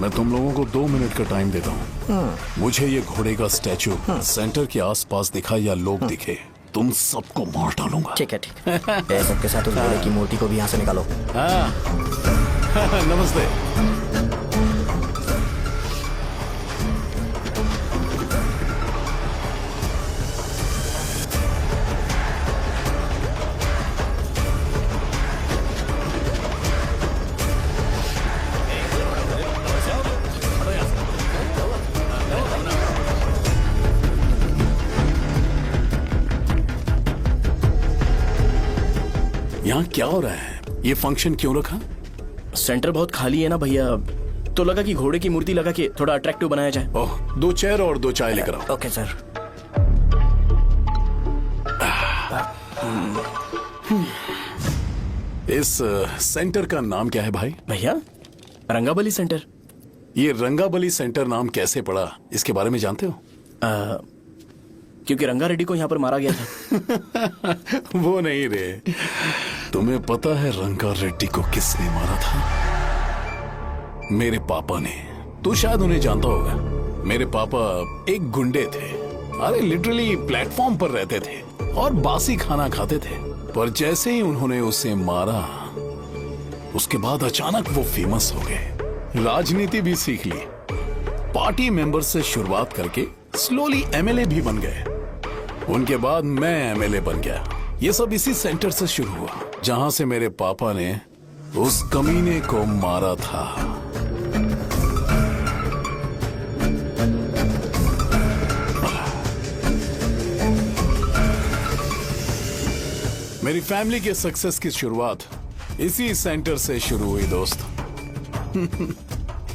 मैं तुम लोगों को 2 मिनट का टाइम देता हूँ। मुझे ये घोड़े का स्टैचू सेंटर के आसपास दिखा या लोग दिखे, तुम सबको मार डालूंगा। ठीक है ठीक है। सबके साथ उस घोड़े की मूर्ति को भी यहाँ से निकालो। नमस्ते। यहाँ क्या हो रहा है? ये फंक्शन क्यों रखा? सेंटर बहुत खाली है ना भैया, तो लगा कि घोड़े की मूर्ति लगा के थोड़ा अट्रैक्टिव बनाया जाए। ओह, 2 चेयर और 2 चाय लेकर आओ। Okay sir. इस सेंटर का नाम क्या है भाई? भैया रंगाबली सेंटर। ये रंगाबली सेंटर नाम कैसे पड़ा, इसके बारे में जानते हो? क्योंकि रंगा रेड्डी को यहाँ पर मारा गया था। वो नहीं रे, तुम्हें पता है रंगा रेड्डी को किसने मारा था? मेरे पापा ने। तू शायद उन्हें जानता होगा। मेरे पापा एक गुंडे थे। अरे लिटरली प्लेटफॉर्म पर रहते थे और बासी खाना खाते थे। पर जैसे ही उन्होंने उसे मारा, उसके बाद अचानक वो फेमस हो गए। राजनीति भी सीख ली, पार्टी मेंबर से शुरुआत करके स्लोली एमएलए भी बन गए। उनके बाद मैं एमएलए बन गया। ये सब इसी सेंटर से शुरू हुआ, जहां से मेरे पापा ने उस कमीने को मारा था। मेरी फैमिली के सक्सेस की शुरुआत इसी सेंटर से शुरू हुई दोस्त।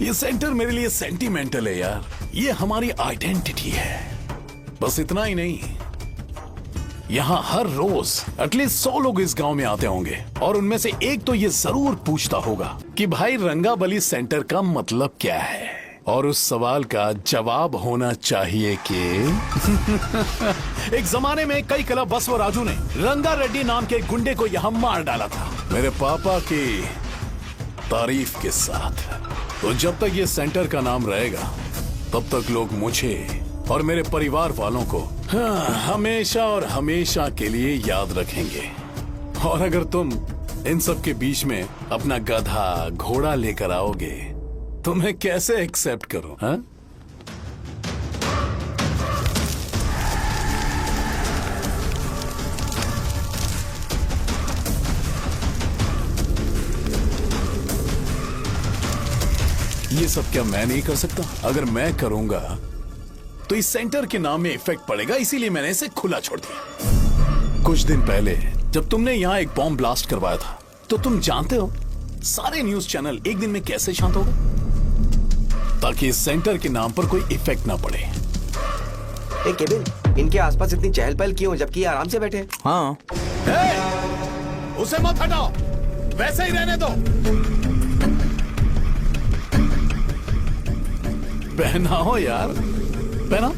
ये सेंटर मेरे लिए सेंटिमेंटल है यार। ये हमारी आइडेंटिटी है। बस इतना ही नहीं, यहाँ हर रोज एटलीस्ट 100 लोग इस गांव में आते होंगे और उनमें से एक तो ये जरूर पूछता होगा कि भाई रंगाबली सेंटर का मतलब क्या है। और उस सवाल का जवाब होना चाहिए कि एक जमाने में कई कला बसव राजू ने रंगा रेड्डी नाम के गुंडे को यहाँ मार डाला था, मेरे पापा की तारीफ के साथ। तो जब तक ये सेंटर का नाम रहेगा, तब तक लोग मुझे और मेरे परिवार वालों को हमेशा और हमेशा के लिए याद रखेंगे। और अगर तुम इन सब के बीच में अपना गधा घोड़ा लेकर आओगे तो मैं कैसे एक्सेप्ट करूं? हाँ? ये सब क्या मैं नहीं कर सकता? अगर मैं करूंगा तो इस सेंटर के नाम में इफेक्ट पड़ेगा, इसीलिए मैंने इसे खुला छोड़ दिया। कुछ दिन पहले जब तुमने यहाँ एक बॉम्ब ब्लास्ट करवाया था, तो तुम जानते हो सारे न्यूज चैनल एक दिन में कैसे शांत हो गए? ताकि इस सेंटर के नाम पर कोई इफेक्ट ना पड़े। केविन, इनके आसपास इतनी चहल पहल क्यों जबकि ये आराम से बैठे? हाँ। उसे मत हटाओ, वैसे ही रहने दो। पहनाओ यार, पहना।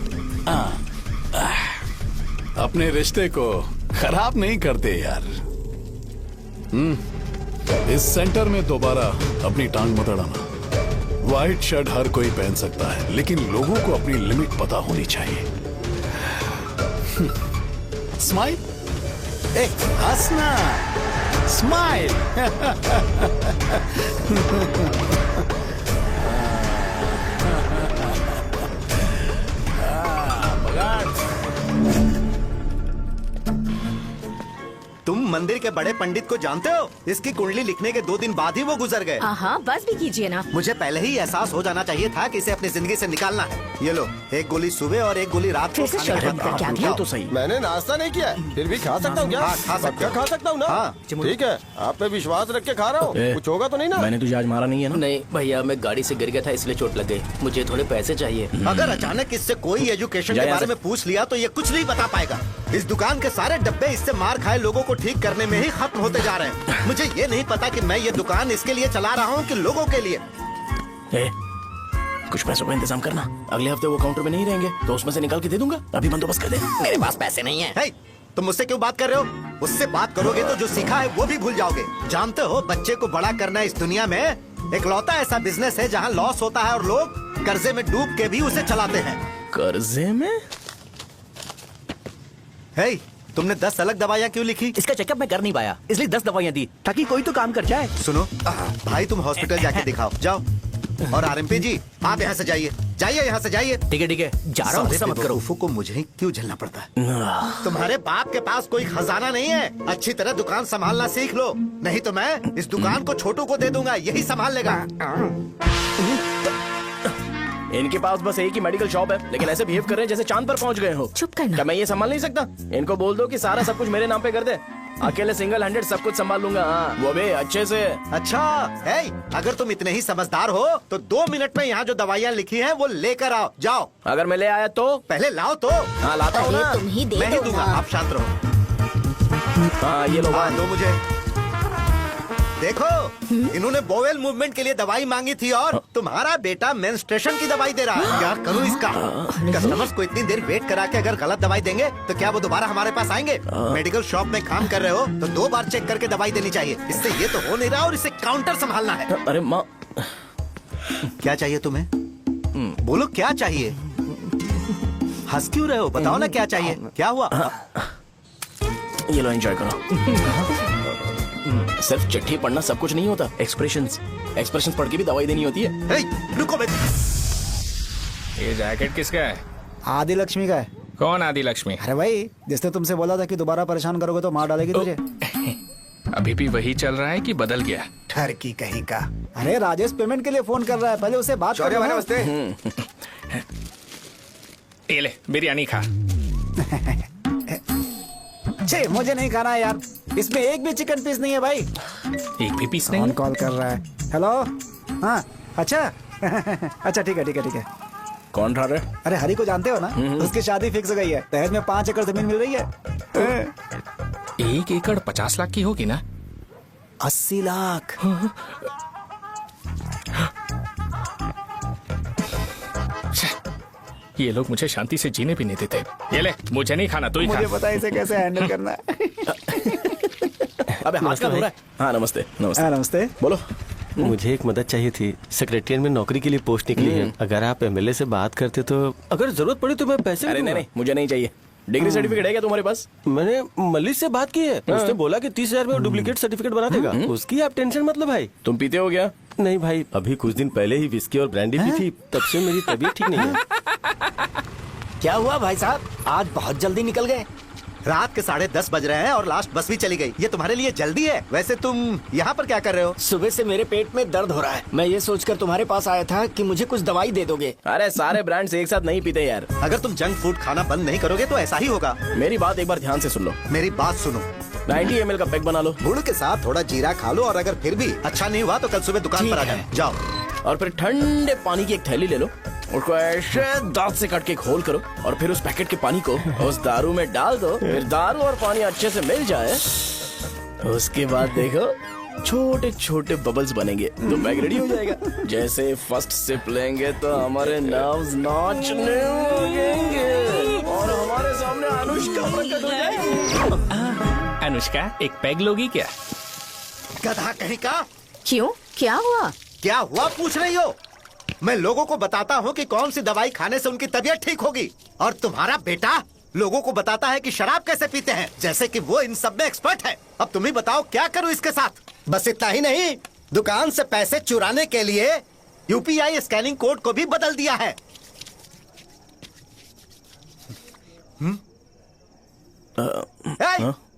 अपने रिश्ते को खराब नहीं करते यार। इस सेंटर में दोबारा अपनी टांग मत अड़ाना। व्हाइट शर्ट हर कोई पहन सकता है, लेकिन लोगों को अपनी लिमिट पता होनी चाहिए। स्माइल, हंसना, स्माइल। तुम मंदिर के बड़े पंडित को जानते हो? इसकी कुंडली लिखने के 2 दिन बाद ही वो गुजर गए। हाँ, बस भी कीजिए ना। मुझे पहले ही एहसास हो जाना चाहिए था कि इसे अपनी जिंदगी से निकालना है। ये लो, एक गोली सुबह और एक गोली रात को फिर से खाने के शर्ट बाद क्या खाओ। किया? तो सही। मैंने नाश्ता नहीं किया है, फिर भी खा सकता हूँ क्या? हाँ, खा सकते पक्का हो। खा सकता हूँ ना? हाँ। ठीक है, आप पे विश्वास रख के खा रहा हूँ। कुछ होगा तो नहीं ना? मैंने तुझे आज मारा नहीं है ना? नहीं भैया, मैं गाड़ी से गिर गया था इसलिए चोट लग गई। मुझे थोड़े पैसे चाहिए। अगर अचानक इससे कोई एजुकेशन जा के यहाँ बारे से। में पूछ लिया तो ये कुछ नहीं बता पाएगा। इस दुकान के सारे डब्बे इससे मार खाए लोगों को ठीक करने में ही खत्म होते जा रहे हैं। मुझे ये नहीं पता कि मैं ये दुकान इसके लिए चला रहा हूँ कि लोगों के लिए। कुछ पैसों का इंतजाम करना। अगले हफ्ते वो काउंटर में नहीं रहेंगे तो उसमें से निकाल के दे दूंगा। अभी बंदोबस्त कर दे। मेरे पास पैसे नहीं है। हे, तुम मुझसे क्यों बात कर रहे हो? उससे बात करोगे तो जो सीखा है वो भी भूल जाओगे। जानते हो, बच्चे को बड़ा करना इस दुनिया में इकलौता ऐसा बिजनेस है जहाँ लॉस होता है और लोग कर्जे में डूब के भी उसे चलाते हैं। कर्जे में? हे, तुमने 10 अलग दवाइयाँ क्यों लिखी? इसका चेकअप मैं कर नहीं पाया, इसलिए 10 दवाइयाँ दी ताकि कोई तो काम कर जाए। सुनो भाई, तुम हॉस्पिटल जाके दिखाओ, जाओ। और आरएमपी जी, आप यहाँ से जाइए, जाइए यहाँ से जाइए। ठीक है जा रहा हूँ, गुस्सा मत करो। बेवकूफों को मुझे ही क्यों झेलना पड़ता है? तुम्हारे बाप के पास कोई खजाना नहीं है। अच्छी तरह दुकान संभालना सीख लो, नहीं तो मैं इस दुकान को छोटू को दे दूंगा, यही संभाल लेगा। इनके पास बस एक ही मेडिकल शॉप है, लेकिन ऐसे बिहेव कर रहे हैं जैसे चांद पर पहुंच गए हो। चुप करना। क्या मैं ये संभाल नहीं सकता? इनको बोल दो कि सारा सब कुछ मेरे नाम पे कर दे, अकेले सिंगल हैंडेड सब कुछ संभाल लूंगा। हाँ, वो भी अच्छे से। अच्छा है, अगर तुम इतने ही समझदार हो तो 2 मिनट में यहाँ जो दवाइयाँ लिखी हैं वो लेकर आओ, जाओ। अगर मैं ले आया तो? पहले लाओ तो। हाँ लाता हूँ अरे ना। तुम ही दे मैं ही दो दूंगा, ना। आप शांत रहो। हाँ ये लो। हाँ, दो मुझे। देखो, इन्होंने बोवेल मूवमेंट के लिए दवाई मांगी थी और तुम्हारा बेटा मेंस्ट्रुएशन की दवाई दे रहा है। क्या करूं इसका? कस्टमर्स को इतनी देर वेट करा के अगर गलत दवाई देंगे तो क्या वो दोबारा हमारे पास आएंगे? मेडिकल शॉप में काम कर रहे हो तो 2 बार चेक करके दवाई देनी चाहिए। इससे ये तो हो नहीं रहा और इसे काउंटर संभालना है। अरे माँ, क्या चाहिए तुम्हें? बोलो क्या चाहिए? हंस क्यों रहे हो? बताओ ना क्या चाहिए? क्या हुआ? ये लो एंजॉय करो। सिर्फ चिट्ठी पढ़ना सब कुछ नहीं होता, एक्सप्रेशंस पढ़ के भी दवाई देनी होती है। हे, रुको बे। ये जैकेट किसका है? आदि लक्ष्मी का है। कौन आदि लक्ष्मी? अरे भाई, जिसने तुमसे बोला था कि दोबारा परेशान करोगे तो मार डालेगी तुझे। अभी भी वही चल रहा है कि बदल गया? ठरकी कहीं का। अरे राजेश पेमेंट के लिए फोन कर रहा है, पहले उसे बात करो ना। ये ले बिरयानी खा। छे, मुझे नहीं खाना है यार, इसमें एक भी चिकन पीस नहीं है भाई। एक भी पीस कौन नहीं? कॉल कर रहा है? हेलो, हाँ अच्छा। अच्छा ठीक है। कौन ठा रहे? अरे हरी को जानते हो ना, उसकी शादी फिक्स हो गई है, दहेज में 5 एकड़ जमीन मिल रही है। 1 एकड़ 50 लाख की होगी ना? 80 लाख। ये लोग मुझे शांति से जीने भी नहीं देते। ये ले, मुझे नहीं खाना, तू ही खा। मुझे पता है इसे कैसे हैंडल करना है। अबे हाथ का हो रहा है। हाँ नमस्ते। हाँ, नमस्ते। बोलो। मुझे एक मदद चाहिए थी। सेक्रेटरिएट में नौकरी के लिए पोस्ट निकली है, अगर आप एमएलए से बात करते तो अगर जरूरत पड़ी तो मैं पैसे अरे नहीं, मुझे नहीं चाहिए। डिग्री सर्टिफिकेट है क्या तुम्हारे पास? मैंने मलिक से बात की है, उसने बोला कि 30,000 में वो डुप्लीकेट सर्टिफिकेट बना देगा। उसकी आप टेंशन मत लो भाई। तुम पीते हो क्या? नहीं भाई, अभी कुछ दिन पहले ही विस्की और ब्रांडी पी थी, तब से मेरी तबीयत ठीक नहीं है। क्या हुआ भाई साहब, आज बहुत जल्दी निकल गए? रात के 10:30 बज रहे हैं और लास्ट बस भी चली गई। ये तुम्हारे लिए जल्दी है? वैसे तुम यहाँ पर क्या कर रहे हो? सुबह से मेरे पेट में दर्द हो रहा है, मैं ये सोचकर तुम्हारे पास आया था कि मुझे कुछ दवाई दे दोगे। अरे सारे ब्रांड्स एक साथ नहीं पीते यार। अगर तुम जंक फूड खाना बंद नहीं करोगे तो ऐसा ही होगा। मेरी बात एक बार ध्यान से सुन लो। मेरी बात सुनो, 90 ml का पैक बना लो। गुड़ के साथ थोड़ा जीरा खा लो और अगर फिर भी अच्छा नहीं हुआ तो कल सुबह दुकान पर आ जाओ। जाओ। और फिर ठंडे पानी की एक थैली ले लो, उसको ऐसे दांत से काट के घोल करो और फिर उस पैकेट के पानी को उस दारू में डाल दो। फिर दारू और पानी अच्छे से मिल जाए, उसके बाद देखो छोटे छोटे बबल्स बनेंगे तो पैक रेडी हो जाएगा। जैसे फर्स्ट सिप लेंगे तो हमारे नर्व्स नाचने लगेंगे और हमारे सामने अनुष्का प्रकट हो जाएगी। अनुष्का, एक पैग लोगी क्या? गधा कहीं का। क्यों, क्या हुआ? क्या हुआ पूछ रही हो? मैं लोगों को बताता हूँ कि कौन सी दवाई खाने से उनकी तबीयत ठीक होगी, और तुम्हारा बेटा लोगों को बताता है कि शराब कैसे पीते हैं, जैसे कि वो इन सब में एक्सपर्ट है। अब तुम ही बताओ क्या करूँ इसके साथ? बस इतना ही नहीं, दुकान से पैसे चुराने के लिए यूपीआई स्कैनिंग कोड को भी बदल दिया है।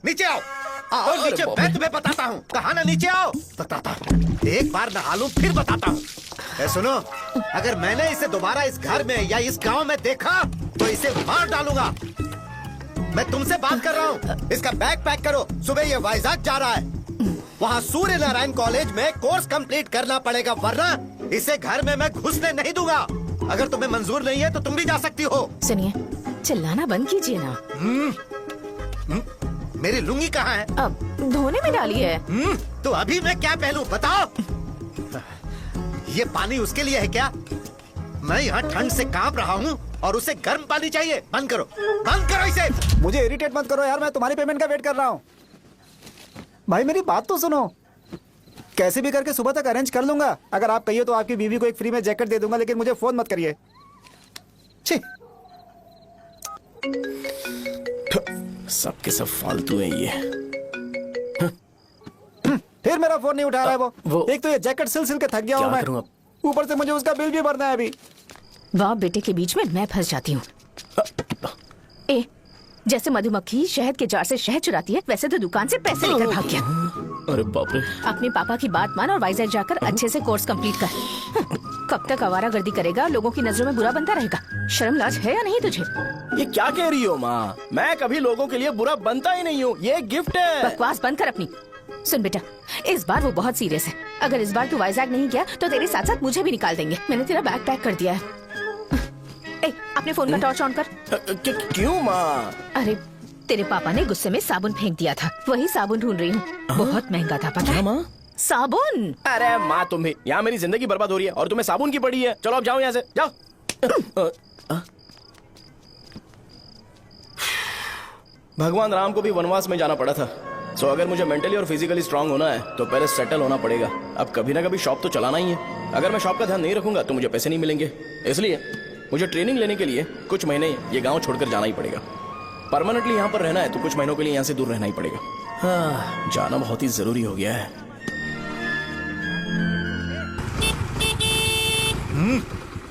नीचे आओ। आओ नीचे, मैं तुम्हें बताता हूँ। कहा ना नीचे आओ, बताता हूँ। एक बार नहा लूं फिर बताता हूँ। सुनो, अगर मैंने इसे दोबारा इस घर में या इस गांव में देखा तो इसे मार डालूंगा। मैं तुमसे बात कर रहा हूँ। इसका बैग पैक करो, सुबह ये वाइजाग जा रहा है। वहाँ सूर्य नारायण कॉलेज में कोर्स कंप्लीट करना पड़ेगा, वरना इसे घर में मैं घुसने नहीं दूंगा। अगर तुम्हें मंजूर नहीं है तो तुम भी जा सकती हो। सुनिए, चिल्लाना बंद कीजिए ना। मेरी लुंगी कहाँ है? अब धोने में डाली है। तो अभी मैं क्या पहनूं बताओ? ये पानी उसके लिए है क्या? मैं यहाँ ठंड से कांप रहा हूँ और उसे गर्म पानी चाहिए। बंद करो इसे। मुझे इरिटेट मत करो यार, मैं तुम्हारी पेमेंट का वेट कर रहा हूँ। भाई मेरी बात तो सुनो। कैसे भी करके सुबह तक अरेंज कर लूंगा। अगर आप कहिए तो आपकी बीवी को एक फ्री में जैकेट दे दूंगा, लेकिन मुझे फोन मत करिए। छी। सबके सब फालतू है ये। फिर मेरा फोन नहीं उठा रहा है वो। एक तो ये जैकेट सिल के थक गया हूँ क्या करूं मैं, अब? ऊपर से मुझे उसका बिल भी भरना है अभी। वाह बेटे के बीच में मैं फंस जाती हूँ। ए, जैसे मधुमक्खी शहद के जार से शहद चुराती है, वैसे तो दुकान से पैसे लेकर भाग गया। अरे बाप रे। अपने पापा की बात मान और वाइजैक जाकर अच्छे से कोर्स कंप्लीट कर। कब तक आवारागर्दी करेगा, लोगों की नजरों में बुरा बनता रहेगा। शर्म लाज है या नहीं तुझे? ये क्या कह रही हो माँ? मैं कभी लोगों के लिए बुरा बनता ही नहीं हूँ, ये गिफ्ट है। बकवास बंद कर अपनी। सुन बेटा, इस बार वो बहुत सीरियस है। अगर इस बार तू वाइजैक नहीं गया तो तेरे साथ साथ मुझे भी निकाल देंगे। मैंने तेरा बैग पैक कर दिया है। ए, अपने फोन का टॉर्च ऑन कर। क्यों माँ? अरे तेरे पापा ने गुस्से में साबुन फेंक दिया था, वही साबुन ढूंढ रही हूँ। बहुत महंगा था पता है? माँ? साबुन। अरे माँ तुम भी, यहाँ मेरी जिंदगी बर्बाद हो रही है और तुम्हें साबुन की पड़ी है। चलो अब जाओ यहाँ से, जाओ। भगवान राम को भी वनवास में जाना पड़ा था। सो अगर मुझे मेंटली और फिजिकली स्ट्रांग होना है तो पहले सेटल होना पड़ेगा। अब कभी ना कभी शॉप तो चलाना ही है। अगर मैं शॉप का ध्यान नहीं रखूंगा तो मुझे पैसे नहीं मिलेंगे। इसलिए मुझे ट्रेनिंग लेने के लिए कुछ महीने ये गांव छोड़कर जाना ही पड़ेगा। परमानेंटली यहाँ पर रहना है तो कुछ महीनों के लिए यहाँ से दूर रहना ही पड़ेगा। हाँ, जाना बहुत ही जरूरी हो गया है।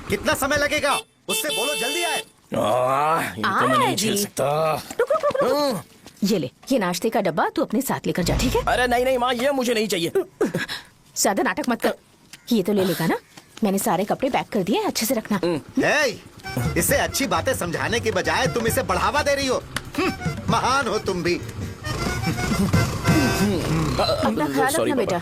कितना समय लगेगा? उससे बोलो जल्दी आए। इनको मैं नहीं झेल सकता। रुक रुक रुक रुक। ये ले, ये नाश्ते का डब्बा तू अपने साथ लेकर जा, ठीक है? अरे नहीं नहीं माँ, ये मुझे नहीं चाहिए। ज्यादा नाटक मत कर। ये तो ले लेगा ना? मैंने सारे कपड़े पैक कर दिए, अच्छे से रखना। इसे अच्छी बातें समझाने की बजाय तुम इसे बढ़ावा दे रही हो। महान हो तुम भी। अपना ख्याल रखना बेटा।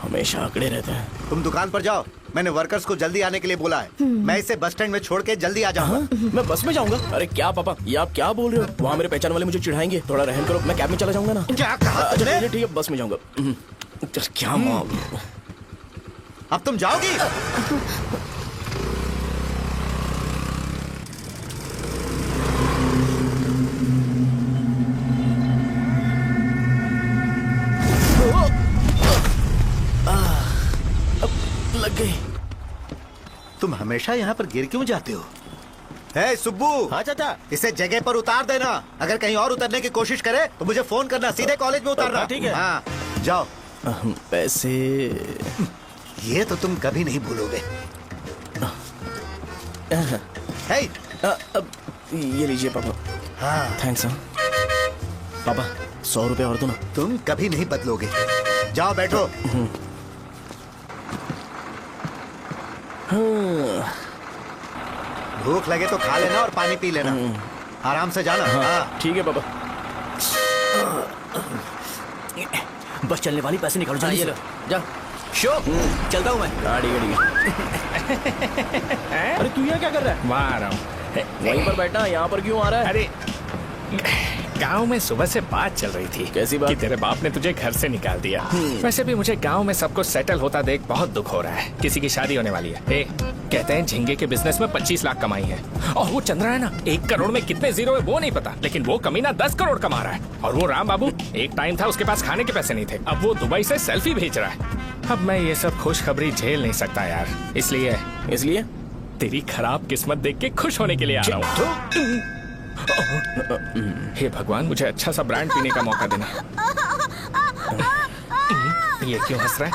हमेशा अकड़े रहते हैं। तुम दुकान पर जाओ, मैंने वर्कर्स को जल्दी आने के लिए बोला है। मैं इसे बस स्टैंड में छोड़ के जल्दी आ जाऊंगा। मैं बस में जाऊंगा? अरे क्या पापा, ये आप क्या बोल रहे हो? वहाँ मेरे पहचान वाले मुझे चिढ़ाएंगे। थोड़ा रहम करो, मैं कैब में चला जाऊंगा ना। क्या कहा तुमने? अच्छा ठीक है, बस में जाऊंगा। क्या माँ, अब तुम जाओगी? लग गई। तुम हमेशा यहाँ पर गिर क्यों जाते हो? हे सुब्बू। हाँ चाचा। इसे जगह पर उतार देना। अगर कहीं और उतरने की कोशिश करे तो मुझे फोन करना, सीधे कॉलेज में उतारना। ठीक है। हाँ, जाओ। पैसे ये तो तुम कभी नहीं भूलोगे। हे, अब ये लीजिए पापा। हाँ, थैंक्स। पापा 100 रुपए और दो ना। तुम कभी नहीं बदलोगे। जाओ बैठो। भूख लगे तो खा लेना और पानी पी लेना। आराम से जाना। हाँ। ठीक है पापा। बस चलने वाली, पैसे निकालो जल्दी से। जा शो, चलता हूँ मैं। गाड़ी गाड़ी। अरे तू यहाँ क्या कर रहा है? वहाँ आ रहा हूँ। वहीं पर बैठा, यहाँ पर क्यों आ रहा है? अरे गांव में सुबह से बात चल रही थी। कैसी बात? कि तेरे बाप ने तुझे घर से निकाल दिया। वैसे भी मुझे गांव में सब कुछ सेटल होता देख बहुत दुख हो रहा है। किसी की शादी होने वाली है। कहते हैं झींगे के बिजनेस में 25 लाख कमाई है। और वो चंद्रा है ना, 1 करोड़ में कितने जीरो है वो नहीं पता, लेकिन वो कमीना 10 करोड़ कमा रहा है। और वो राम बाबू, एक टाइम था उसके पास खाने के पैसे नहीं थे, अब वो दुबई से सेल्फी भेज रहा है। अब मैं ये सब खुशखबरी झेल नहीं सकता यार, इसलिए तेरी खराब किस्मत देख के खुश होने के लिए आ रहा हूँ। हे भगवान, मुझे अच्छा सा ब्रांड पीने का मौका देना। ये क्यों हंस रहा है?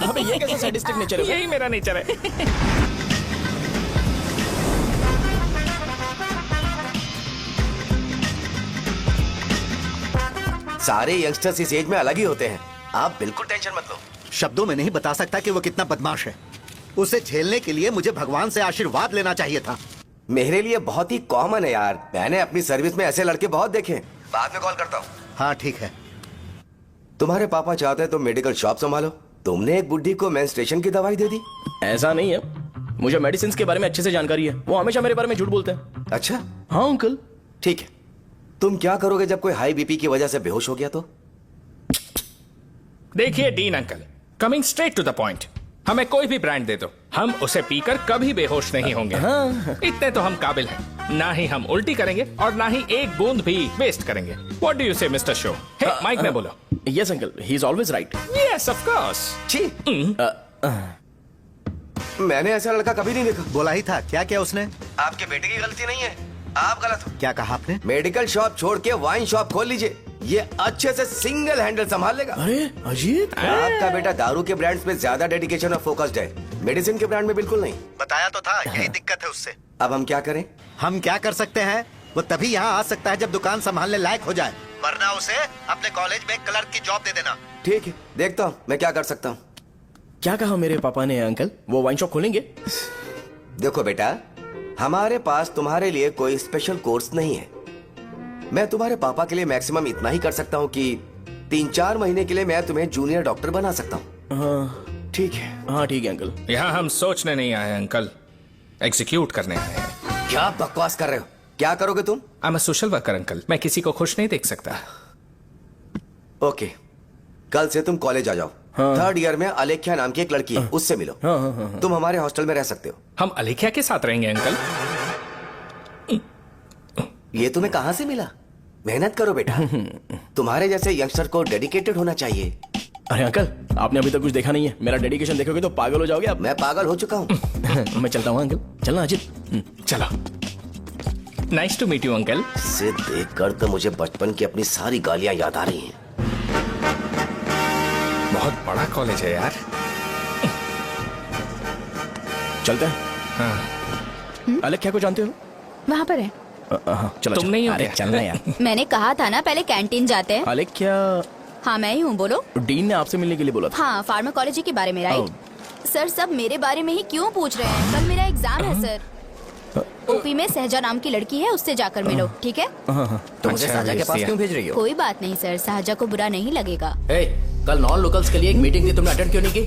अबे ये कैसा सैडिस्टिक नेचर है? यही मेरा नेचर है। सारे यंगस्टर्स इस एज में अलग ही होते हैं। आप बिल्कुल टेंशन मत लो। शब्दों में नहीं बता सकता कि वो कितना बदमाश है। उसे झेलने के लिए मुझे भगवान से आशीर्वाद लेना चाहिए था। मेरे लिए बहुत ही कॉमन है यार, मैंने अपनी सर्विस में ऐसे लड़के बहुत देखे। बाद में कॉल करता हूँ। हाँ ठीक है। तुम्हारे पापा चाहते हैं तुम मेडिकल शॉप संभालो। तुमने एक बुढ़ी को मेंस्ट्रुएशन की दवाई दे दी। ऐसा नहीं है, मुझे मेडिसिन के बारे में अच्छे से जानकारी है। वो हमेशा मेरे बारे में झूठ बोलते हैं। अच्छा हाँ अंकल। ठीक है, तुम क्या करोगे जब कोई हाई बीपी की वजह से बेहोश हो गया तो? देखिए Dean uncle, coming straight to the point, हमें कोई भी ब्रांड दे दो, हम उसे पीकर कभी बेहोश नहीं होंगे। इतने तो हम काबिल हैं। ना ही हम उल्टी करेंगे और ना ही एक बूंद भी वेस्ट करेंगे। व्हाट डू यू से मिस्टर शो? हे माइक में बोलो। Yes uncle, he is always right. Yes of course. छी, मैंने ऐसा लड़का कभी नहीं देखा। बोला ही था, क्या किया उसने? आपके बेटे की गलती नहीं है, आप गलत हो। क्या कहा आपने? मेडिकल शॉप छोड़ के वाइन शॉप खोल लीजिए, ये अच्छे से सिंगल हैंडल संभाल लेगा। अरे अजीत, आपका बेटा दारू के ब्रांड्स पे ज्यादा डेडिकेशन और फोकस्ड है, मेडिसिन के ब्रांड में बिल्कुल नहीं। बताया तो था, यही दिक्कत है उससे। अब हम क्या करें? हम क्या कर सकते हैं? वो तभी यहाँ आ सकता है जब दुकान संभालने लायक हो जाए, वरना उसे अपने कॉलेज में क्लर्क की जॉब दे देना। ठीक है, देखता हूँ मैं क्या कर सकता हूँ। क्या कहा मेरे पापा ने अंकल? वो वाइन शॉप खोलेंगे? देखो बेटा, हमारे पास तुम्हारे लिए कोई स्पेशल कोर्स नहीं है। मैं तुम्हारे पापा के लिए मैक्सिमम इतना ही कर सकता हूँ कि 3-4 महीने के लिए मैं तुम्हें जूनियर डॉक्टर बना सकता हूँ। हाँ ठीक है? हाँ ठीक है अंकल। यहाँ हम सोचने नहीं आए अंकल, एग्जीक्यूट करने आए हैं। क्या बकवास कर रहे हो? क्या करोगे तुम? I am a social worker uncle, मैं किसी को खुश नहीं देख सकता। ओके, कल से तुम कॉलेज आ जाओ। हाँ। 3rd ईयर में अलेख्या नाम की एक लड़की है, उससे मिलो। तुम हमारे हॉस्टल में रह सकते हो। हम अलेख्या के साथ रहेंगे अंकल। ये तुम्हें कहां से मिला? मेहनत करो बेटा, तुम्हारे जैसे यंगस्टर को डेडिकेटेड होना चाहिए। अरे अंकल, आपने अभी तक कुछ देखा नहीं है, मेरा डेडिकेशन देखोगे तो पागल हो जाओगे आप। मैं पागल हो चुका हूँ। मैं चलता हूँ अंकल। चलना अजीत। चलो, nice to meet you uncle. इसे देखकर तो मुझे बचपन की अपनी सारी गालियां याद आ रही हैं। बहुत बड़ा कॉलेज है यार। चलते हैं। हाँ। अलेख्या को जानते हो? वहाँ पर है। चलो तुम नहीं हो अरे क्या? चलना यार। मैंने कहा था ना पहले कैंटीन जाते हैं। अलेख्या, हाँ मैं ही हूँ, बोलो। डीन ने आपसे मिलने के लिए बोला था। हाँ, फार्माकोलॉजी के बारे में, राइट? सर सब मेरे बारे में ही क्यों पूछ रहे हैं? कल मेरा एग्जाम है सर। ओपी में सहजा नाम की लड़की है, उससे जाकर मिलो, ठीक है? तो मुझे अच्छा, साजा के पास भेज क्यों भेज रही हो? कोई बात नहीं सर, सहजा को बुरा नहीं लगेगा। ए, कल नॉन लोकल्स के लिए एक मीटिंग थी, तुमने अटेंड क्यों नहीं की?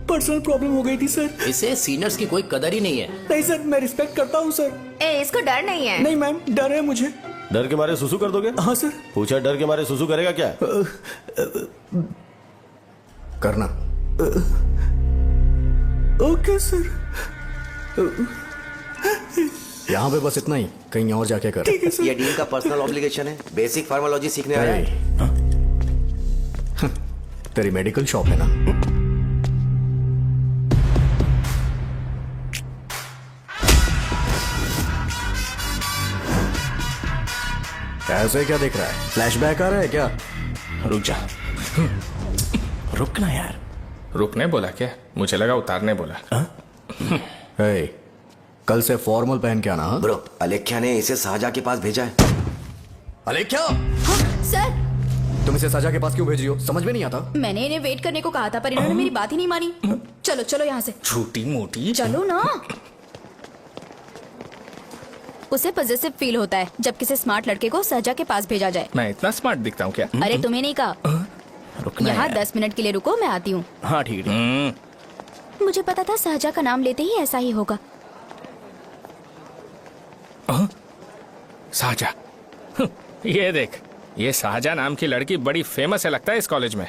पर्सनल प्रॉब्लम हो गई थी सर। इसे सीनियर्स की कोई कदर ही नहीं है। नहीं सर, मैं रिस्पेक्ट करता हूँ सर। ए, इसको डर नहीं है। नहीं मैम, डर है मुझे। डर के मारे सुसु कर दोगे? हाँ सर। पूछा डर के मारे सुसु करेगा क्या? करना। Okay sir. यहाँ पे बस इतना ही, कहीं और जाके कर। ठीक है सर। ये डीन का पर्सनल ऑब्लिगेशन है, बेसिक फार्माकोलॉजी सीखने आया है। तेरी मेडिकल शॉप है ना? ऐसे क्या देख रहा है? फ्लैशबैक आ रहा है क्या? रुक जा। रुकना यार। रुकने बोला क्या? मुझे लगा उतारने बोला। ए, कल से फॉर्मल पहन के आना। हाँ? ब्रो, अलेख्या ने इसे साजा के पास भेजा है। अलेख्या, हाँ, सर तुम इसे साजा के पास क्यों भेज रही हो? समझ में नहीं आता। मैंने इन्हें वेट करने को कहा था, पर इन्होंने मेरी बात ही नहीं मानी। चलो चलो यहाँ से, छोटी मोटी। चलो ना। उसे पॉजिटिव फील होता है जब किसी स्मार्ट लड़के को सहजा के पास भेजा जाए। मैं इतना स्मार्ट दिखता हूँ क्या? अरे तुम्हें नहीं कहा। रुकना यहाँ यार। 10 मिनट के लिए रुको, मैं आती हूँ। हाँ ठीक है। मुझे पता था सहजा का नाम लेते ही ऐसा ही होगा। साजा। ये देख, ये शाहजा नाम की लड़की बड़ी फेमस है लगता है इस कॉलेज में।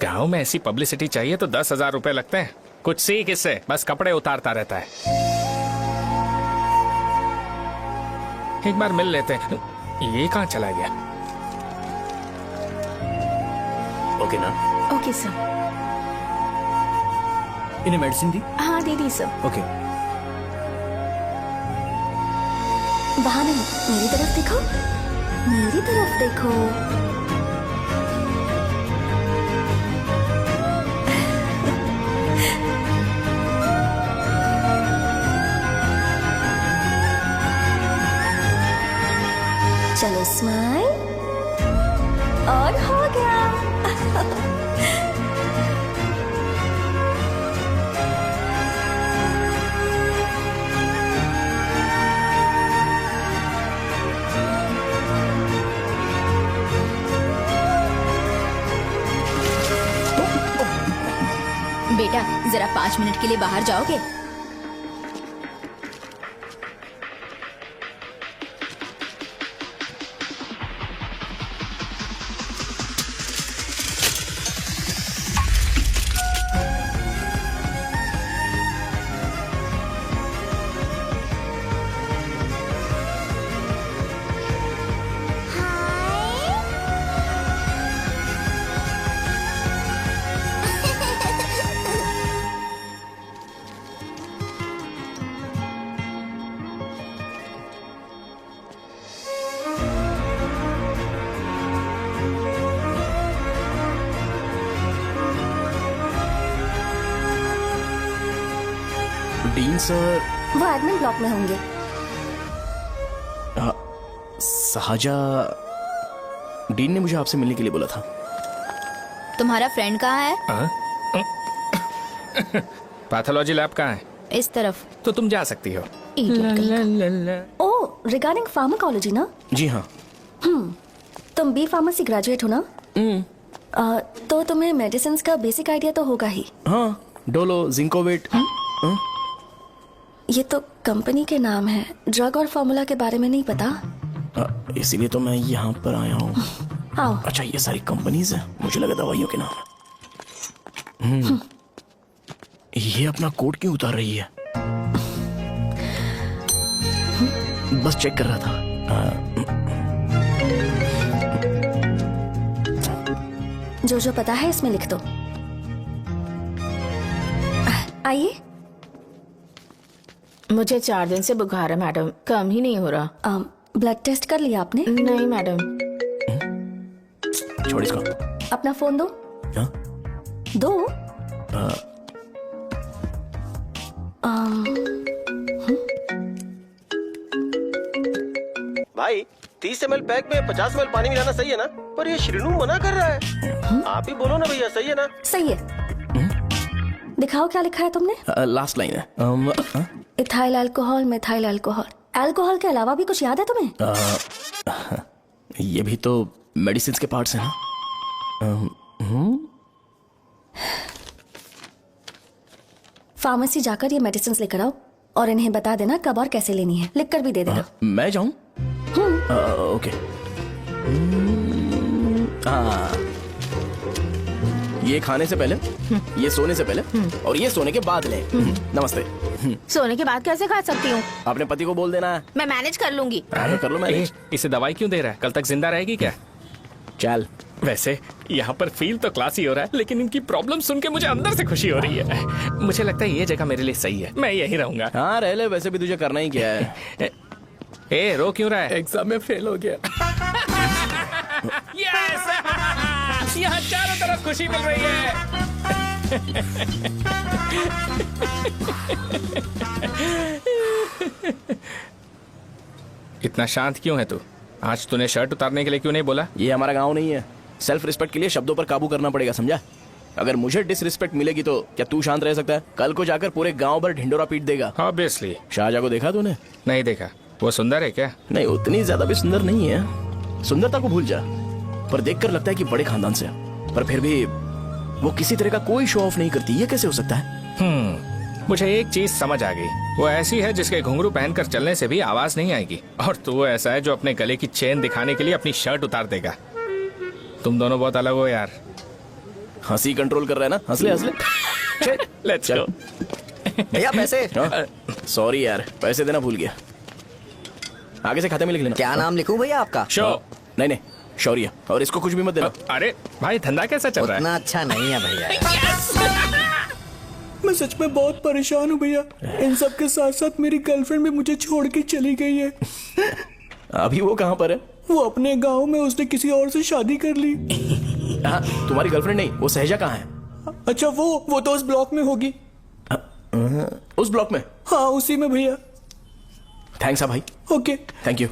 गांव में ऐसी पब्लिसिटी चाहिए तो 10,000 रुपए लगते हैं। कुछ सीख इससे, बस कपड़े उतारता रहता है। एक बार मिल लेते हैं। ये कहाँ चला गया? ओके ना? Okay sir. इन्हें मेडिसिन दी? हाँ दे दी सर। ओके। वहाँ नहीं, मेरी तरफ देखो, मेरी तरफ देखो। चलो स्माइल, और हो गया। बेटा जरा 5 मिनट के लिए बाहर जाओगे? डीन सर वो एडमिन ब्लॉक में होंगे। साजा, डीन ने मुझे आपसे मिलने के लिए बोला था। तुम्हारा फ्रेंड कहाँ है? पैथोलॉजी लैब कहाँ है? इस तरफ। तो तुम जा सकती हो। ओ, रिगार्डिंग फार्माकोलॉजी ना? जी हाँ। तुम बी फार्मेसी ग्रेजुएट हो ना? तो तुम्हें मेडिसिन का बेसिक आइडिया तो होगा ही। हाँ, डोलो, जिंकोवेट। ये तो कंपनी के नाम है, ड्रग और फॉर्मूला के बारे में नहीं पता। इसीलिए तो मैं यहाँ पर आया हूँ। आओ। अच्छा, ये सारी कंपनीज है, मुझे लगा दवाइयों के नाम है। ये अपना कोट क्यों उतार रही है? बस चेक कर रहा था। जो जो पता है इसमें लिख दो। आइए। मुझे 4 दिन से बुखार है मैडम, कम ही नहीं हो रहा। ब्लड टेस्ट कर लिया आपने? नहीं मैडम। छोड़ इसको। अपना फोन दो। हाँ? दो। भाई 30 ml पैक में 50 ml पानी मिलाना सही है ना? पर ये श्रीनू मना कर रहा है। आप ही बोलो ना भैया, सही है ना? सही है। दिखाओ क्या लिखा है तुमने? लास्ट लाइन है। Ethyl alcohol, methyl alcohol. Alcohol के अलावा भी कुछ याद है तुम्हें? ये भी तो मेडिसिन के पार्ट्स हैं ना? फार्मेसी जाकर ये मेडिसिन लेकर आओ और इन्हें बता देना कब और कैसे लेनी है। लिख कर भी दे देना। मैं जाऊं? ओके। ये खाने से पहले, ये सोने से पहले और ये सोने के बाद ले। नमस्ते। सोने के बाद कैसे खा सकती हूँ? अपने पति को बोल देना है। मैं मैनेज कर लूंगी। कर लो मैनेज। इसे दवाई क्यों दे रहा है? कल तक जिंदा रहेगी क्या? चल। वैसे यहाँ पर फील तो क्लासी हो रहा है, लेकिन इनकी प्रॉब्लम सुन के मुझे अंदर से खुशी हो रही है। मुझे लगता है ये जगह मेरे लिए सही है, मैं यही रहूंगा। हाँ रह ले, वैसे भी तुझे करना ही क्या है। ए, रो क्यों रहा है? एग्जाम में फेल हो गया। यस! यहाँ चारों तरफ खुशी मिल रही है। इतना शांत क्यों है तू? आज तूने शर्ट उतारने के लिए क्यों नहीं बोला? ये हमारा गांव नहीं है। सेल्फ रिस्पेक्ट के लिए शब्दों पर काबू करना पड़ेगा, समझा? अगर मुझे डिसरिस्पेक्ट मिलेगी तो क्या तू शांत रह सकता है? कल को जाकर पूरे गांव भर ढिंडोरा पीट देगा। ऑब्वियसली। शाहजहां को देखा तूने? नहीं देखा। वो सुंदर है क्या? नहीं, उतनी ज्यादा भी सुंदर नहीं है। सुंदरता को भूल जा, पर देखकर लगता है कि बड़े खानदान से, पर फिर भी वो किसी तरह का कोई शो ऑफ नहीं करती। ये कैसे हो सकता है? मुझे एक चीज समझ आ गई। वो ऐसी है जिसके घुंघरू पहनकर चलने से भी आवाज नहीं आएगी, और तू ऐसा है जो अपने गले की चेन दिखाने के लिए अपनी शर्ट उतार देगा। तुम दोनों बहुत अलग हो यार। हंसी कंट्रोल कर रहा है ना? हंस ले हंस ले। Let's go. भैया पैसे। सॉरी यार, पैसे देना भूल गया। आगे से खाते में लिख लेना। क्या नाम लिखूं भैया आपका? शो। नहीं, शौर्य। और इसको कुछ भी मत देना। अरे भाई, धंधा कैसा चल रहा है? उतना अच्छा नहीं है भैया। मैं सच में बहुत परेशान हूँ भैया। इन सब के साथ साथ मेरी गर्लफ्रेंड भी मुझे छोड़ के चली गई है। अभी वो कहाँ पर है? वो अपने गांव में, उसने किसी और से शादी कर ली। तुम्हारी गर्लफ्रेंड नहीं, वो सहजा कहाँ है? अच्छा, वो तो उस ब्लॉक में होगी। उस ब्लॉक में? हाँ, उसी में भैया। थैंक्स भाई। Okay, thank you.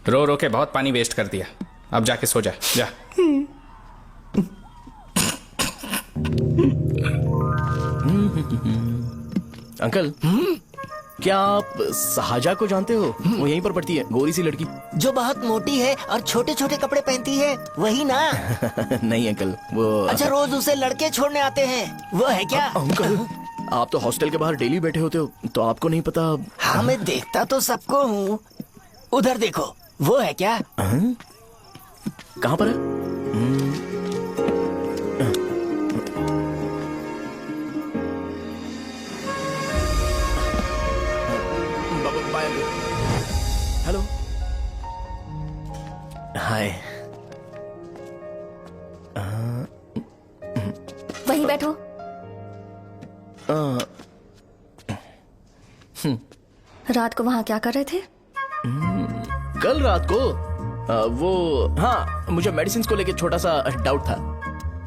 रो रो के बहुत पानी वेस्ट कर दिया, अब जाके सो जा। जा। अंकल, क्या आप साहजा को जानते हो? वो यहीं पर पढ़ती है, गोरी सी लड़की जो बहुत मोटी है और छोटे छोटे कपड़े पहनती है, वही ना? नहीं अंकल, वो अच्छा, रोज उसे लड़के छोड़ने आते हैं, वो है क्या? अंकल, आप तो हॉस्टल के बाहर डेली बैठे होते हो, तो आपको नहीं पता? हाँ, मैं देखता तो सबको हूँ। उधर देखो, वो है क्या? कहाँ पर है? हेलो, हाय। वहीं बैठो। रात को वहाँ क्या कर रहे थे? कल रात को वो, हाँ, मुझे मेडिसिन को लेके छोटा सा डाउट था।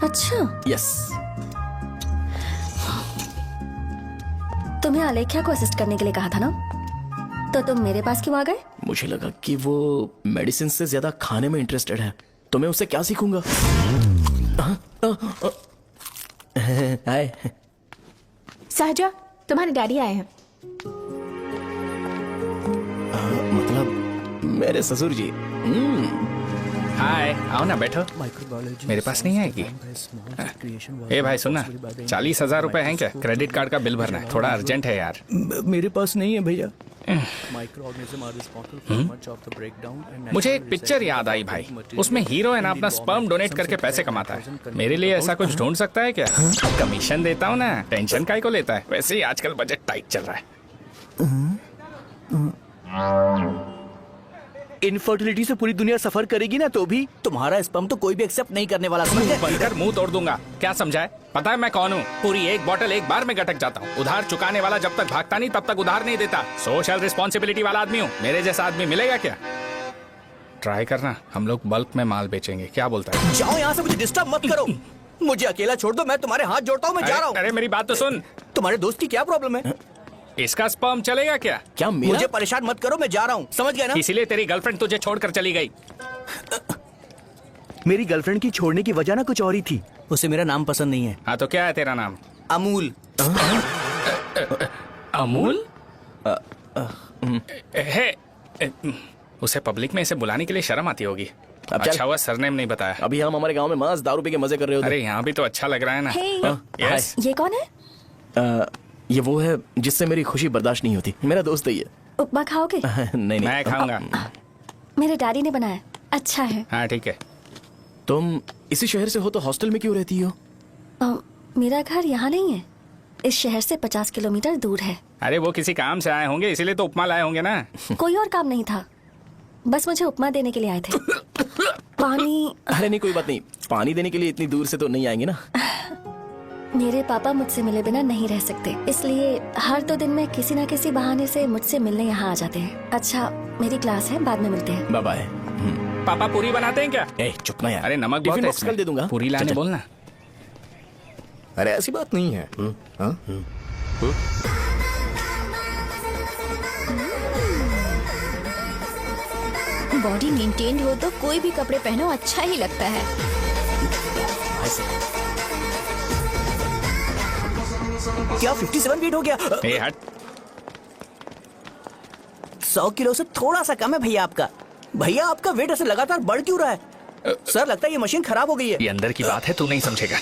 अच्छा। यस। तुम्हें आलेख्या को असिस्ट करने के लिए कहा था ना, तो तुम मेरे पास क्यों आ गए? मुझे लगा कि वो मेडिसिन से ज्यादा खाने में इंटरेस्टेड है, तो मैं उससे क्या सीखूंगा। हाय। सहजा, तुम्हारे डैडी आए हैं। मतलब मेरे ससुर जी। हाय, आओ ना, बैठो। मेरे पास नहीं आएगी। ए भाई सुनना, 40,000 रुपए हैं क्या? क्रेडिट कार्ड का बिल भरना है, थोड़ा अर्जेंट है यार। मेरे पास नहीं है भैया। मुझे एक पिक्चर याद आई भाई, उसमें हीरो है ना अपना स्पर्म डोनेट करके पैसे कमाता है। मेरे लिए ऐसा कुछ ढूंढ सकता है क्या? कमीशन देता हूँ ना, टेंशन काहे को लेता है? वैसे ही आजकल बजट टाइट चल रहा है। इनफर्टिलिटी से पूरी दुनिया सफर करेगी ना, तो भी तुम्हारा स्पर्म तो कोई भी एक्सेप्ट नहीं करने वाला, समझ गए? बनकर मुंह तोड़ दूंगा। क्या समझा है? पता है मैं कौन हूँ? पूरी एक बोतल एक बार में गटक जाता हूँ। उधार चुकाने वाला जब तक भागता नहीं तब तक उधार नहीं देता। सोशल रिस्पॉन्सिबिलिटी वाला आदमी हूँ। मेरे जैसा आदमी मिलेगा क्या? ट्राई करना, हम लोग बल्क में माल बेचेंगे। क्या बोलता है? जाओ यहाँ से, मुझे डिस्टर्ब मत करो। मुझे अकेला छोड़ दो, मैं तुम्हारे हाथ जोड़ता हूँ, मैं जा रहा हूँ। अरे मेरी बात तो सुन। तुम्हारे दोस्त की क्या प्रॉब्लम है? इसका स्पर्म चलेगा क्या? क्या मेरा? मुझे परेशान मत करो, मैं जा रहा हूँ, समझ गया ना? इसीलिए तेरी गर्लफ्रेंड तुझे छोड़कर चली गई। मेरी गर्लफ्रेंड की छोड़ने की वजह ना कुछ और ही थी। उसे मेरा नाम पसंद नहीं है। हाँ तो क्या है तेरा नाम? अमूल। अमूल? उसे पब्लिक में इसे बुलाने के लिए शर्म आती होगी। अच्छा हुआ सरनेम नहीं बताया। अभी हम हमारे गांव में मस्त दारू पी के मजे कर रहे होते। अरे यहाँ भी तो अच्छा लग रहा है ना। यस। ये कौन है? ये वो है जिससे मेरी खुशी बर्दाश्त नहीं होती। मेरा दोस्त ही है। उपमा खाओगे? नहीं। मैं खाऊंगा। मेरे डैडी ने बनाया, अच्छा है। हाँ ठीक है। तुम इसी शहर से हो तो हॉस्टल में क्यों रहती हो? मेरा घर यहाँ नहीं है, इस शहर से 50 किलोमीटर दूर है। अरे वो किसी काम से आए होंगे, इसीलिए तो उपमा लाए होंगे ना। कोई और काम नहीं था, बस मुझे उपमा देने के लिए आए थे। पानी? अरे नहीं, कोई बात नहीं। पानी देने के लिए इतनी दूर से तो नहीं आएंगे ना। मेरे पापा मुझसे मिले बिना नहीं रह सकते, इसलिए हर 2 दिन में किसी न किसी बहाने से मुझसे मिलने यहाँ आ जाते हैं। अच्छा, मेरी क्लास है, बाद में मिलते हैं। Bye bye. पापा पूरी बनाते हैं क्या? चुप ना यार। अरे नमक टिफिन बहुत है बॉक्स इसमें। कल दे दूंगा। पूरी लाने बोलना। अरे ऐसी बात नहीं है। बॉडी मेंटेन्ड हो तो कोई भी कपड़े पहनो अच्छा ही लगता है। क्या 57 फीट हो गया? ए हट। 100 किलो से थोड़ा सा कम है भैया आपका। भैया आपका वेट ऐसे लगातार बढ़ क्यों रहा है? सर लगता है ये मशीन खराब हो गई है। ये अंदर की बात है, तू नहीं समझेगा।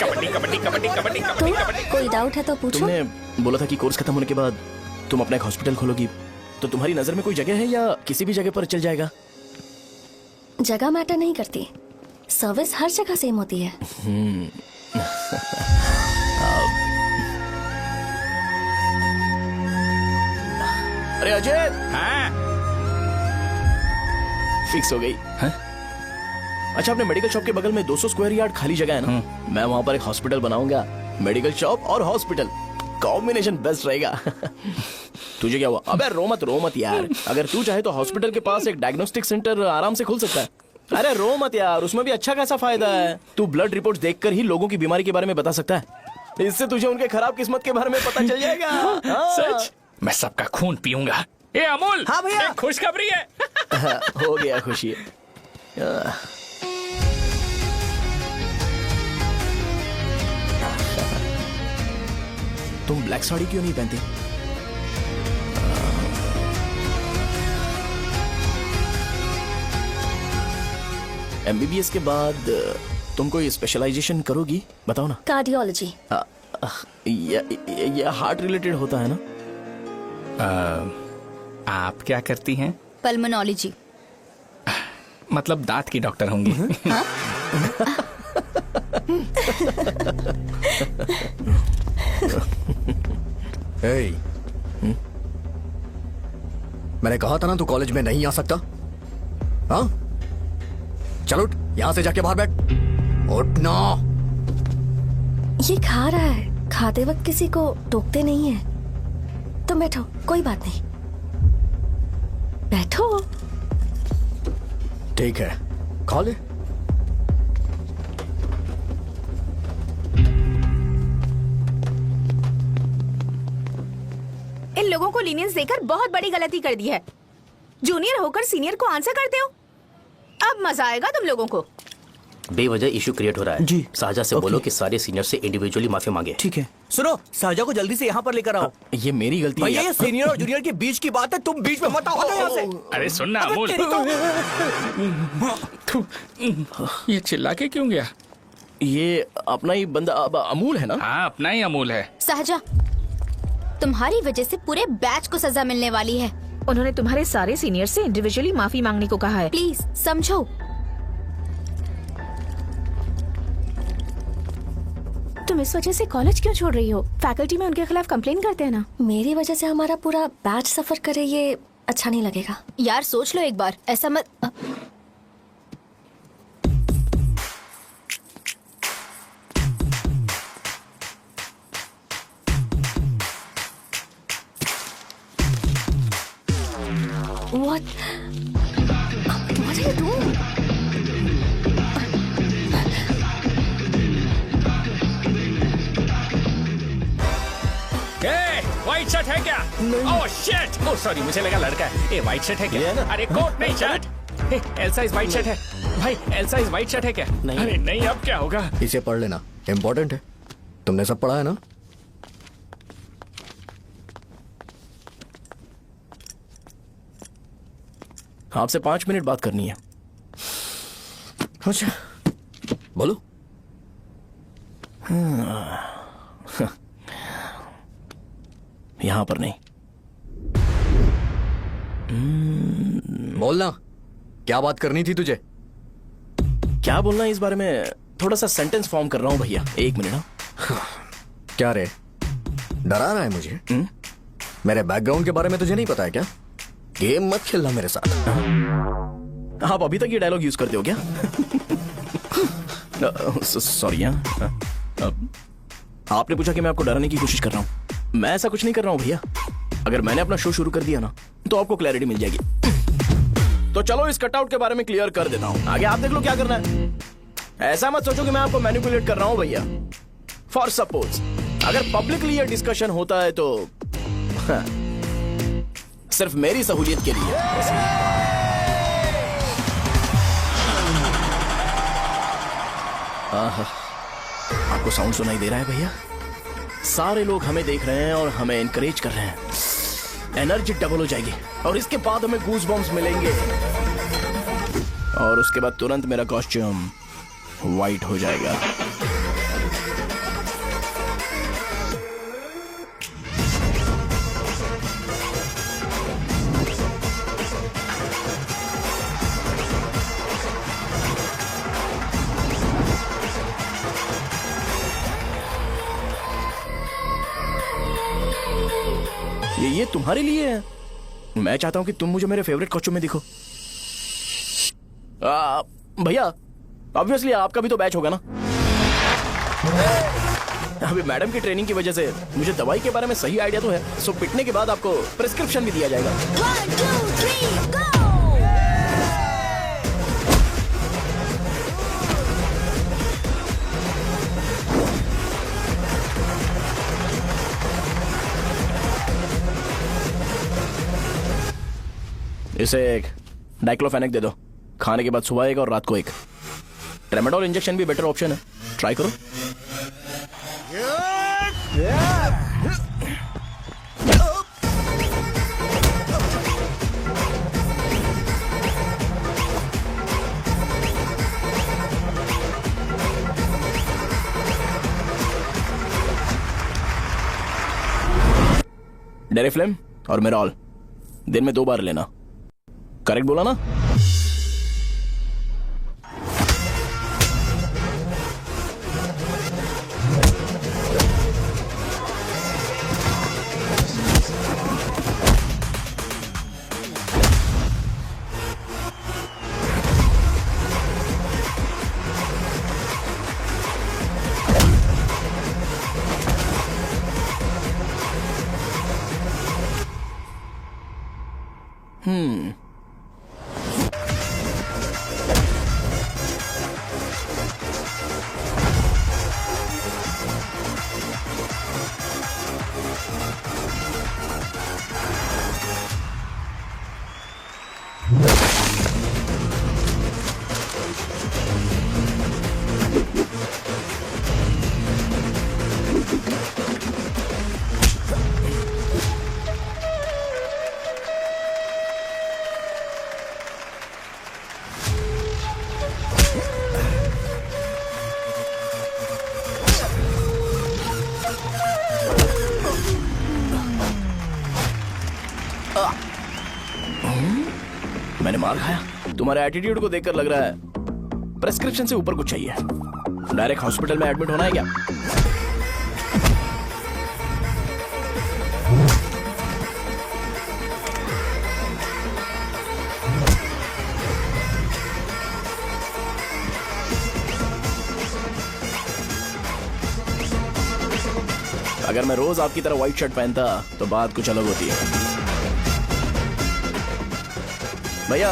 कबड्डी कबड्डी कबड्डी कबड्डी कबड्डी कबड्डी। कोई डाउट है तो पूछो। तुमने बोला था कि कोर्स खत्म होने के बाद तुम अपना एक हॉस्पिटल खोलोगी, तो तुम्हारी नजर में कोई जगह है या किसी भी जगह पर चल जाएगा? जगह मैटर नहीं करती, सर्विस हर जगह सेम होती है। अरे अजय। हाँ? फिक्स हो गई। अच्छा, अपने मेडिकल शॉप के बगल में 200 स्क्वायर यार्ड खाली जगह है ना, मैं वहां पर एक हॉस्पिटल बनाऊंगा। मेडिकल शॉप और हॉस्पिटल कॉम्बिनेशन बेस्ट रहेगा। तुझे क्या हुआ? अबे रो मत यार। अगर तू चाहे तो हॉस्पिटल के पास एक डायग्नोस्टिक सेंटर आराम से खुल सकता है। अरे रो मत यार, उसमें भी अच्छा खासा फायदा है। तू ब्लड रिपोर्ट्स देखकर ही लोगों की बीमारी के बारे में बता सकता है। इससे तुझे उनके खराब किस्मत के बारे में पता चल जाएगा। सच? मैं सबका खून पीऊंगा। ए अमूल। हाँ भैया। एक खुशखबरी है। हो गया खुशी। तुम ब्लैक साड़ी क्यों नहीं पहनती? MBBS के बाद तुम कोई स्पेशलाइजेशन करोगी? बताओ ना। कार्डियोलॉजी। ये हार्ट रिलेटेड होता है ना? आप क्या करती हैं? पल्मोनोलॉजी। मतलब दांत की डॉक्टर होंगी। मैंने कहा था ना तू कॉलेज में नहीं आ सकता। हाँ, चलो यहां से जाके बाहर बैठ। उठना। ये खा रहा है, खाते वक्त किसी को टोकते नहीं है। तुम बैठो, कोई बात नहीं, बैठो। ठीक है, खा ले। इन लोगों को लीनियंस देकर बहुत बड़ी गलती कर दी है। जूनियर होकर सीनियर को आंसर करते हो। अब मजा आएगा तुम लोगों को। बेवजह इशू क्रिएट हो रहा है जी। साजा से बोलो कि सारे सीनियर से इंडिविजुअली माफी मांगे। ठीक है। सुनो, साजा को जल्दी से यहाँ पर लेकर आओ। ये मेरी गलती है। भैया ये सीनियर और जूनियर के बीच की बात है, तुम बीच में मत आओ यहाँ से। अरे सुनना अमूल, ये चिल्ला के क्यों गया? ये अपना ही बंदा अमूल है ना? हाँ, अपना ही अमूल है। सहजा, तुम्हारी वजह से पूरे बैच को सजा मिलने वाली है। उन्होंने तुम्हारे सारे सीनियर से इंडिविजुअली माफी मांगने को कहा है। प्लीज समझो। तुम इस वजह से कॉलेज क्यों छोड़ रही हो? फैकल्टी में उनके खिलाफ कंप्लेन करते हैं ना। मेरी वजह से हमारा पूरा बैच सफर करे, ये अच्छा नहीं लगेगा। यार सोच लो एक बार, ऐसा मत। What? What are you doing? White shirt है क्या? Oh shit! ओह सॉरी, मुझे लगा लड़का है। ए व्हाइट शर्ट है क्या? अरे कोट नहीं shirt. L size white shirt है भाई। एल साइज व्हाइट शर्ट है क्या? नहीं। अरे नहीं, अब क्या होगा? इसे पढ़ लेना, इम्पोर्टेंट है। तुमने सब पढ़ा है ना? आपसे 5 मिनट बात करनी है। अच्छा, बोलो। यहाँ पर नहीं। बोलना, क्या बात करनी थी तुझे? क्या बोलना है इस बारे में? थोड़ा सा सेंटेंस फॉर्म कर रहा हूँ भैया, 1 मिनट। क्या रे, डरा रहा है मुझे? मेरे बैकग्राउंड के बारे में तुझे नहीं पता है क्या? गेम मत खेलना मेरे साथ। आप अभी तक ये डायलॉग यूज करते हो क्या? सॉरी। आपने पूछा कि मैं आपको डराने की कोशिश कर रहा हूँ। मैं ऐसा कुछ नहीं कर रहा हूँ भैया। अगर मैंने अपना शो शुरू कर दिया ना, तो आपको क्लैरिटी मिल जाएगी। तो चलो इस कटआउट के बारे में क्लियर कर देता हूँ, आगे आप देख लो क्या करना है। ऐसा मत सोचो कि मैं आपको मैनिपुलेट कर रहा हूँ भैया। फॉर सपोज अगर पब्लिकली ये डिस्कशन होता है तो सिर्फ मेरी सहूलियत के लिए। आपको साउंड सुनाई दे रहा है भैया? सारे लोग हमें देख रहे हैं और हमें एनकरेज कर रहे हैं। एनर्जी डबल हो जाएगी और इसके बाद हमें गूज बम्स मिलेंगे और उसके बाद तुरंत मेरा कॉस्ट्यूम वाइट हो जाएगा। ये तुम्हारे लिए है। मैं चाहता हूं कि तुम मुझे मेरे फेवरेट कॉस्ट्यूम में दिखो। भैया ऑब्वियसली आपका भी तो बैच होगा ना। अभी मैडम की ट्रेनिंग की वजह से मुझे दवाई के बारे में सही आइडिया तो है। सो पिटने के बाद आपको प्रिस्क्रिप्शन भी दिया जाएगा। 1 2 3 गो। इसे एक डाइक्लोफेनेक दे दो। खाने के बाद सुबह एक और रात को एक। ट्रेमाडोल इंजेक्शन भी बेटर ऑप्शन है, ट्राई करो। डेरिफ्लेम और मेरॉल दिन में 2 बार लेना। करेक्ट बोला ना? मार खाया। तुम्हारे एटीट्यूड को देखकर लग रहा है प्रेस्क्रिप्शन से ऊपर कुछ चाहिए। डायरेक्ट हॉस्पिटल में एडमिट होना है क्या? अगर मैं रोज आपकी तरह व्हाइट शर्ट पहनता तो बात कुछ अलग होती है। भैया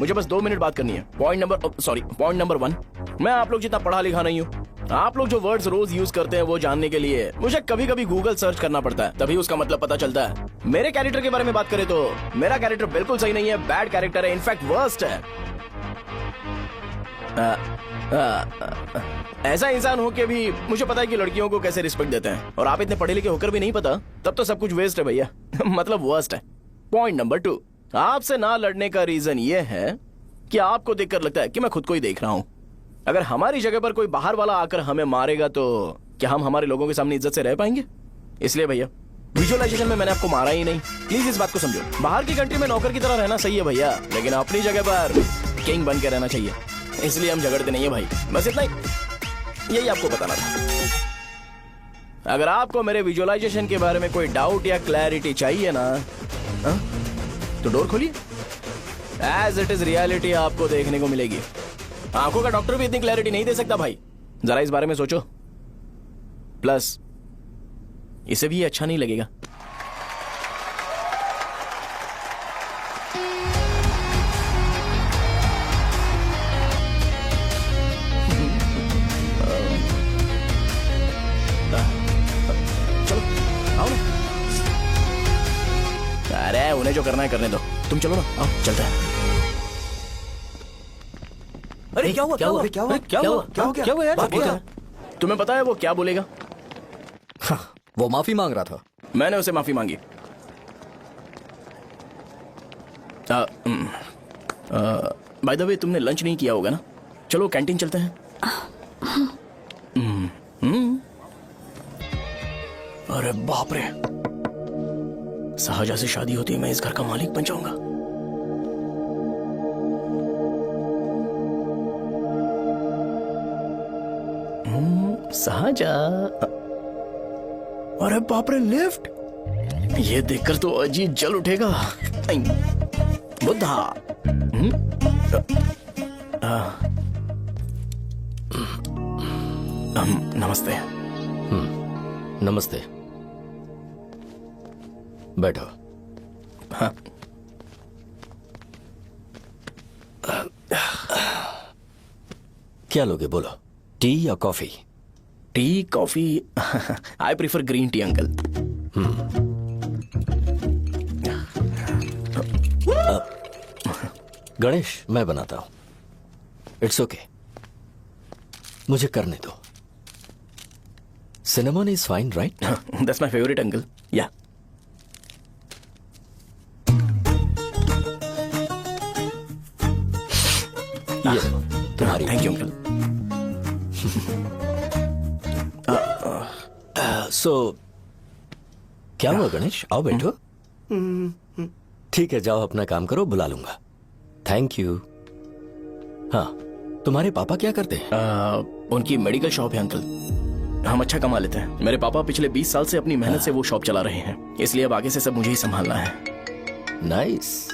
मुझे बस 2 मिनट बात करनी है। पॉइंट नंबर 1, मैं आप लोग जितना पढ़ा लिखा नहीं हूँ। आप लोग जो वर्ड्स रोज यूज करते हैं वो जानने के लिए मुझे कभी कभी गूगल सर्च करना पड़ता है, तभी उसका मतलब पता चलता है। मेरे कैरेक्टर के बारे में बात करें तो मेरा कैरेक्टर बिल्कुल सही नहीं है, बैड कैरेक्टर है, इनफैक्ट वर्स्ट है। ऐसा इंसान हो के भी मुझे पता है कि लड़कियों को कैसे रिस्पेक्ट देते हैं, और आप इतने पढ़े लिखे होकर भी नहीं पता, तब तो सब कुछ वेस्ट है भैया। मतलब वर्स्ट है। पॉइंट नंबर 2, आपसे ना लड़ने का रीजन ये है कि आपको देखकर लगता है कि मैं खुद को ही देख रहा हूं। अगर हमारी जगह पर कोई बाहर वाला आकर हमें मारेगा तो क्या हम हमारे लोगों के सामने इज्जत से रह पाएंगे? इसलिए भैया विजुअलाइजेशन में मैंने आपको मारा ही नहीं, प्लीज इस बात को समझो। बाहर की कंट्री में नौकर की तरह रहना सही है भैया, लेकिन अपनी जगह पर किंग बन के रहना चाहिए। इसलिए हम झगड़ते नहीं है भाई, बस इतना ही, यही आपको बताना था। अगर आपको मेरे विजुअलाइजेशन के बारे में कोई डाउट या क्लैरिटी चाहिए ना, तो डोर खोलिए। एज इट इज रियलिटी आपको देखने को मिलेगी। आंखों का डॉक्टर भी इतनी क्लैरिटी नहीं दे सकता भाई, जरा इस बारे में सोचो। प्लस इसे भी अच्छा नहीं लगेगा। चलो आओ ना। अरे उन्हें जो करना है करने दो, तुम चलो ना, आओ चलते हैं। अरे क्या हुआ क्या हुआ क्या हुआ क्या हुआ क्या हुआ यार? बात क्या? तुम्हें पता है वो क्या बोलेगा? वो माफी मांग रहा था। मैंने उसे माफी मांगी। बाय द वे तुमने लंच नहीं किया होगा ना? चलो कैंटीन चलते हैं। अरे बाप रे, शाहजहां से शादी होती है मैं इस घर का मालिक बन जाऊंगा। शाहजहां, अरे बाप रे लिफ्ट, ये देखकर तो अजीत जल उठेगा। बुद्धा नमस्ते। नमस्ते, बैठो। हाँ। क्या लोगे बोलो, टी या coffee? Tea coffee? I prefer green tea uncle. Ganesh मैं बनाता हूं, इट्स ओके, मुझे करने दो। Cinnamon is fine right? That's my favourite uncle. या ये तुम्हारी। Thank you uncle. सो क्या हुआ गणेश, आओ बैठो। ठीक है जाओ अपना काम करो, बुला लूंगा। Thank you. हाँ तुम्हारे पापा क्या करते हैं? उनकी मेडिकल शॉप है अंकल, हम अच्छा कमा लेते हैं। मेरे पापा पिछले 20 साल से अपनी मेहनत से वो शॉप चला रहे हैं, इसलिए अब आगे से सब मुझे ही संभालना है। Nice,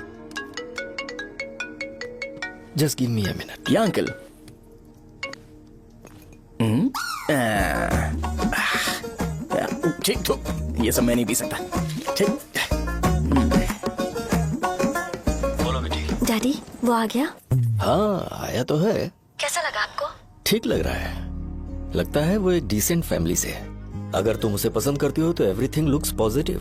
just give me a minute. या अंकल। ठीक तो ये सब मैं नहीं पी सकता। ठीक। बोलो बेटी। डैडी वो आ गया? हाँ आया तो है। कैसा लगा आपको? ठीक लग रहा है, लगता है वो एक डिसेंट फैमिली से है। अगर तुम उसे पसंद करती हो तो एवरीथिंग लुक्स पॉजिटिव।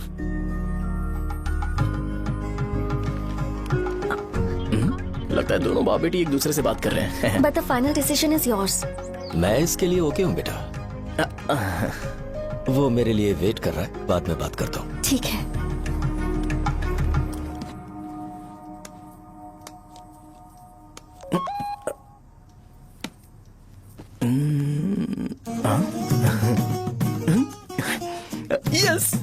लगता है दोनों बाप बेटी एक दूसरे से बात कर रहे हैं। But the final decision is yours. मैं इसके लिए ओके हूँ बेटा। वो मेरे लिए वेट कर रहा है, बाद में बात करता हूँ। ठीक है। यस।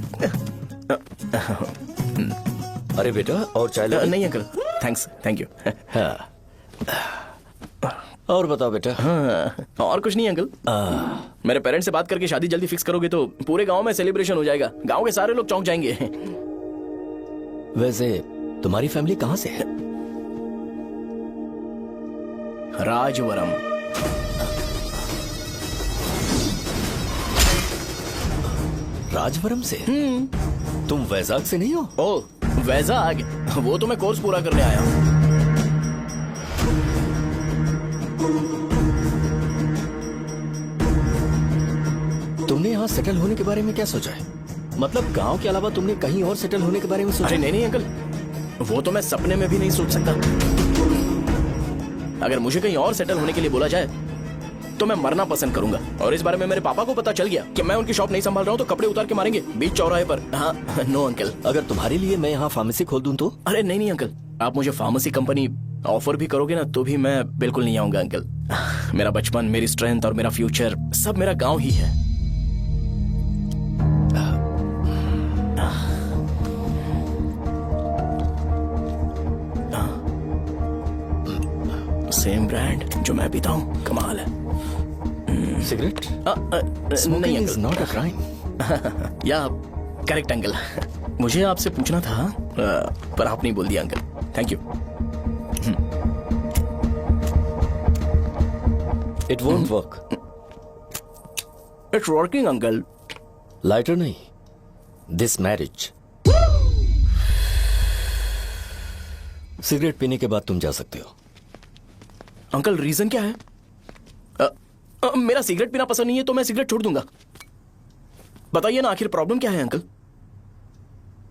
अरे बेटा और चाय लो। नहीं अंकल। Thanks, thank you. हाँ। और बताओ बेटा। हाँ, और कुछ नहीं अंकल। मेरे पेरेंट्स से बात करके शादी जल्दी फिक्स करोगे तो पूरे गांव में सेलिब्रेशन हो जाएगा। गांव के सारे लोग चौंक जाएंगे। वैसे तुम्हारी फैमिली कहाँ से है? राजवरम। राजवरम से? तुम वैजाग से नहीं हो? ओ वैजाग, वो तो मैं कोर्स पूरा करने आया हूँ। तुमने यहाँ सेटल होने के बारे में क्या सोचा है? मतलब गांव के अलावा तुमने कहीं और सेटल होने के बारे में सोचा? अरे नहीं अंकल, वो तो मैं सपने में भी नहीं सोच सकता। अगर मुझे कहीं और सेटल होने के लिए बोला जाए तो मैं मरना पसंद करूंगा। और इस बारे में मेरे पापा को पता चल गया कि मैं उनकी शॉप नहीं संभाल रहा हूँ तो कपड़े उतार के मारेंगे बीच चौराहे पर। हाँ, नो अंकल। अगर तुम्हारे लिए मैं यहाँ फार्मेसी खोल दूं तो? अरे नहीं अंकल, आप मुझे फार्मेसी कंपनी ऑफर भी करोगे ना तो भी मैं बिल्कुल नहीं आऊंगा अंकल। मेरा बचपन, मेरी स्ट्रेंथ और मेरा फ्यूचर सब मेरा गांव ही है। सेम ब्रांड जो मैं पीता हूँ, कमाल है। सिगरेट? नहीं इज नॉट अ क्राइम। या करेक्ट अंकल। मुझे आपसे पूछना था पर आप नहीं बोल दिया uncle. Thank you. It won't work. It's working uncle. Lighter नहीं, दिस मैरिज। सिगरेट पीने के बाद तुम जा सकते हो। अंकल रीजन क्या है? मेरा सिगरेट पीना पसंद नहीं है तो मैं सिगरेट छोड़ दूंगा। बताइए ना आखिर प्रॉब्लम क्या है अंकल?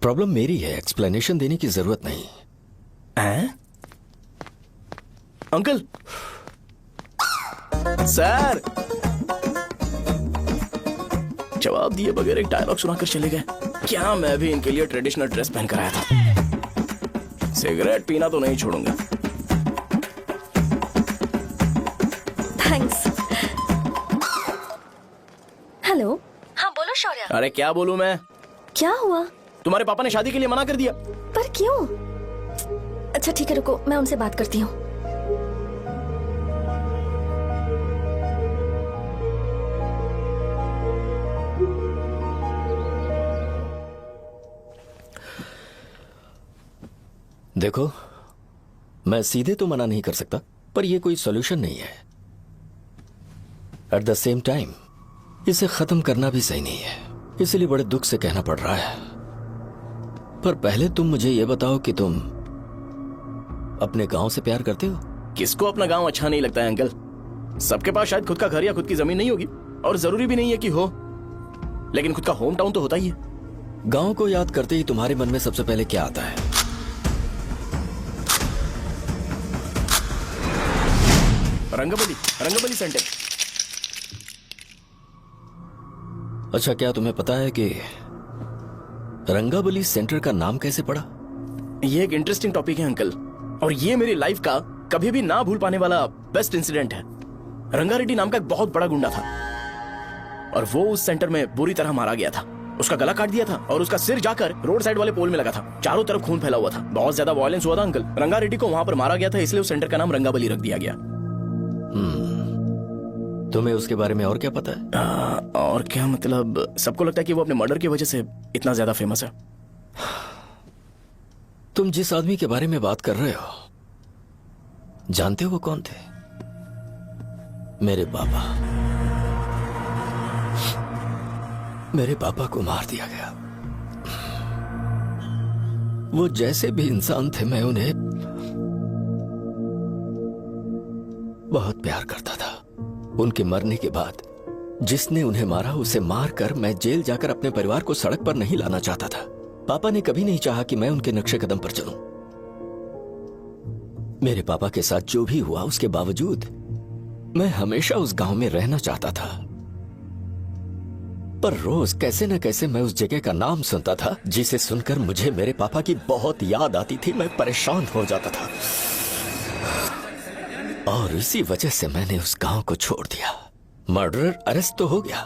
प्रॉब्लम मेरी है, एक्सप्लेनेशन देने की जरूरत नहीं है। अंकल सर जवाब दिए बगैर एक डायलॉग सुनाकर चले गए। क्या मैं भी इनके लिए ट्रेडिशनल ड्रेस पहन कर आया था। सिगरेट पीना तो नहीं छोड़ूंगा। थैंक्स। हेलो। हाँ बोलो शौर्य। अरे क्या बोलूं मैं? क्या हुआ? तुम्हारे पापा ने शादी के लिए मना कर दिया। पर क्यों? अच्छा ठीक है रुको, मैं उनसे बात करती हूँ। देखो, मैं सीधे तो मना नहीं कर सकता पर यह कोई सॉल्यूशन नहीं है। एट द सेम टाइम इसे खत्म करना भी सही नहीं है, इसलिए बड़े दुख से कहना पड़ रहा है। पर पहले तुम मुझे यह बताओ कि तुम अपने गांव से प्यार करते हो? किसको अपना गांव अच्छा नहीं लगता है अंकल? सबके पास शायद खुद का घर या खुद की जमीन नहीं होगी और जरूरी भी नहीं है कि हो, लेकिन खुद का होम टाउन तो होता ही है। गांव को याद करते ही तुम्हारे मन में सबसे पहले क्या आता है? रंगबली सेंटर। अच्छा, क्या तुम्हें पता है कि रंगाबली सेंटर का नाम कैसे पड़ा? ये एक इंटरेस्टिंग टॉपिक है अंकल, और ये मेरी लाइफ का कभी भी ना भूल पाने वाला बेस्ट इंसिडेंट है। रंगारेड्डी नाम का एक बहुत बड़ा गुंडा था और वो उस सेंटर में बुरी तरह मारा गया था। उसका गला काट दिया था और उसका सिर जाकर रोड साइड वाले पोल में लगा था। चारों तरफ खून फैला हुआ था, बहुत ज्यादा वायलेंस हुआ था अंकल। रंगारेड्डी को वहां पर मारा गया था, इसलिए उस सेंटर का नाम रंगाबली रख दिया गया। तुम्हें उसके बारे में और क्या पता है? और क्या मतलब, सबको लगता है कि वो अपने मर्डर की वजह से इतना ज्यादा फेमस है। तुम जिस आदमी के बारे में बात कर रहे हो, जानते हो वो कौन थे? मेरे पापा। मेरे पापा को मार दिया गया। वो जैसे भी इंसान थे, मैं उन्हें बहुत प्यार करता था। उनके मरने के बाद जिसने उन्हें मारा उसे मारकर मैं जेल जाकर अपने परिवार को सड़क पर नहीं लाना चाहता था। पापा ने कभी नहीं चाहा कि मैं उनके नक्शे कदम पर चलूं। मेरे पापा के साथ जो भी हुआ उसके बावजूद मैं हमेशा उस गांव में रहना चाहता था। पर रोज कैसे न कैसे मैं उस जगह का नाम सुनता था, जिसे सुनकर मुझे मेरे पापा की बहुत याद आती थी। मैं परेशान हो जाता था और इसी वजह से मैंने उस गांव को छोड़ दिया। मर्डरर अरेस्ट तो हो गया,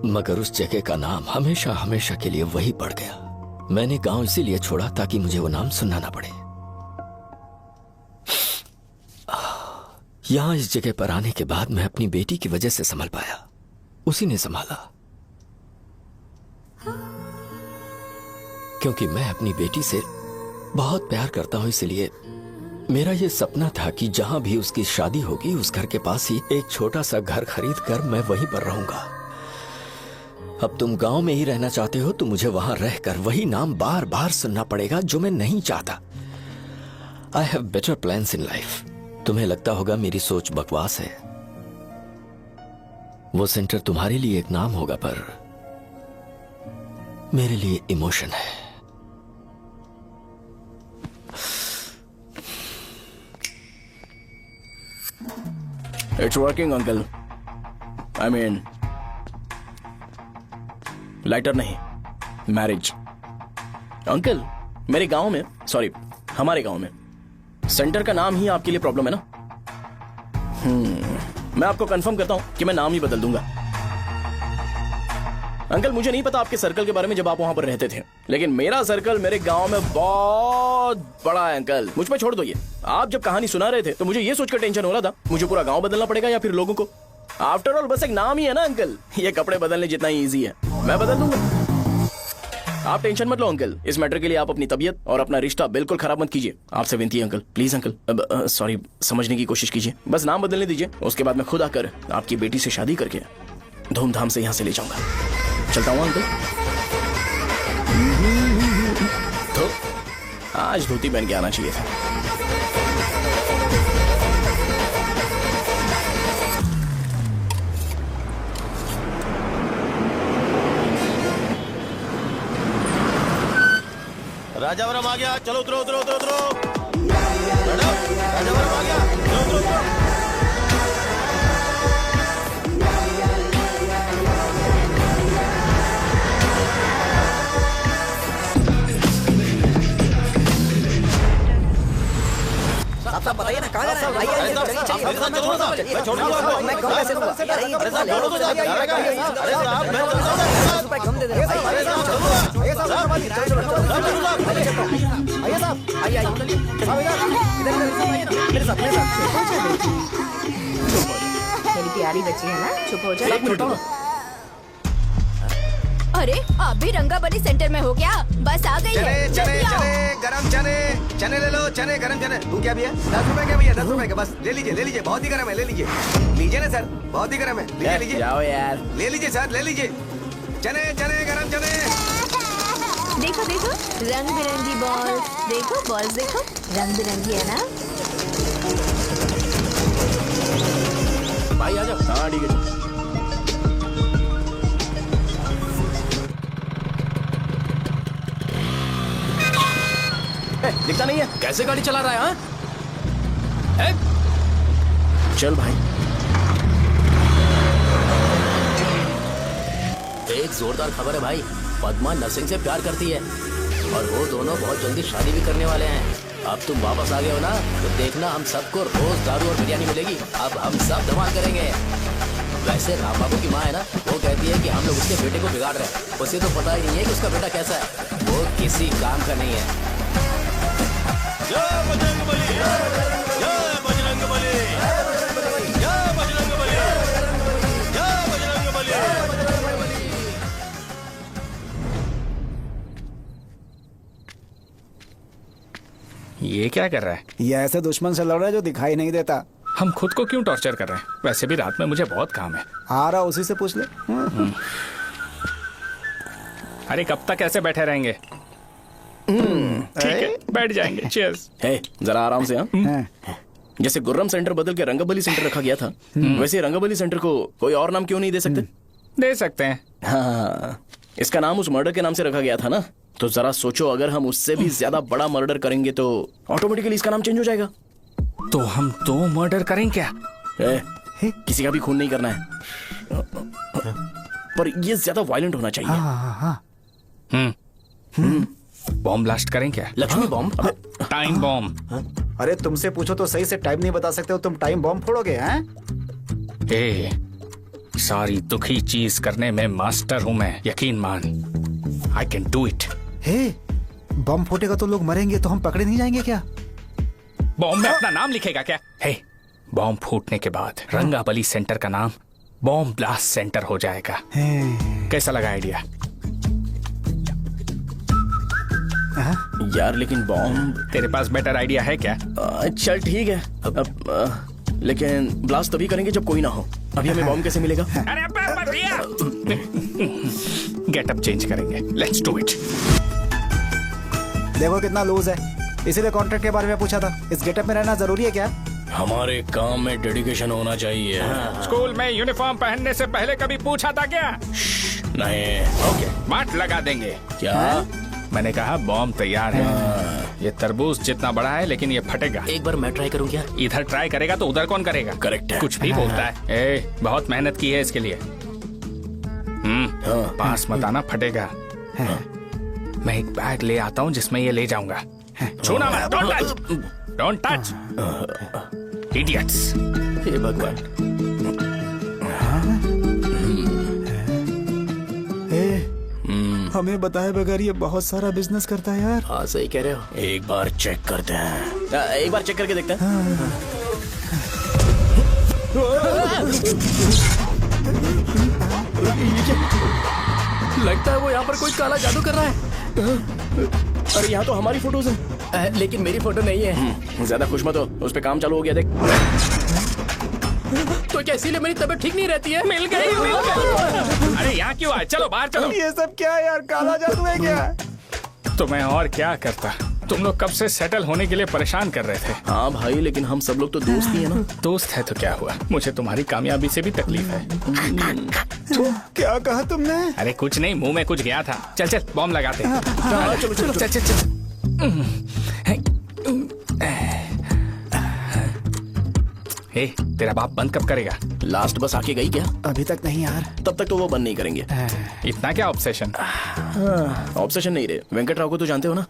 मगर उस जगह का नाम हमेशा हमेशा के लिए वही पड़ गया। मैंने गांव इसीलिए छोड़ा ताकि मुझे वो नाम सुनना ना पड़े। यहां इस जगह पर आने के बाद मैं अपनी बेटी की वजह से संभल पाया, उसी ने संभाला। क्योंकि मैं अपनी बेटी से बहुत प्यार करता हूं, इसलिए मेरा यह सपना था कि जहां भी उसकी शादी होगी उस घर के पास ही एक छोटा सा घर खरीद कर मैं वहीं पर रहूंगा। अब तुम गांव में ही रहना चाहते हो तो मुझे वहां रहकर वही नाम बार बार सुनना पड़ेगा जो मैं नहीं चाहता। I have better plans in life. तुम्हें लगता होगा मेरी सोच बकवास है, वो सेंटर तुम्हारे लिए एक नाम होगा पर मेरे लिए इमोशन है। It's working uncle. I mean lighter नहीं, मैरिज। अंकल मेरे गांव में, सॉरी हमारे गांव में सेंटर का नाम ही आपके लिए प्रॉब्लम है ना? मैं आपको कंफर्म करता हूं कि मैं नाम ही बदल दूंगा। अंकल मुझे नहीं पता आपके सर्कल के बारे में जब आप वहां पर रहते थे, लेकिन मेरा सर्कल मेरे गांव में बहुत बड़ा है अंकल। मुझ पे छोड़ दो ये। आप जब कहानी सुना रहे थे तो मुझे ये सोचकर टेंशन हो रहा था मुझे पूरा गांव बदलना पड़ेगा या फिर लोगों को। आफ्टर ऑल बस एक नाम ही है ना अंकल, ये कपड़े बदलने जितना ही ईजी है, मैं बदल दूंगा। आप टेंशन मत लो अंकल, इस मैटर के लिए आप अपनी तबीयत और अपना रिश्ता बिल्कुल खराब मत कीजिए। आपसे विनती है अंकल, प्लीज अंकल। अब सॉरी, समझने की कोशिश कीजिए, बस नाम बदलने दीजिए। उसके बाद मैं खुद आकर आपकी बेटी से शादी करके धूमधाम से यहां से ले जाऊंगा। चलता हूं अंकल। तो आज धोती पहन के आना चाहिए था। राजावरम आ गया, चलो उतरो उतरो उतरो उतरो। राजावरम आ गया, चलो उतरो उतरो। साहब बताइए ना कहाँ जा रहे हैं? आइए, अरे साहब, चलिए, चलिए, अरे साहब, चलो साहब, मैं छोड़ दूंगा आपको। मैं कहाँ से दूंगा? अरे साहब, छोड़ो तो साहब, अरे साहब, मैं चलता हूँ। रुपए कम दे दे। अरे साहब, चलो साहब। आइए साहब, साहब, चलो साहब। आइए साहब, आइए आइए मेरे साथ मेरी प्यारी बच्ची है ना, चुप हो जा। एक मिनट रुको। अरे आप भी रंगाबली सेंटर में हो क्या? बस आ गई है, चने जल्दी आओ। चने गरम चने चने ले लो, चने गरम चने। तू क्या भैया? 10 रुपए का भैया, 10 रुपए का बस। ले लीजिए, बहुत ही गरम है, ले लीजिए। लीजिए ना सर, बहुत ही गरम है, लीजिए लीजिए। जाओ यार, ले लीजिए सर, ले लीजिए। चने चने गरम चने। देखो देखो रंग बिरंगी बॉल्स, देखो बॉल्स देखो रंग बिरंगी है ना। भाई आ जाओ। हाँ ठीक है। दिखता नहीं है, कैसे गाड़ी चला रहा है? हाँ? चल भाई। एक जोरदार खबर है भाई, पद्मा नरसिंह से प्यार करती है और वो दोनों बहुत जल्दी शादी भी करने वाले हैं। अब तुम वापस आ गए हो ना, तो देखना हम सबको रोज दारू और बिरयानी मिलेगी। अब हम सब धमाल करेंगे। वैसे राम बाबू की माँ है ना, वो कहती है कि हम लोग उसके बेटे को बिगाड़ रहे हैं। उसे तो पता ही नहीं है कि उसका बेटा कैसा है, वो किसी काम का नहीं है। जय बजरंगबली, जय बजरंगबली, जय बजरंगबली, जय बजरंगबली। ये क्या कर रहा है? ये ऐसे दुश्मन से लड़ रहा है जो दिखाई नहीं देता। हम खुद को क्यों टॉर्चर कर रहे हैं? वैसे भी रात में मुझे बहुत काम है। आ रहा उसी से पूछ ले। अरे कब तक ऐसे बैठे रहेंगे? ठीक है, बैठ जाएंगे। चीयर्स। हे, जरा आराम से। हाँ, जैसे गुर्रम सेंटर बदल के रंगाबली सेंटर रखा गया था, वैसे रंगाबली सेंटर को कोई और नाम क्यों नहीं दे सकते? दे सकते हैं। हाँ, इसका नाम उस मर्डर के नाम से रखा गया था ना, तो जरा सोचो अगर हम उससे भी ज्यादा बड़ा मर्डर करेंगे तो ऑटोमेटिकली इसका नाम चेंज हो जाएगा। तो हम 2 मर्डर करेंगे क्या? किसी का भी खून नहीं करना है, पर ये ज्यादा वायलेंट होना चाहिए। बॉम्ब ब्लास्ट करें क्या? लक्ष्मी बॉम्ब? Time bomb. अरे तुमसे पूछो तो सही से टाइम नहीं बता सकते हो, तुम टाइम बॉम्ब फोड़ोगे? हैं? ए, सारी दुखी चीज करने में मास्टर हूं मैं, यकीन मान। I can do it. हे, बम फूटेगा तो लोग मरेंगे, तो हम पकड़े नहीं जाएंगे क्या? बॉम्ब में अपना नाम लिखेगा क्या? हे, बॉम्ब फूटने के बाद रंगाबली सेंटर का नाम बॉम्ब ब्लास्ट सेंटर हो जाएगा। कैसा लगा आइडिया? यार लेकिन बॉम्ब, तेरे पास बेटर आइडिया है क्या? चल ठीक है, लेकिन ब्लास्ट तभी करेंगे जब कोई ना हो। अभी हमें बॉम्ब कैसे मिलेगा? अरे भैया, गेटअप चेंज करेंगे। Let's do it. देखो कितना लूज है, इसीलिए कॉन्ट्रैक्ट के बारे में पूछा था। इस गेटअप में रहना जरूरी है क्या? हमारे काम में डेडिकेशन होना चाहिए। स्कूल में यूनिफॉर्म पहनने से पहले कभी पूछा था क्या? नहीं। ओके, बात लगा देंगे। क्या? मैंने कहा बॉम्ब तैयार है। ये तरबूज जितना बड़ा है लेकिन ये फटेगा। एक बार मैं ट्राई करूं क्या? इधर ट्राई करेगा तो उधर कौन करेगा? करेक्ट है। कुछ भी बोलता है। बहुत मेहनत की है इसके लिए। पास मत आना, फटेगा। मैं एक बैग ले आता हूँ जिसमें ये ले जाऊंगा। छूना मत, don't touch, don't touch, idiots. हे भगवान। हमें बताए बगैर ये बहुत सारा बिजनेस करता है यार। हाँ सही कह रहे हो। एक बार चेक करते हैं। एक बार चेक करके देखते हैं। लगता है वो यहाँ पर कोई काला जादू कर रहा है। अरे यहाँ तो हमारी फोटोज हैं, लेकिन मेरी फोटो नहीं है। ज्यादा खुश मत हो, उस पे काम चालू हो गया देख। तो क्या इसीलिए मेरी तबीयत ठीक नहीं रहती है? मिल गई, मिल गई। अरे यहाँ क्यों आए? चलो बाहर चलो। ये सब क्या है यार? काला जादू है क्या? तो मैं और क्या करता? तुम लोग कब से सेटल होने के लिए परेशान कर रहे थे। हाँ भाई, लेकिन हम सब लोग तो दोस्त ही है ना। दोस्त है तो क्या हुआ? मुझे तुम्हारी कामयाबी से भी तकलीफ है। क्या कहा तुमने? अरे कुछ नहीं, मुंह में कुछ गया था। चल चल बॉम्ब लगाते हैं। चलो चलो चल चल चल। तेरा बाप बंद कब करेगा? लास्ट बस आके गई क्या? अभी तक नहीं यार। तब तक तो वो बंद नहीं करेंगे। इतना क्या ऑब्सेशन? ऑब्सेशन नहीं रे, वेंकट राव को तो जानते हो ना?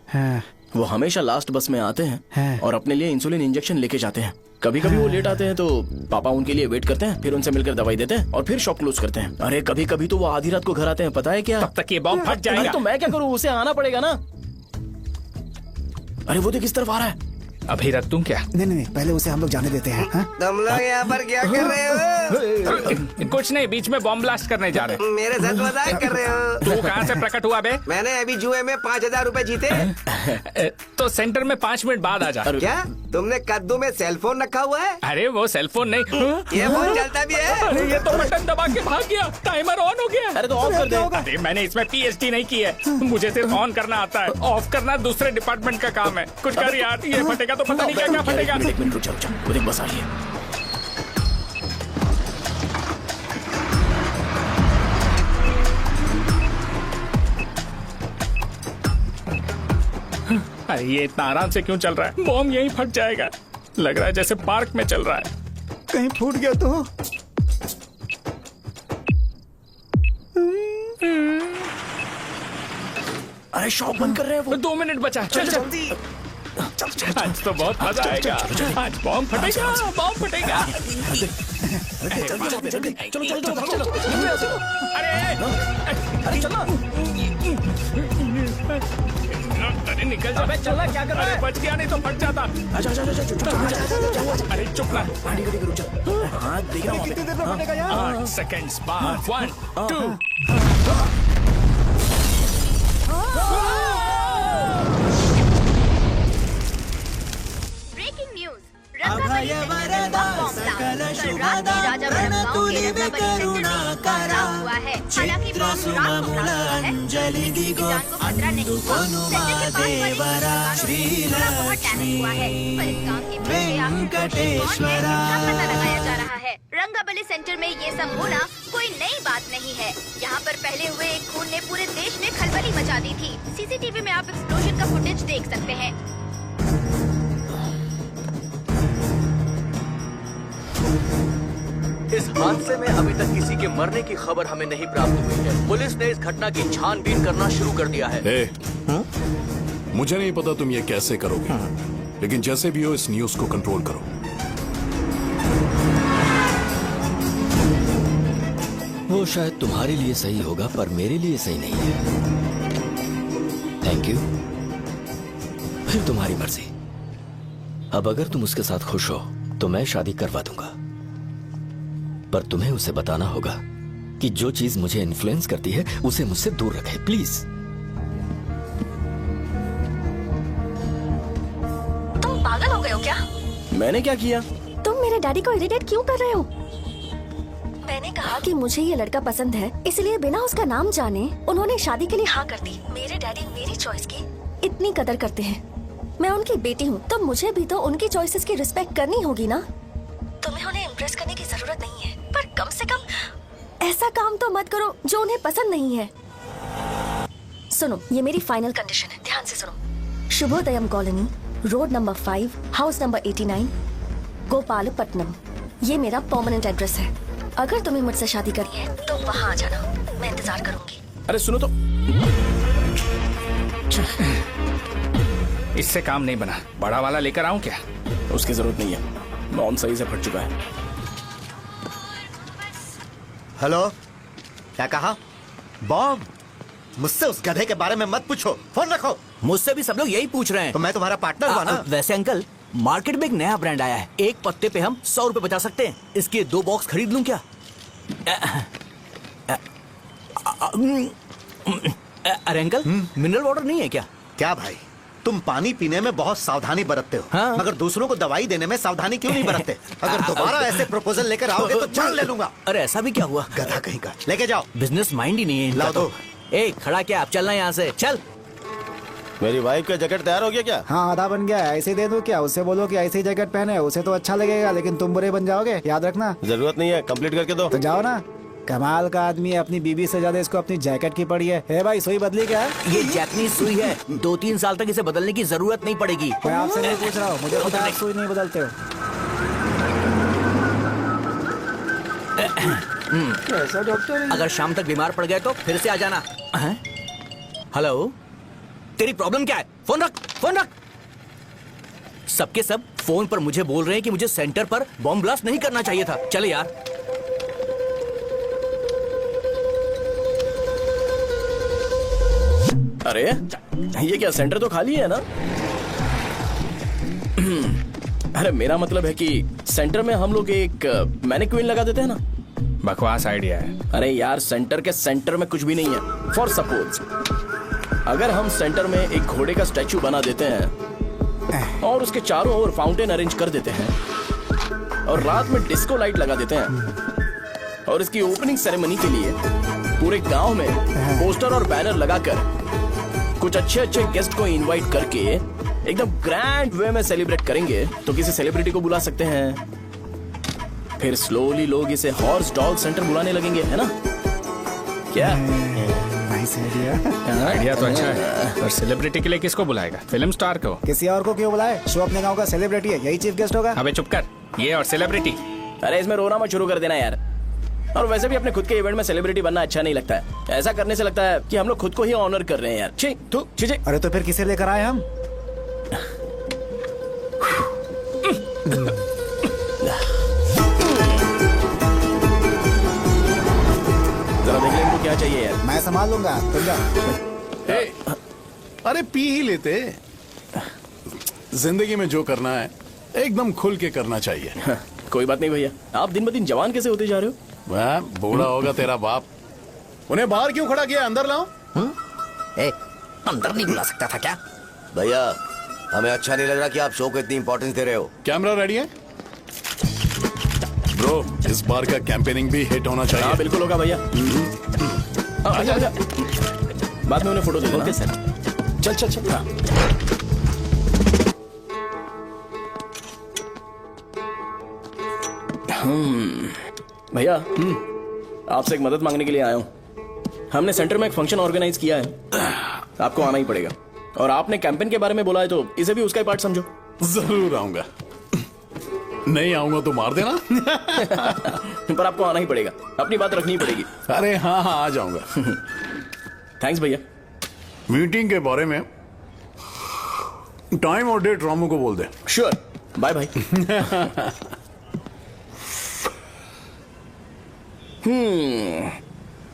वो हमेशा लास्ट बस में आते हैं और अपने लिए इंसुलिन इंजेक्शन लेके जाते हैं। कभी कभी वो लेट आते हैं तो पापा उनके लिए वेट करते हैं, फिर उनसे मिलकर दवाई देते हैं और फिर शॉप क्लोज करते हैं। अरे कभी कभी तो वो आधी रात को घर आते हैं, पता है क्या? तब तक ये बॉम्ब फट जाएगा। तो मैं क्या करूँ, उसे आना पड़ेगा ना। अरे वो देख किस तरफ आ रहा है। अभी रख दूं क्या? नहीं, पहले उसे हम लोग जाने देते हैं। तुम लोग यहाँ पर क्या कर रहे हो? कुछ नहीं, बीच में बॉम्ब ब्लास्ट करने जा रहे हैं। मेरे साथ मजाक कर रहे हो? तू कहाँ से प्रकट हुआ बे? मैंने अभी जुए में 5000 रुपए जीते। तो सेंटर में 5 मिनट बाद आ जा। क्या तुमने कद्दू में सेलफोन रखा हुआ है? अरे वो सेलफोन नहीं, ये फोन चलता भी है। अरे ये तो बटन दबा के भाग गया, टाइमर ऑन हो गया। अरे तो ऑफ कर दे। अरे मैंने इसमें PhD नहीं की है, मुझे सिर्फ ऑन करना आता है। ऑफ करना दूसरे डिपार्टमेंट का काम है। कुछ कर यार, ये फटेगा तो पता नहीं क्या फटेगा। एक मिनट रुक जा, वो देख बस आ रही है। अरे ये इतना आराम से क्यों चल रहा है? बॉम्ब यहीं फट जाएगा। लग रहा है जैसे पार्क में चल रहा है। कहीं फूट गया तो? अरे शॉप बंद कर रहे हैं वो। 2 मिनट बचा। चल जल्दी। आज तो बहुत मजा आएगा। आज बॉम्ब फटेगा, बॉम्ब फटेगा। चलो। अरे चलो। अरे निकल जा। चलना क्या कर रहा है? बच गया, नहीं तो फट जाता। अच्छा। अरे चुप ना। रुक जा। हाँ देख रहा हूँ। कितनी देर में फटेगा यार? 8 सेकंड्स बाद 1 2। Breaking news. रंगाबली सेंटर में बॉम्ब ब्लास्ट। कल रात में राजा गांव के रंगाबली सेंटर में एक पथराव हुआ है। हालांकि बॉम्ब रात को ब्लास्ट हुआ है, किसी की जान को खतरा नहीं हुआ। सेंटर के पास वाली थोड़ा बहुत डैमेज हुआ है, पर इस काम के पीछे आखिर कौन है, इसका पता लगाया जा रहा है। रंगाबली सेंटर में ये सब होना कोई नई बात नहीं है। यहाँ पर पहले हुए एक खून ने पूरे देश में खलबली मचा दी थी। सीसीटीवी में आप एक्सप्लोजन का फुटेज देख सकते हैं। इस हादसे में अभी तक किसी के मरने की खबर हमें नहीं प्राप्त हुई है। पुलिस ने इस घटना की छानबीन करना शुरू कर दिया है। मुझे नहीं पता तुम ये कैसे करोगे, लेकिन जैसे भी हो इस न्यूज को कंट्रोल करो। वो शायद तुम्हारे लिए सही होगा पर मेरे लिए सही नहीं है। Thank you. फिर तुम्हारी मर्जी। अब अगर तुम उसके साथ खुश हो तो मैं शादी करवा दूंगा, पर तुम्हें उसे बताना होगा कि जो चीज मुझे इन्फ्लुएंस करती है उसे मुझसे दूर रखे, प्लीज। तुम पागल हो गए हो क्या? मैंने क्या किया? तुम मेरे डैडी को इरिटेट क्यों कर रहे हो? मैंने कहा कि मुझे ये लड़का पसंद है, इसलिए बिना उसका नाम जाने उन्होंने शादी के लिए हाँ कर दी। मेरे डैडी मेरी चॉइस की इतनी कदर करते हैं। मैं उनकी बेटी हूँ, तो मुझे भी तो उनकी चॉइसेस की रिस्पेक्ट करनी होगी ना। तुम्हें उन्हें इम्प्रेस करने की जरूरत नहीं है, पर कम से कम ऐसा काम तो मत करो जो उन्हें पसंद नहीं है। सुनो, ये मेरी फाइनल कंडीशन है, ध्यान से सुनो। Shubhodayam colony, road number 5, house number 89, Gopalapatnam. ये मेरा परमानेंट एड्रेस है। अगर तुम्हें मुझसे शादी करनी है तो वहाँ आ जाना, मैं इंतजार करूंगी। अरे सुनो तो, इससे काम नहीं बना। बड़ा वाला लेकर आऊं क्या? उसकी जरूरत नहीं है, बॉम्ब सही से फट चुका है। हेलो, क्या कहा? बॉम्ब? मुझसे उस गधे के बारे में मत पूछो, फोन रखो। मुझसे भी सब लोग यही पूछ रहे हैं। तो मैं तुम्हारा पार्टनर हुआ ना। वैसे अंकल, मार्केट में एक नया ब्रांड आया है, एक पत्ते पे हम 100 रुपए बचा सकते हैं। इसके 2 बॉक्स खरीद लूं क्या? अरे अंकल, मिनरल वाटर नहीं है क्या? क्या भाई, तुम पानी पीने में बहुत सावधानी बरतते हो, हाँ? मगर दूसरों को दवाई देने में सावधानी क्यों नहीं बरतते? अगर दोबारा ऐसे प्रपोजल लेकर आओगे तो जान ले लूंगा। अरे ऐसा भी क्या हुआ? गधा कहीं का, लेके जाओ। बिजनेस माइंड ही नहीं है इनका। लाओ दो। ए, खड़ा क्या? आप चलना यहाँ से, चल। मेरी वाइफ का जैकेट तैयार हो गया क्या? हाँ, आधा बन गया है। ऐसे ही दे दो क्या? उससे बोलो कि ऐसे ही जैकेट पहने, उसे तो अच्छा लगेगा, लेकिन तुम बुरे बन जाओगे, याद रखना। जरूरत नहीं है, कंप्लीट करके दो। तो जाओ ना। कमाल का आदमी है, अपनी बीबी से ज्यादा इसको अपनी जैकेट की पड़ी है। हे भाई, सुई बदली क्या है? ये जैपनीज सुई है, 2-3 साल तक इसे बदलने की जरूरत नहीं पड़ेगी। मैं आपसे नहीं पूछ रहा हूँ, मुझे पता है आप सुई नहीं बदलते हो। ऐसा डॉक्टर, अगर शाम तक बीमार पड़ गए तो फिर से आ जाना। हेलो, तेरी प्रॉब्लम क्या है? फोन रख, फोन रख। सबके सब फोन पर मुझे बोल रहे हैं कि मुझे सेंटर पर बॉम्ब ब्लास्ट नहीं करना चाहिए था। चले यार। अरे ये क्या, सेंटर तो खाली है ना? अरे मेरा मतलब है कि सेंटर में हम लोग एक मैनिक्विन लगा देते हैं ना। बकवास आइडिया है। अरे यार, सेंटर के सेंटर में कुछ भी नहीं है। फॉर सपोज अगर हम सेंटर में एक घोड़े का स्टैचू बना देते हैं और उसके चारों ओर फाउंटेन अरेंज कर देते हैं और रात में डिस्को लाइट लगा देते हैं और इसकी ओपनिंग सेरेमनी के लिए पूरे गांव में पोस्टर और बैनर लगाकर कुछ अच्छे अच्छे गेस्ट को इनवाइट करके एकदम ग्रैंड वे में सेलिब्रेट करेंगे, तो किसी सेलिब्रिटी को बुला सकते हैं। फिर स्लोली लोग इसे हॉर्स डॉग सेंटर बुलाने लगेंगे, है ना? क्या? Nice idea. आइडिया तो अच्छा है, पर सेलिब्रिटी के लिए किसको बुलाएगा? फिल्म स्टार को। किसी और को क्यों बुलाए? शो अपने गांव का सेलिब्रिटी है, यही चीफ गेस्ट होगा। अबे चुप कर, ये और सेलिब्रिटी। अरे इसमें रोना मत शुरू कर देना यार। और वैसे भी अपने खुद के इवेंट में सेलिब्रिटी बनना अच्छा नहीं लगता है। ऐसा करने से लगता है कि हम लोग खुद को ही ऑनर कर रहे हैं यार। छी, तू छी। अरे तो फिर किसे लेकर आए हम? जरा देख ले इनको क्या चाहिए यार। मैं संभाल लूंगा, तुम जाओ। अरे पी ही लेते। जिंदगी में जो करना है एकदम खुल के करना चाहिए। कोई बात नहीं भैया, आप दिन ब दिन जवान कैसे होते जा रहे हो? वह बूढ़ा होगा तेरा बाप। उन्हें बाहर क्यों खड़ा किया? अंदर लाओ। अंदर नहीं बुला सकता था क्या? भैया, हमें अच्छा नहीं लग रहा कि आप शो को इतनी इंपॉर्टेंस दे रहे हो। कैमरा रेडी है ब्रो? इस बार का कैंपेनिंग भी हिट होना चाहिए। हाँ बिल्कुल होगा भैया। आजा आजा, बाद में उन्हें फोटो दे देना। Okay sir. चल चल चल। हाँ। भैया, आपसे एक मदद मांगने के लिए आया हूँ। हमने सेंटर में एक फंक्शन ऑर्गेनाइज किया है, आपको आना ही पड़ेगा। और आपने कैंपेन के बारे में बोला है तो इसे भी उसका ही पार्ट समझो। जरूर आऊंगा। नहीं आऊंगा तो मार देना। पर आपको आना ही पड़ेगा, अपनी बात रखनी पड़ेगी। अरे हाँ हाँ, आ जाऊंगा। थैंक्स भैया। मीटिंग के बारे में टाइम और डेट रामू को बोल दे। Sure, bye bye.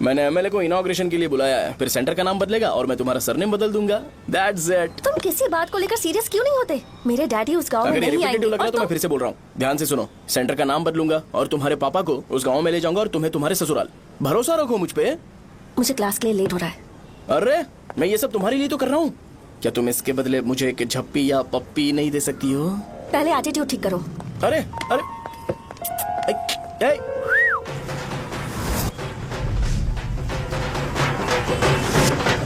मैंने एमएलए को इनॉग्रेशन के लिए बुलाया है, फिर सेंटर का नाम बदलेगा और मैं तुम्हारा सरनेम बदल दूंगा। That's it. तुम किसी बात को लेकर सीरियस क्यों नहीं होते? मेरे डैडी उस गांव में अगर ये नहीं आएंगे रिपीटेटिव लग रहा है तो मैं फिर से बोल रहा हूँ, ध्यान से सुनो। सेंटर का नाम बदलूंगा और तुम्हारे पापा को उस गाँव में ले जाऊंगा और तुम्हें तुम्हारे ससुराल। भरोसा रखो मुझ पे। मुझे क्लास के लिए लेट हो रहा है। अरे मैं ये सब तुम्हारे लिए तो कर रहा हूँ। क्या तुम इसके बदले मुझे एक झप्पी या पप्पी नहीं दे सकती हो? पहले एटीट्यूड ठीक करो। अरे अरे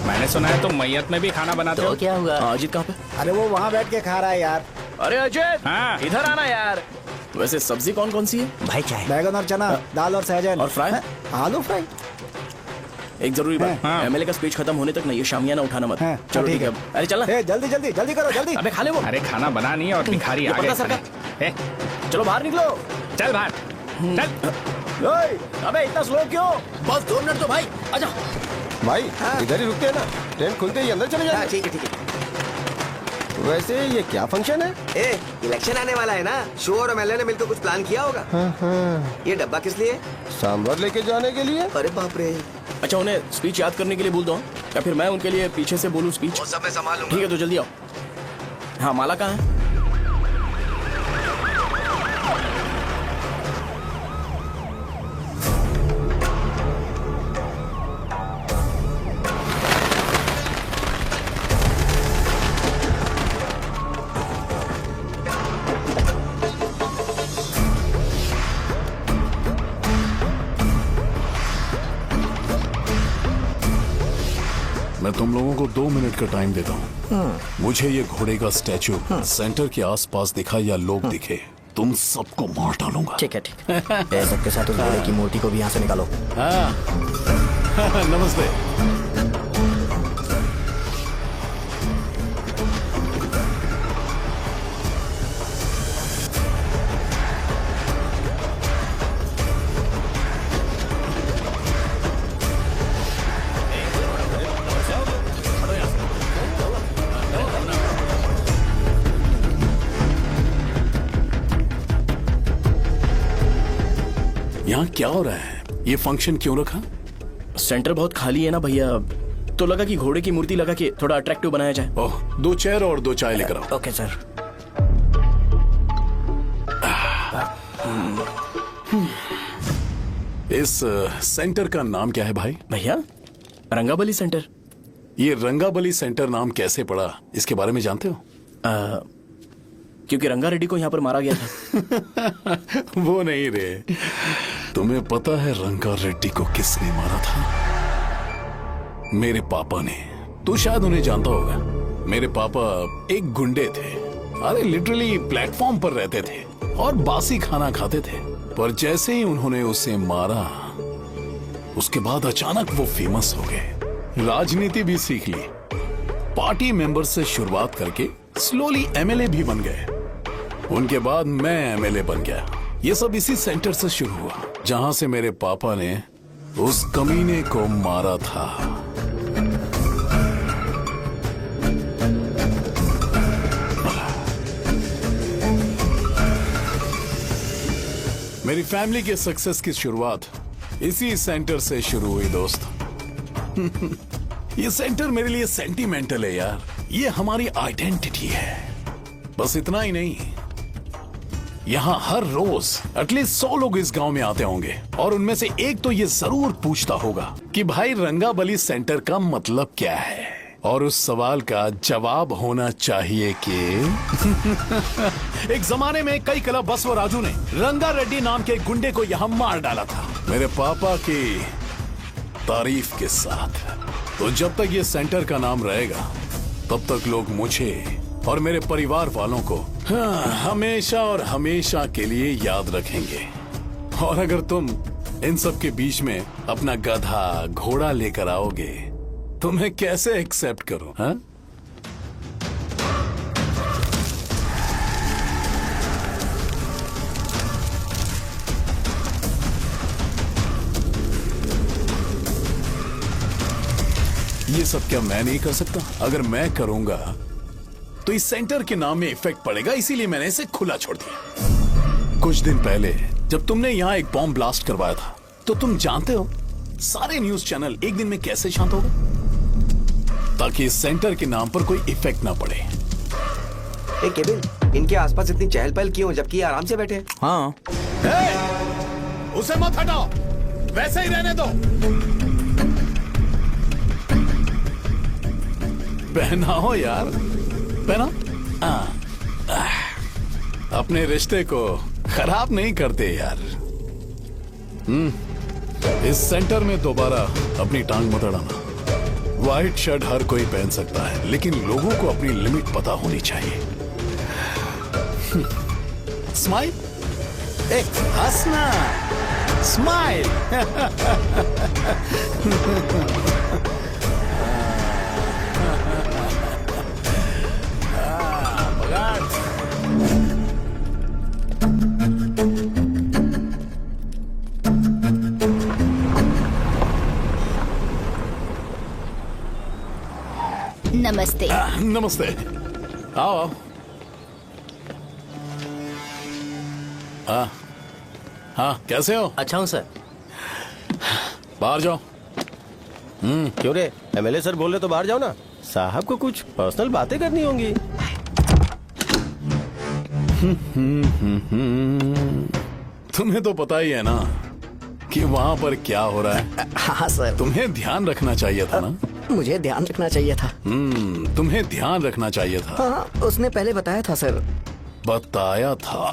मैंने सुना है तुम मैयत में भी खाना बनाते हो। क्या हुआ? अजीत कहाँ पे? अरे वो वहाँ बैठ के खा रहा है यार। अरे अजय हाँ। इधर आना यार। वैसे सब्जी कौन कौन सी है? भाई क्या है? बैगन और चना, दाल और सहजन और फ्राई? आलू फ्राई। एक जरूरी बात, हाँ। एमएलए का स्पीच खत्म होने तक ना ये शामियाना उठाना मत। हाँ, चलो ठीक ठीक है। है। अरे चल ना। जल्दी जल्दी जल्दी करो जल्दी। अबे खा ले वो। अरे खाना बना नहीं है और भिखारी ये आ गए। पर्दा सरका। ए, चलो बाहर निकलो। चल बाहर चल। ओए, अबे इतना स्लो क्यों? बस 2 मिनट तो भाई। आजा भाई इधर ही रुकते हैं ना, ट्रेन खुलते ही अंदर चले जाए। ठीक है ठीक है। वैसे ये क्या फंक्शन है? इलेक्शन आने वाला है ना, शो और एमएलए ने मिलकर कुछ प्लान किया होगा। ये डब्बा किस लिए? सांभर लेके जाने के लिए। अरे बाप रे। अच्छा उन्हें स्पीच याद करने के लिए बोल दो या फिर मैं उनके लिए पीछे से बोलूं स्पीच? वो सब मैं संभालूंगा। ठीक है तो जल्दी आओ। हाँ माला कहाँ है? मैं तुम लोगों को 2 मिनट का टाइम देता हूँ। मुझे ये घोड़े का स्टैचू सेंटर के आसपास दिखा या लोग दिखे, तुम सबको मार डालूंगा। ठीक है ठीक है। सबके साथ उस घोड़े की मूर्ति को भी यहाँ से निकालो। हाँ। नमस्ते। यहाँ क्या हो रहा है? ये फंक्शन क्यों रखा? सेंटर बहुत खाली है ना भैया, तो लगा कि घोड़े की मूर्ति लगा के थोड़ा अट्रैक्टिव बनाया जाए। ओह, 2 चेयर और 2 चाय लेकर आओ। Okay sir. इस सेंटर का नाम क्या है भाई? भैया रंगाबली सेंटर। ये रंगाबली सेंटर नाम कैसे पड़ा, इसके बारे में जानते हो? क्योंकि रंगा रेड्डी को यहाँ पर मारा गया था। वो नहीं रे, तुम्हें पता है रंगा रेड्डी को किसने मारा था? मेरे पापा ने। तू शायद उन्हें जानता होगा। मेरे पापा एक गुंडे थे। अरे लिटरली प्लेटफॉर्म पर रहते थे और बासी खाना खाते थे। पर जैसे ही उन्होंने उसे मारा, उसके बाद अचानक वो फेमस हो गए। राजनीति भी सीख ली। पार्टी मेंबर से शुरुआत करके स्लोली एमएलए भी बन गए। उनके बाद मैं एमएलए बन गया। ये सब इसी सेंटर से शुरू हुआ, जहां से मेरे पापा ने उस कमीने को मारा था। मेरी फैमिली के सक्सेस की शुरुआत इसी सेंटर से शुरू हुई दोस्त। ये सेंटर मेरे लिए सेंटिमेंटल है यार। ये हमारी आइडेंटिटी है। बस इतना ही नहीं, यहाँ हर रोज एटलीस्ट 100 लोग इस गांव में आते होंगे और उनमें से एक तो ये जरूर पूछता होगा कि भाई रंगाबली सेंटर का मतलब क्या है, और उस सवाल का जवाब होना चाहिए कि एक जमाने में कई क्लब बस व राजू ने रंगा रेड्डी नाम के गुंडे को यहाँ मार डाला था, मेरे पापा की तारीफ के साथ। तो जब तक ये सेंटर का नाम रहेगा, तब तक लोग मुझे और मेरे परिवार वालों को हमेशा और हमेशा के लिए याद रखेंगे। और अगर तुम इन सब के बीच में अपना गधा घोड़ा लेकर आओगे तो मैं कैसे एक्सेप्ट करूं? हाँ? ये सब क्या मैं नहीं कर सकता? अगर मैं करूंगा तो इस सेंटर के नाम में इफेक्ट पड़ेगा, इसीलिए मैंने इसे खुला छोड़ दिया। कुछ दिन पहले जब तुमने यहाँ एक बॉम्ब ब्लास्ट करवाया था, तो तुम जानते हो सारे न्यूज चैनल एक दिन में कैसे शांत हो गए? ताकि इस सेंटर के नाम पर कोई इफेक्ट ना पड़े। ए केविन, इनके आसपास इतनी चहल पहल क्यों जबकि ये आराम से बैठे? हाँ। उसे मत हटाओ, वैसे ही रहने दो। पहनाओ यार, पहना। अपने रिश्ते को खराब नहीं करते यार। इस सेंटर में दोबारा अपनी टांग मत अड़ाना। व्हाइट शर्ट हर कोई पहन सकता है, लेकिन लोगों को अपनी लिमिट पता होनी चाहिए। स्माइल, हंसना, स्माइल। नमस्ते। नमस्ते, आओ। हाँ हाँ, कैसे हो? अच्छा हूँ सर। बाहर जाओ। क्यों रे, एमएलए सर बोल रहे तो बाहर जाओ ना। साहब को कुछ पर्सनल बातें करनी होंगी। तुम्हें तो पता ही है ना कि वहाँ पर क्या हो रहा है। हाँ सर। तुम्हें ध्यान रखना चाहिए था ना। मुझे ध्यान रखना चाहिए था। तुम्हें ध्यान रखना चाहिए था। हाँ, उसने पहले बताया था सर। बताया था।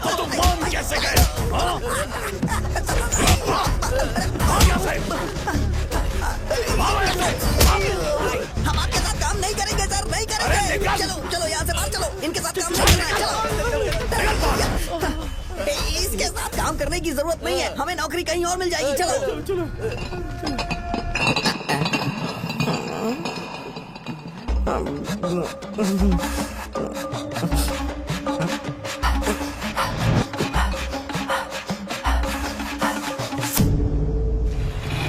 तो मान कैसे गए? हम आपके साथ काम नहीं करेंगे सर, नहीं करेंगे। चलो चलो यहाँ से बाहर चलो, इनके साथ काम नहीं करना है। चलो, इसके साथ काम करने की जरूरत नहीं है, हमें नौकरी कहीं और मिल जाएगी। चलो चलो।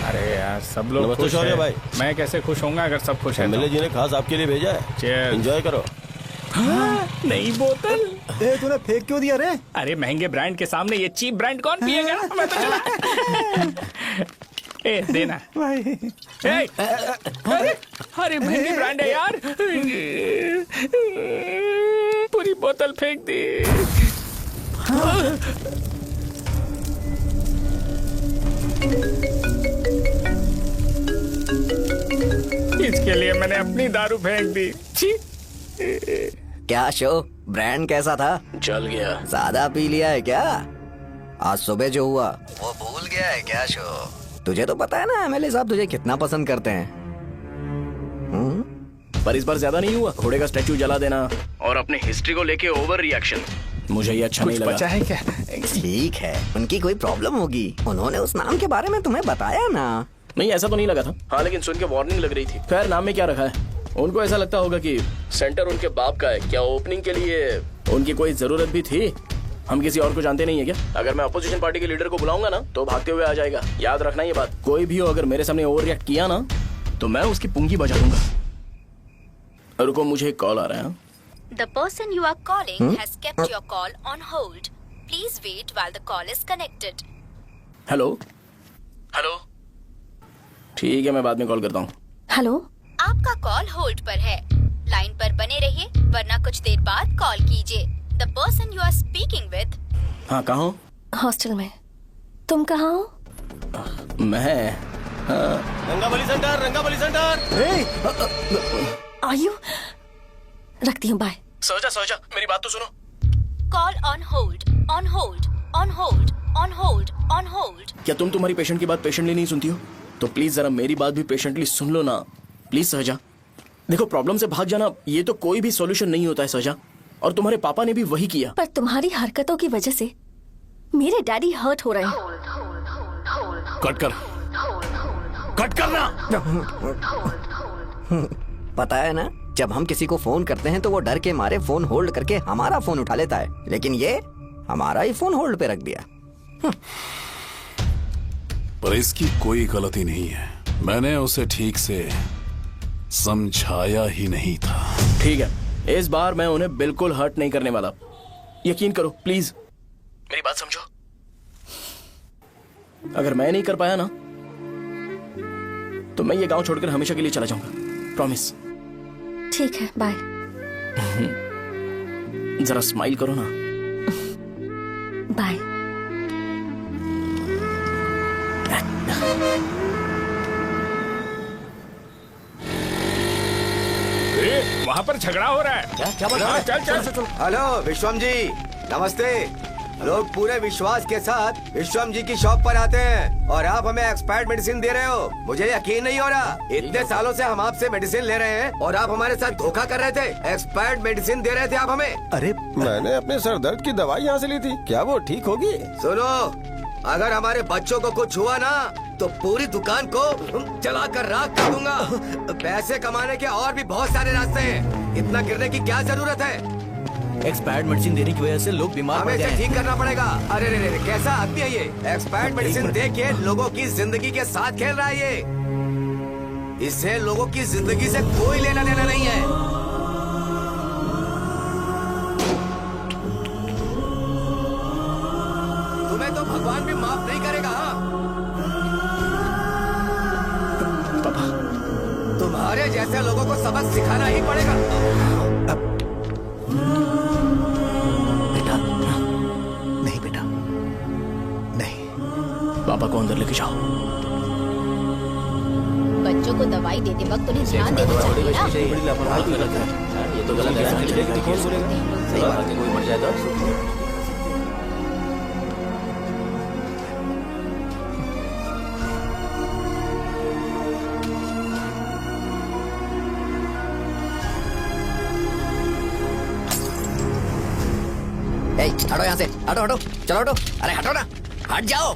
अरे यार, सब लोग नमस्ते खुश शौर्य हैं। भाई। मैं कैसे खुश होऊंगा अगर सब खुश हैं? एमएलए जी ने खास आपके लिए भेजा है। Cheers। एंजॉय करो। नई बोतल। तूने फेंक क्यों दिया रे? अरे महंगे ब्रांड के सामने ये चीप ब्रांड कौन पिएगा? मैं तो चला। ए देना भाई। अरे महंगी ब्रांड है यार। पूरी बोतल फेंक दी। इसके लिए मैंने अपनी दारू फेंक दी। छी। क्या शो, ब्रांड कैसा था? चल गया। ज्यादा पी लिया है क्या? आज सुबह जो हुआ वो भूल गया है क्या शो? तुझे तो पता है ना एमएलए साहब तुझे कितना पसंद करते हैं। पर इस बार ज्यादा नहीं हुआ। घोड़े का स्टैचू जला देना और अपने हिस्ट्री को लेके ओवर रिएक्शन, मुझे ये अच्छा नहीं लगा। बचा है क्या? ठीक है, उनकी कोई प्रॉब्लम होगी। उन्होंने उस नाम के बारे में तुम्हें बताया ना? नहीं, ऐसा तो नहीं लगा था। हाँ, लेकिन सुन के वार्निंग लग रही थी। खैर, नाम में क्या रखा है? उनको ऐसा लगता होगा कि सेंटर उनके बाप का है। क्या ओपनिंग के लिए उनकी कोई जरूरत भी थी? हम किसी और को जानते नहीं है क्या? अगर मैं अपोजिशन पार्टी के लीडर को बुलाऊंगा ना तो भागते हुए आ जाएगा। याद रखना ये बात। कोई भी हो अगर मेरे सामने ओवर रिएक्ट किया ना तो मैं उसकी पुंगी बजा दूंगा। रुको, मुझे एक कॉल आ रहा है। The person you are calling has kept your call on hold. Please wait while the call is connected. Hello hello, ठीक है, मैं बाद में कॉल करता हूँ। हेलो, आपका कॉल होल्ड पर है। लाइन पर बने रहिए वरना कुछ देर बाद कॉल कीजिए। The person you are speaking with। हाँ, कहाँ हो? हॉस्टल में। तुम कहाँ हो? मैं रंगाबली सेंटर, रंगाबली सेंटर। आयु, रखती हूँ, बाय। सोचा मेरी बात तो सुनो। Call on hold, on hold, on hold, on hold, on hold। क्या तुम तुम्हारी पेशेंट की बात पेशेंटली नहीं सुनती हो? तो प्लीज जरा मेरी बात भी पेशेंटली सुन लो ना। प्लीज सहजा, देखो, प्रॉब्लम से भाग जाना ये तो कोई भी सॉल्यूशन नहीं होता है सहजा। और तुम्हारे पापा ने भी वही किया। पर तुम्हारी हरकतों की वजह से मेरे डैडी हर्ट हो रहे हैं। कट करना। पता है ना, जब हम किसी को फोन करते हैं तो वो डर के मारे फोन होल्ड करके हमारा फोन उठा लेता है, लेकिन ये हमारा ही फोन होल्ड पे रख दिया। पर इसकी कोई गलती नहीं है। मैंने उसे ठीक से समझाया ही नहीं था। ठीक है, इस बार मैं उन्हें बिल्कुल हर्ट नहीं करने वाला। यकीन करो प्लीज। मेरी बात समझो। अगर मैं नहीं कर पाया ना तो मैं ये गांव छोड़कर हमेशा के लिए चला जाऊंगा, प्रॉमिस। ठीक है, बाय। जरा स्माइल करो ना। बाय। वहाँ पर झगड़ा हो रहा है। क्या बोल रहा है? चल। हेलो विश्वम जी, नमस्ते। लोग पूरे विश्वास के साथ विश्वम जी की शॉप पर आते हैं और आप हमें एक्सपायर्ड मेडिसिन दे रहे हो। मुझे यकीन नहीं हो रहा, इतने सालों से हम आपसे मेडिसिन ले रहे हैं और आप हमारे साथ धोखा कर रहे थे। एक्सपायर्ड मेडिसिन दे रहे थे आप हमें। अरे मैंने अपने सर दर्द की दवाई यहाँ से ली थी, क्या वो ठीक होगी? सुनो, अगर हमारे बच्चों को कुछ हुआ ना तो पूरी दुकान को जला कर राख कर दूंगा। पैसे कमाने के और भी बहुत सारे रास्ते हैं, इतना गिरने की क्या जरूरत है? एक्सपायर्ड मेडिसिन देने की वजह से लोग बीमार पड़ हमें गए इसे हैं। ठीक करना पड़ेगा। अरे रे, कैसा आदमी है ये? एक्सपायर्ड मेडिसिन दे के लोगों की जिंदगी के साथ खेल रहा है ये। इससे लोगों की जिंदगी से कोई लेना देना नहीं है। तुम्हें तो भगवान भी माफ नहीं करेगा। पापा, तुम्हारे जैसे लोगों को सबक सिखाना ही पड़ेगा। पापा को अंदर लेके जाओ। बच्चों को दवाई देते वक्त उन्हें ध्यान देना चाहिए ना। ये तो गलत है। कोई मर जाए तो हटो यहाँ से, हटो, चलो हटो। अरे हटो ना, हट जाओ।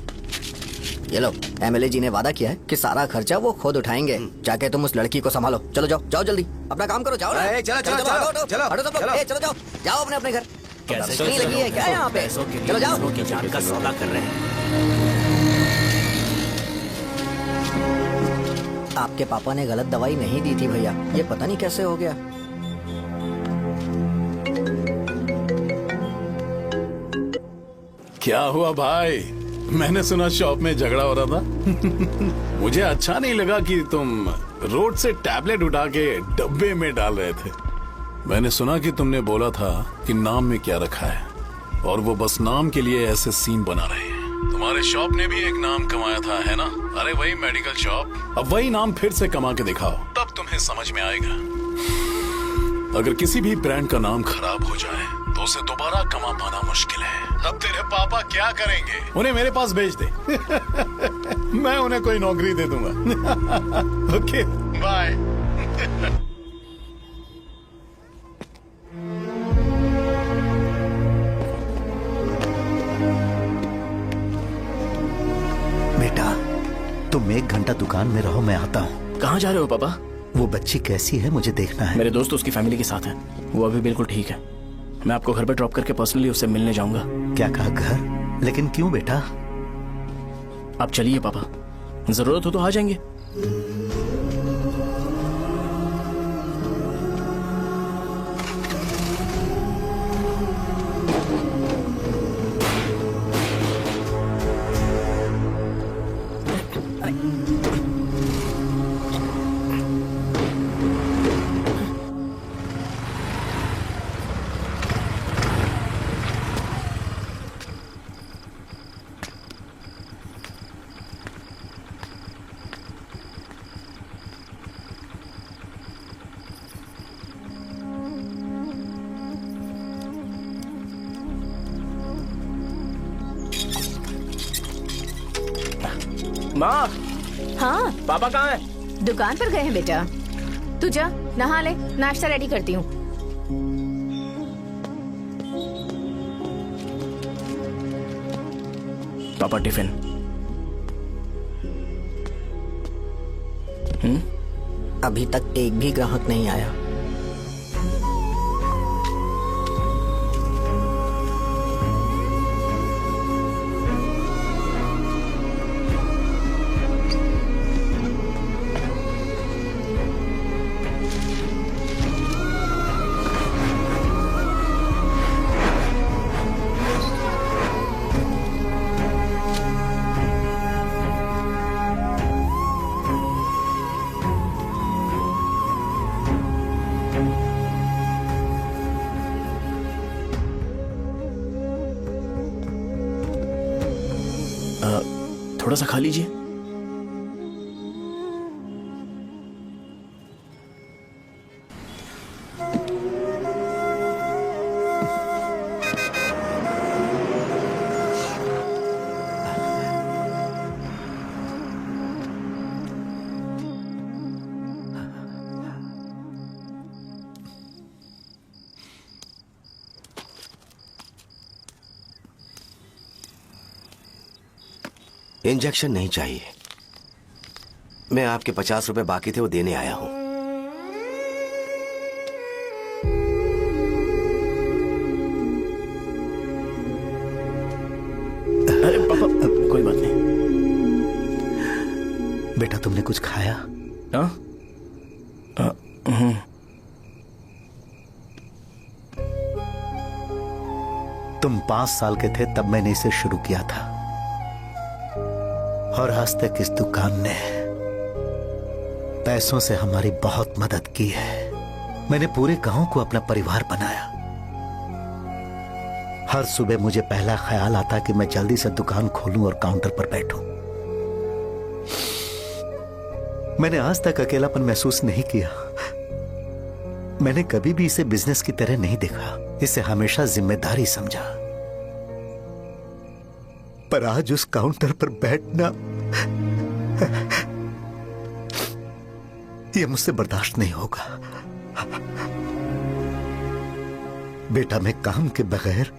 ये लो, एमएलए जी ने वादा किया है कि सारा खर्चा वो खुद उठाएंगे। जाके तुम उस लड़की को संभालो। चलो जाओ जल्दी, अपना काम करो। जाओ ना। चलो हटो सब लोग, जाओ अपने घर। नहीं लगी है क्या यहाँ पे? चलो जाओ। की जान का सौदा कर रहे हैं। आपके पापा ने गलत दवाई नहीं दी थी भैया, ये पता नहीं कैसे हो गया। क्या हुआ भाई? मैंने सुना शॉप में झगड़ा हो रहा था। मुझे अच्छा नहीं लगा कि तुम रोड से टैबलेट उठा के डब्बे में डाल रहे थे। मैंने सुना कि तुमने बोला था कि नाम में क्या रखा है और वो बस नाम के लिए ऐसे सीन बना रहे हैं। तुम्हारे शॉप ने भी एक नाम कमाया था, है ना? अरे वही मेडिकल शॉप। अब वही नाम फिर से कमा के दिखाओ, तब तुम्हें समझ में आएगा। अगर किसी भी ब्रांड का नाम खराब हो जाए तो उसे दोबारा कमा पाना मुश्किल है। अब तेरे पापा क्या करेंगे? उन्हें मेरे पास भेज दे। मैं उन्हें कोई नौकरी दे दूंगा। Okay, bye. बेटा, तुम 1 घंटा दुकान में रहो, मैं आता हूँ। कहाँ जा रहे हो पापा? वो बच्ची कैसी है मुझे देखना है। मेरे दोस्त उसकी फैमिली के साथ हैं, वो अभी बिल्कुल ठीक है। मैं आपको घर पे ड्रॉप करके पर्सनली उससे मिलने जाऊंगा। क्या कहा घर? लेकिन क्यों बेटा? आप चलिए पापा, जरूरत हो तो आ जाएंगे। माँ, हाँ पापा कहाँ हैं? दुकान पर गए हैं बेटा। तू जा नहा ले, नाश्ता रेडी करती हूँ। पापा टिफिन। अभी तक एक भी ग्राहक नहीं आया। थोड़ा सा खा लीजिए। इंजेक्शन नहीं चाहिए। मैं आपके 50 रुपए बाकी थे वो देने आया हूं। अरे पापा कोई बात नहीं। बेटा तुमने कुछ खाया? हाँ? तुम 5 साल के थे तब मैंने इसे शुरू किया था और आज तक इस दुकान ने पैसों से हमारी बहुत मदद की है। मैंने पूरे गांव को अपना परिवार बनाया। हर सुबह मुझे पहला ख्याल आता कि मैं जल्दी से दुकान खोलूं और काउंटर पर बैठूं। मैंने आज तक अकेलापन महसूस नहीं किया। मैंने कभी भी इसे बिजनेस की तरह नहीं देखा, इसे हमेशा जिम्मेदारी समझा। पर आज उस काउंटर पर बैठना यह मुझसे बर्दाश्त नहीं होगा। बेटा मैं काम के बगैर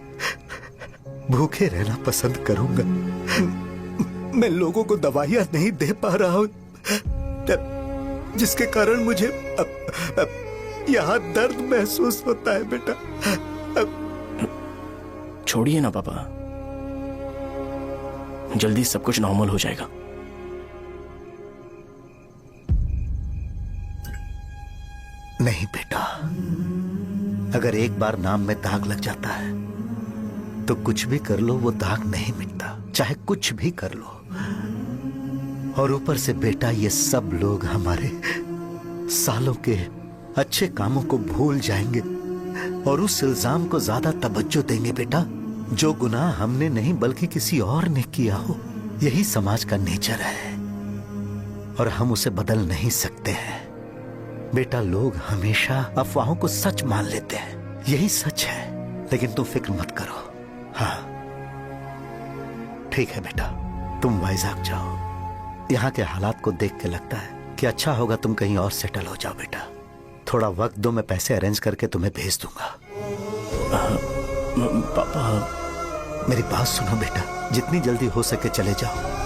भूखे रहना पसंद करूंगा। मैं लोगों को दवाइयां नहीं दे पा रहा हूं, जिसके कारण मुझे यहां दर्द महसूस होता है। बेटा छोड़िए ना पापा, जल्दी सब कुछ नॉर्मल हो जाएगा। नहीं बेटा, अगर एक बार नाम में दाग लग जाता है तो कुछ भी कर लो वो दाग नहीं मिटता, चाहे कुछ भी कर लो। और ऊपर से बेटा ये सब लोग हमारे सालों के अच्छे कामों को भूल जाएंगे और उस इल्जाम को ज्यादा तवज्जो देंगे बेटा जो गुनाह हमने नहीं बल्कि किसी और ने किया हो। यही समाज का नेचर है और हम उसे बदल नहीं सकते हैं। बेटा लोग हमेशा अफवाहों को सच मान लेते हैं, यही सच है। लेकिन तुम फिक्र मत करो। हाँ ठीक है बेटा, तुम वाइजाग जाओ। यहाँ के हालात को देख के लगता है कि अच्छा होगा तुम कहीं और सेटल हो जाओ। बेटा थोड़ा वक्त दो, मैं पैसे अरेंज करके तुम्हें भेज दूंगा। पापा मेरी बात सुनो बेटा, जितनी जल्दी हो सके चले जाओ।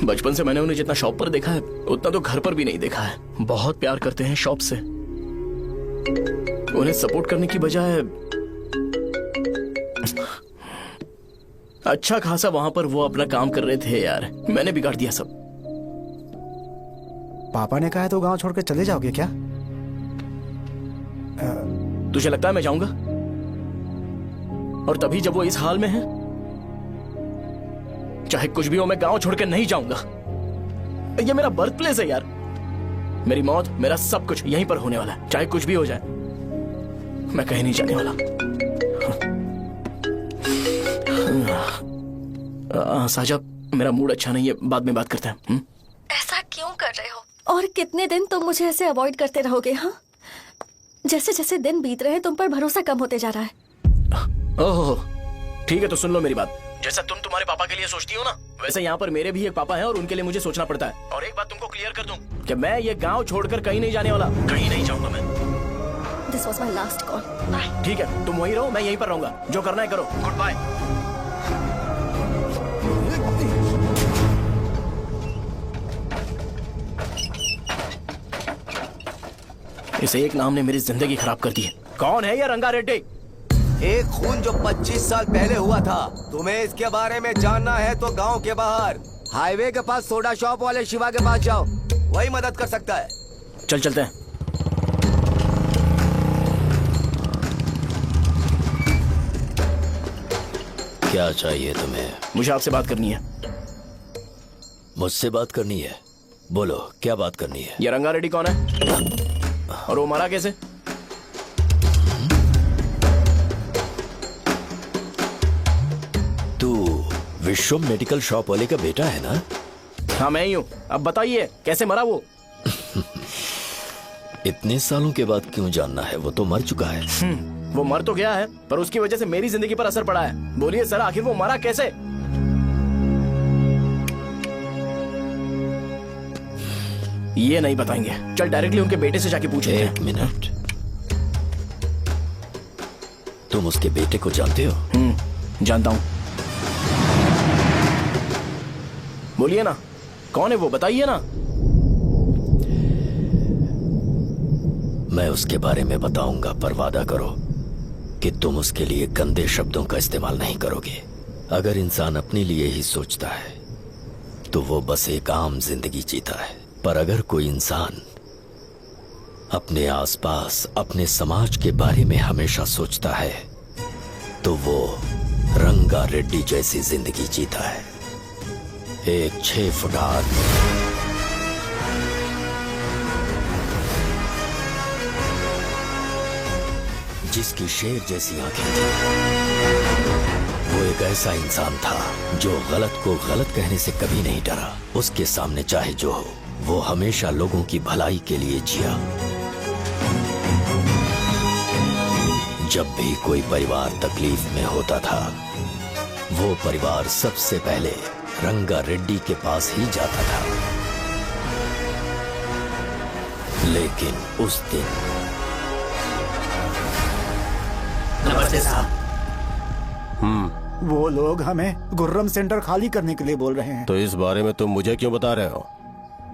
बचपन से मैंने उन्हें जितना शॉप पर देखा है उतना तो घर पर भी नहीं देखा है। बहुत प्यार करते हैं शॉप से। उन्हें सपोर्ट करने की बजाय अच्छा खासा वहां पर वो अपना काम कर रहे थे। यार मैंने बिगाड़ दिया सब। पापा ने कहा है तो गांव छोड़कर चले जाओगे क्या? तुझे लगता है मैं जाऊंगा? और तभी जब वो इस हाल में है, चाहे कुछ भी हो मैं गांव छोड़कर नहीं जाऊंगा। ये मेरा बर्थ प्लेस है यार। मेरी मौत, मेरा सब कुछ यहीं पर होने वाला है। चाहे कुछ भी हो जाए मैं कहीं नहीं जाने वाला। साजा मेरा मूड अच्छा नहीं है, बाद में बात करते हैं। ऐसा क्यों कर रहे हो? और कितने दिन तुम मुझे ऐसे अवॉइड करते रहोगे? हाँ, जैसे जैसे दिन बीत रहे हैं तुम पर भरोसा कम होते जा रहा है। ओह ठीक है, तो सुन लो मेरी बात। जैसा तुम तुम्हारे पापा के लिए सोचती हो ना, वैसे यहाँ पर मेरे भी एक पापा हैं और उनके लिए मुझे सोचना पड़ता है। और एक बात तुमको क्लियर कर दूं कि मैं ये गांव छोड़कर कहीं नहीं जाने वाला, कहीं नहीं जाऊंगा मैं। This was my last call. Bye. ठीक है, तुम वहीं रहो, मैं यहीं पर रहूंगा। जो करना है करो। Good bye. इस एक नाम ने मेरी जिंदगी खराब कर दी है। कौन है ये रंगा रेड्डी? एक खून जो 25 साल पहले हुआ था। तुम्हें इसके बारे में जानना है तो गांव के बाहर हाईवे के पास सोडा शॉप वाले शिवा के पास जाओ, वही मदद कर सकता है। चल चलते हैं। क्या चाहिए तुम्हें? मुझे आपसे बात करनी है। मुझसे बात करनी है? बोलो क्या बात करनी है? ये रंगा रेड्डी कौन है और वो मरा कैसे? तू विश्वम मेडिकल शॉप वाले का बेटा है ना? हाँ मैं ही हूँ। अब बताइए कैसे मरा वो? इतने सालों के बाद क्यों जानना है? वो तो मर चुका है। वो मर तो गया है पर उसकी वजह से मेरी जिंदगी पर असर पड़ा है। बोलिए सर आखिर वो मरा कैसे? ये नहीं बताएंगे। चल डायरेक्टली उनके बेटे से जाके पूछे। एक मिनट, तुम उसके बेटे को जानते हो? जानता हूँ। बोलिए ना कौन है वो, बताइए ना। मैं उसके बारे में बताऊंगा पर वादा करो कि तुम उसके लिए गंदे शब्दों का इस्तेमाल नहीं करोगे। अगर इंसान अपने लिए ही सोचता है तो वो बस एक आम जिंदगी जीता है, पर अगर कोई इंसान अपने आसपास अपने समाज के बारे में हमेशा सोचता है तो वो रंगा रेड्डी जैसी जिंदगी जीता है। एक 6 फुट आदमी जिसकी शेर जैसी आंखें थी। वो एक ऐसा इंसान था जो गलत को गलत कहने से कभी नहीं डरा। उसके सामने चाहे जो हो, वो हमेशा लोगों की भलाई के लिए जिया। जब भी कोई परिवार तकलीफ में होता था, वो परिवार सबसे पहले रंगा रेड्डी के पास ही जाता था। लेकिन उस दिन नमस्ते साहब। वो लोग हमें गुर्रम सेंटर खाली करने के लिए बोल रहे हैं। तो इस बारे में तुम मुझे क्यों बता रहे हो?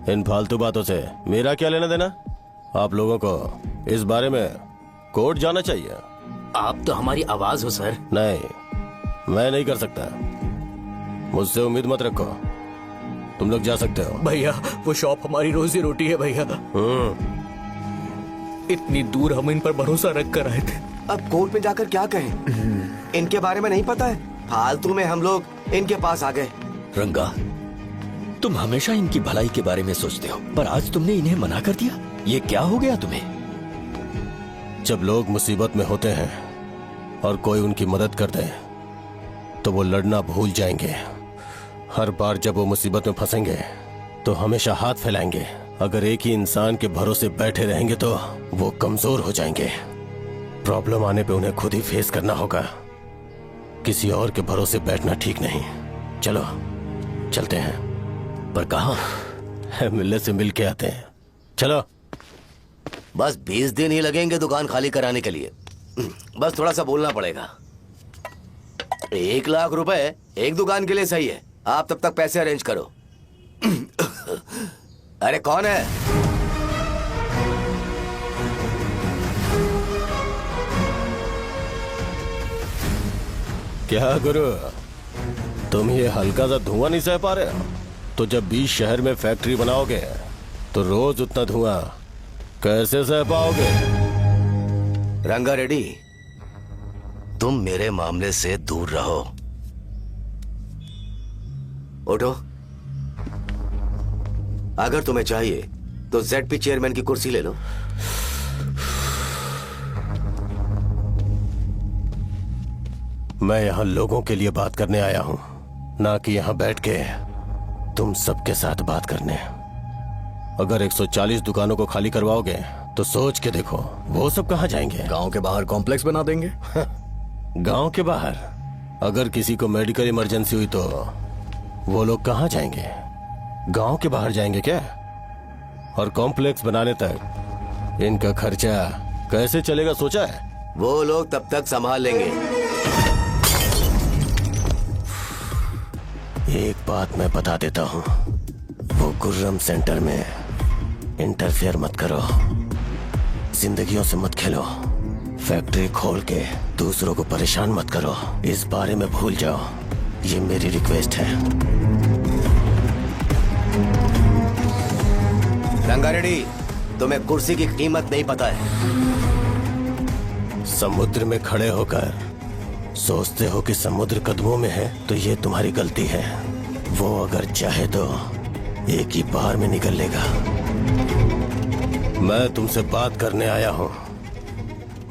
इन फालतू बातों से मेरा क्या लेना देना? आप लोगों को इस बारे में कोर्ट जाना चाहिए। आप तो हमारी आवाज हो सर। नहीं, मैं नहीं कर सकता। मुझसे उम्मीद मत रखो। तुम लोग जा सकते हो। भैया वो शॉप हमारी रोजी रोटी है भैया। इतनी दूर हम इन पर भरोसा रख कर आए थे। अब कोर्ट में जाकर क्या कहें? इनके बारे में नहीं पता है। फालतू में हम लोग इनके पास आ गए। रंगा, तुम हमेशा इनकी भलाई के बारे में सोचते हो, पर आज तुमने इन्हें मना कर दिया। ये क्या हो गया तुम्हें? जब लोग मुसीबत में होते हैं और कोई उनकी मदद कर दे तो वो लड़ना भूल जाएंगे। हर बार जब वो मुसीबत में फंसेंगे तो हमेशा हाथ फैलाएंगे। अगर एक ही इंसान के भरोसे बैठे रहेंगे तो वो कमजोर हो जाएंगे। प्रॉब्लम आने पे उन्हें खुद ही फेस करना होगा। किसी और के भरोसे बैठना ठीक नहीं। चलो चलते हैं। पर कहाँ? मिलने से मिल के आते हैं। चलो। बस 20 दिन ही लगेंगे दुकान खाली कराने के लिए। बस थोड़ा सा बोलना पड़ेगा। 1 लाख रुपए एक दुकान के लिए सही है। आप तब तक पैसे अरेंज करो। अरे कौन है? क्या गुरु, तुम ये हल्का सा धुआं नहीं सह पा रहे हो? तो जब 20 शहर में फैक्ट्री बनाओगे तो रोज उतना धुआं कैसे सह पाओगे? रंगा रेड्डी, तुम मेरे मामले से दूर रहो। उठो। अगर तुम्हें चाहिए तो ZP चेयरमैन की कुर्सी ले लो। मैं यहाँ लोगों के लिए बात करने आया हूँ, ना कि यहाँ बैठ के तुम सबके साथ बात करने। अगर 140 दुकानों को खाली करवाओगे तो सोच के देखो वो सब कहाँ जाएंगे? गांव के बाहर कॉम्प्लेक्स बना देंगे। गांव के बाहर? अगर किसी को मेडिकल इमरजेंसी हुई तो वो लोग कहाँ जाएंगे? गांव के बाहर जाएंगे क्या? और कॉम्प्लेक्स बनाने तक इनका खर्चा कैसे चलेगा सोचा है? वो लोग तब तक संभाल लेंगे। एक बात मैं बता देता हूँ, वो गुर्रम सेंटर में इंटरफेयर मत करो। जिंदगियों से मत खेलो। फैक्ट्री खोल के दूसरों को परेशान मत करो। इस बारे में भूल जाओ। ये मेरी रिक्वेस्ट है। रंगा रेड्डी, तुम्हें कुर्सी की कीमत नहीं पता है। समुद्र में खड़े होकर सोचते हो कि समुद्र कदमों में है तो ये तुम्हारी गलती है। वो अगर चाहे तो एक ही बार में निकल लेगा। मैं तुमसे बात करने आया हूं।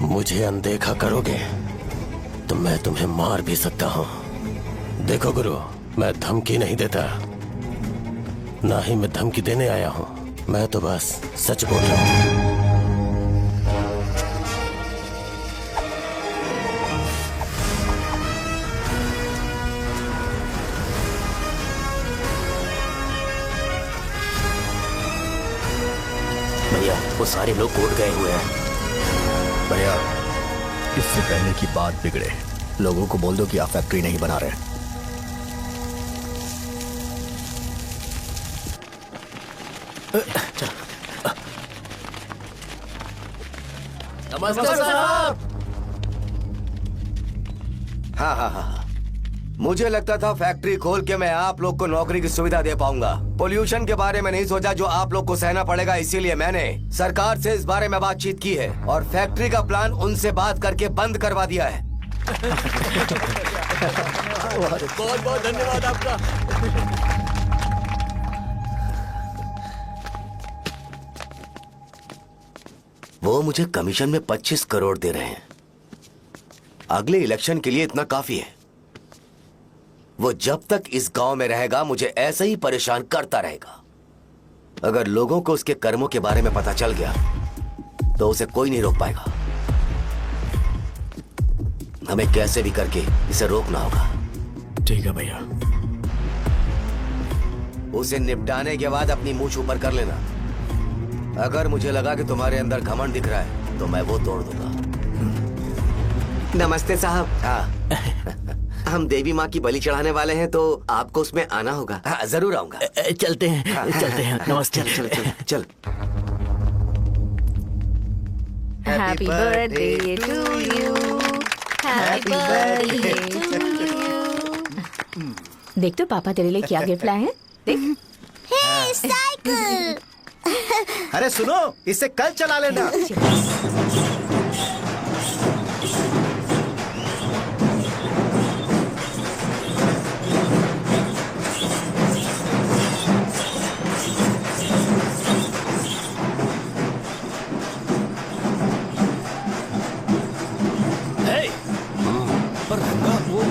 मुझे अनदेखा करोगे तो मैं तुम्हें मार भी सकता हूं। देखो गुरु, मैं धमकी नहीं देता, ना ही मैं धमकी देने आया हूं। मैं तो बस सच बोल रहा हूं। भैया वो सारे लोग कोर्ट गए हुए हैं। भैया इससे पहले की बात बिगड़े, लोगों को बोल दो कि आप फैक्ट्री नहीं बना रहे। नमस्ते साहब। हाँ, मुझे लगता था फैक्ट्री खोल के मैं आप लोग को नौकरी की सुविधा दे पाऊंगा। पोल्यूशन के बारे में नहीं सोचा जो आप लोग को सहना पड़ेगा, इसीलिए मैंने सरकार से इस बारे में बातचीत की है और फैक्ट्री का प्लान उनसे बात करके बंद करवा दिया है। बहुत बहुत धन्यवाद आपका। वो मुझे कमीशन में 25 करोड़ दे रहे हैं। अगले इलेक्शन के लिए इतना काफी है। वो जब तक इस गांव में रहेगा मुझे ऐसे ही परेशान करता रहेगा। अगर लोगों को उसके कर्मों के बारे में पता चल गया तो उसे कोई नहीं रोक पाएगा। हमें कैसे भी करके इसे रोकना होगा। ठीक है भैया। उसे निपटाने के बाद अपनी मूंछ ऊपर कर लेना। अगर मुझे लगा कि तुम्हारे अंदर घमंड दिख रहा है तो मैं वो तोड़ दूंगा। नमस्ते साहब। हाँ हम देवी माँ की बलि चढ़ाने वाले हैं तो आपको उसमें आना होगा। हाँ जरूर आऊंगा। चलते हैं चलते हैं। नमस्ते। चल चल चल चल। Happy birthday to you, happy birthday to you. देख तो पापा तेरे लिए क्या गिफ्ट लाए हैं। देख। हे साइकिल। अरे सुनो, इसे कल चला लेना। पर रंगा वो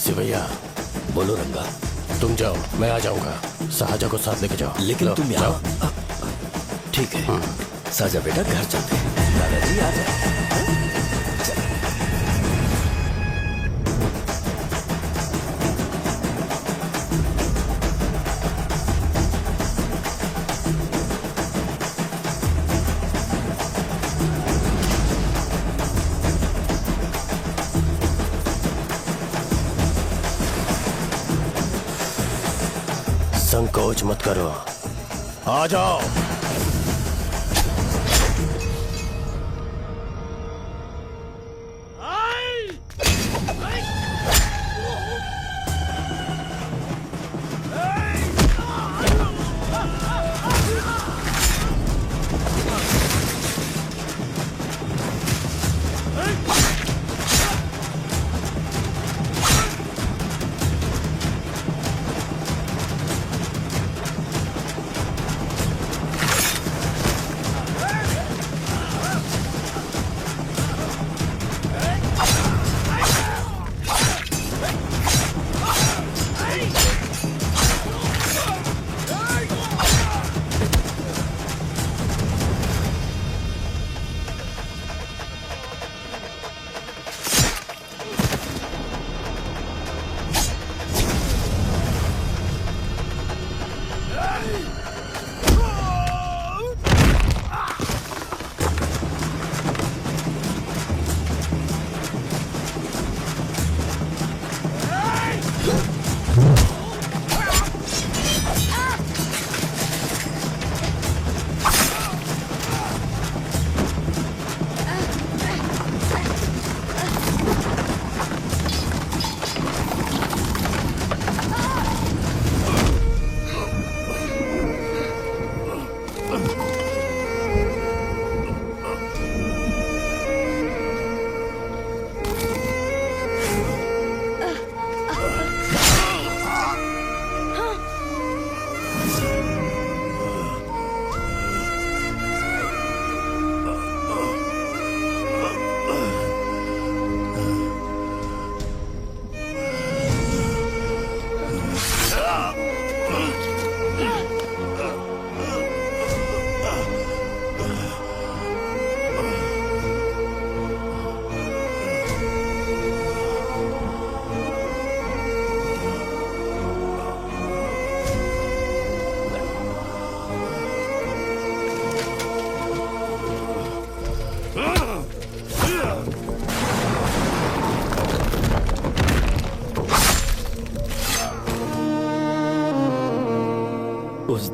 सिवैया। बोलो रंगा। तुम जाओ, मैं आ जाऊंगा। साहजा को साथ लेके जाओ। लेकिन लो, तुम जाओ। यहाँ ठीक है। साजा बेटा घर चलते हैं। दादाजी आ जाए। संकोच मत करो, आ जाओ।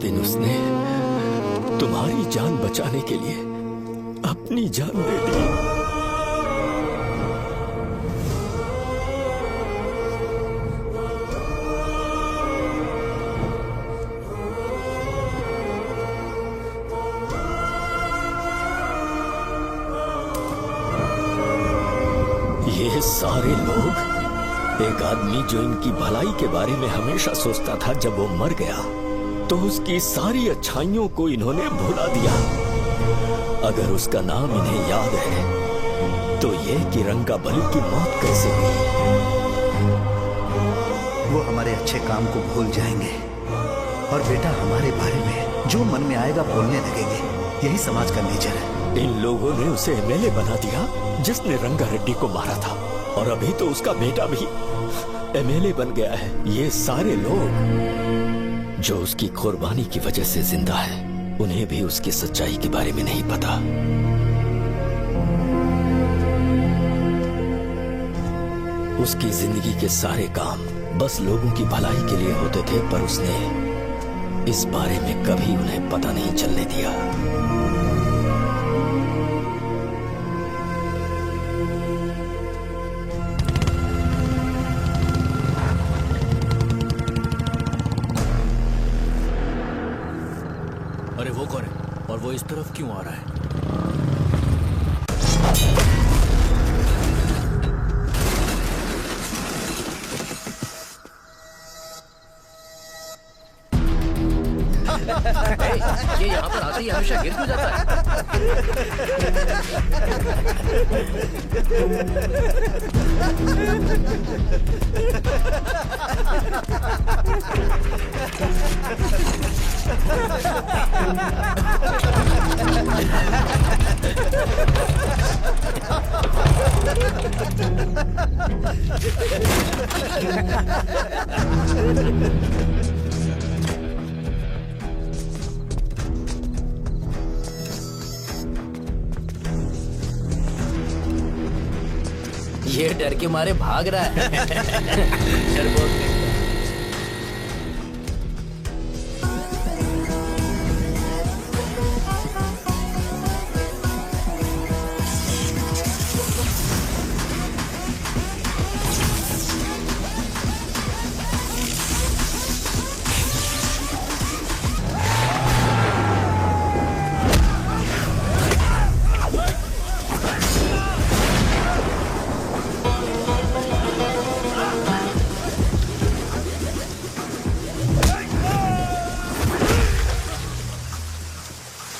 दिन उसने तुम्हारी जान बचाने के लिए अपनी जान दे दी। ये सारे लोग, एक आदमी जो इनकी भलाई के बारे में हमेशा सोचता था, जब वो मर गया तो उसकी सारी अच्छाइयों को इन्होंने भुला दिया। अगर उसका नाम इन्हें याद है तो ये कि रंगाबली की मौत कैसे हुई। वो हमारे अच्छे काम को भूल जाएंगे और बेटा हमारे बारे में जो मन में आएगा बोलने लगेंगे। यही समाज का नेचर है। इन लोगों ने उसे एमएलए बना दिया जिसने रंगा रेड्डी को मारा था, और अभी तो उसका बेटा भी एमएलए बन गया है। ये सारे लोग जो उसकी कुर्बानी की वजह से जिंदा है, उन्हें भी उसकी सच्चाई के बारे में नहीं पता। उसकी जिंदगी के सारे काम बस लोगों की भलाई के लिए होते थे, पर उसने इस बारे में कभी उन्हें पता नहीं चलने दिया। अरे वो कौन है और वो इस तरफ क्यों आ रहा है? ये यहाँ पर आते ही हमेशा गिर क्यों जाता ये डर के मारे भाग रहा है। डरपोक नहीं।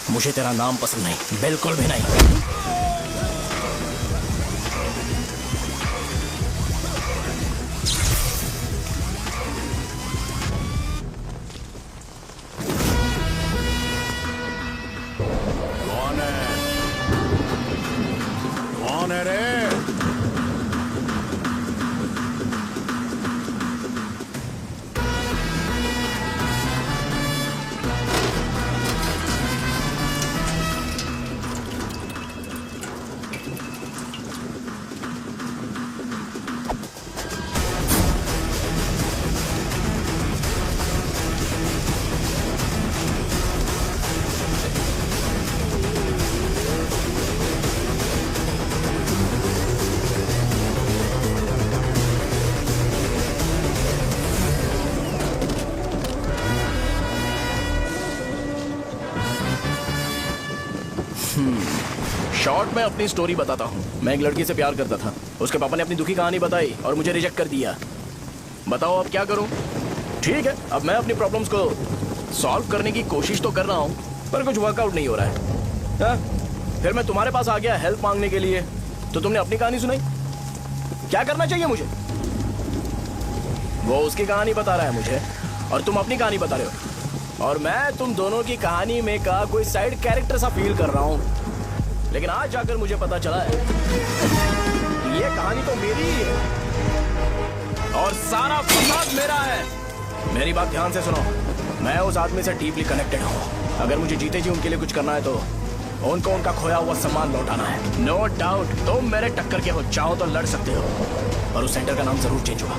मुझे तेरा नाम पसंद नहीं, बिल्कुल भी नहीं। कौन है? कौन है रे? शॉर्ट में अपनी स्टोरी बताता हूँ। मैं एक लड़की से प्यार करता था। उसके पापा ने अपनी दुखी कहानी बताई और मुझे रिजेक्ट कर दिया। बताओ अब क्या करूँ? ठीक है, अब मैं अपनी प्रॉब्लम्स को सॉल्व करने की कोशिश तो कर रहा हूँ, पर कुछ वर्कआउट नहीं हो रहा है। फिर मैं तुम्हारे पास आ गया हेल्प मांगने के लिए, तो तुमने अपनी कहानी सुनाई। क्या करना चाहिए मुझे? वो उसकी कहानी बता रहा है मुझे और तुम अपनी कहानी बता रहे हो, और मैं तुम दोनों की कहानी में का कोई साइड कैरेक्टर सा फील कर रहा हूँ। लेकिन आज जाकर मुझे पता चला है कि ये कहानी तो मेरी ही है और सारा फसाद मेरा है। मेरी बात ध्यान से सुनो, मैं उस आदमी से डीपली कनेक्टेड हूँ। अगर मुझे जीते जी उनके लिए कुछ करना है तो उनको उनका खोया हुआ सम्मान लौटाना है। नो डाउट तुम मेरे टक्कर के हो, चाहो तो लड़ सकते हो, और उस सेंटर का नाम जरूर चेंज होगा।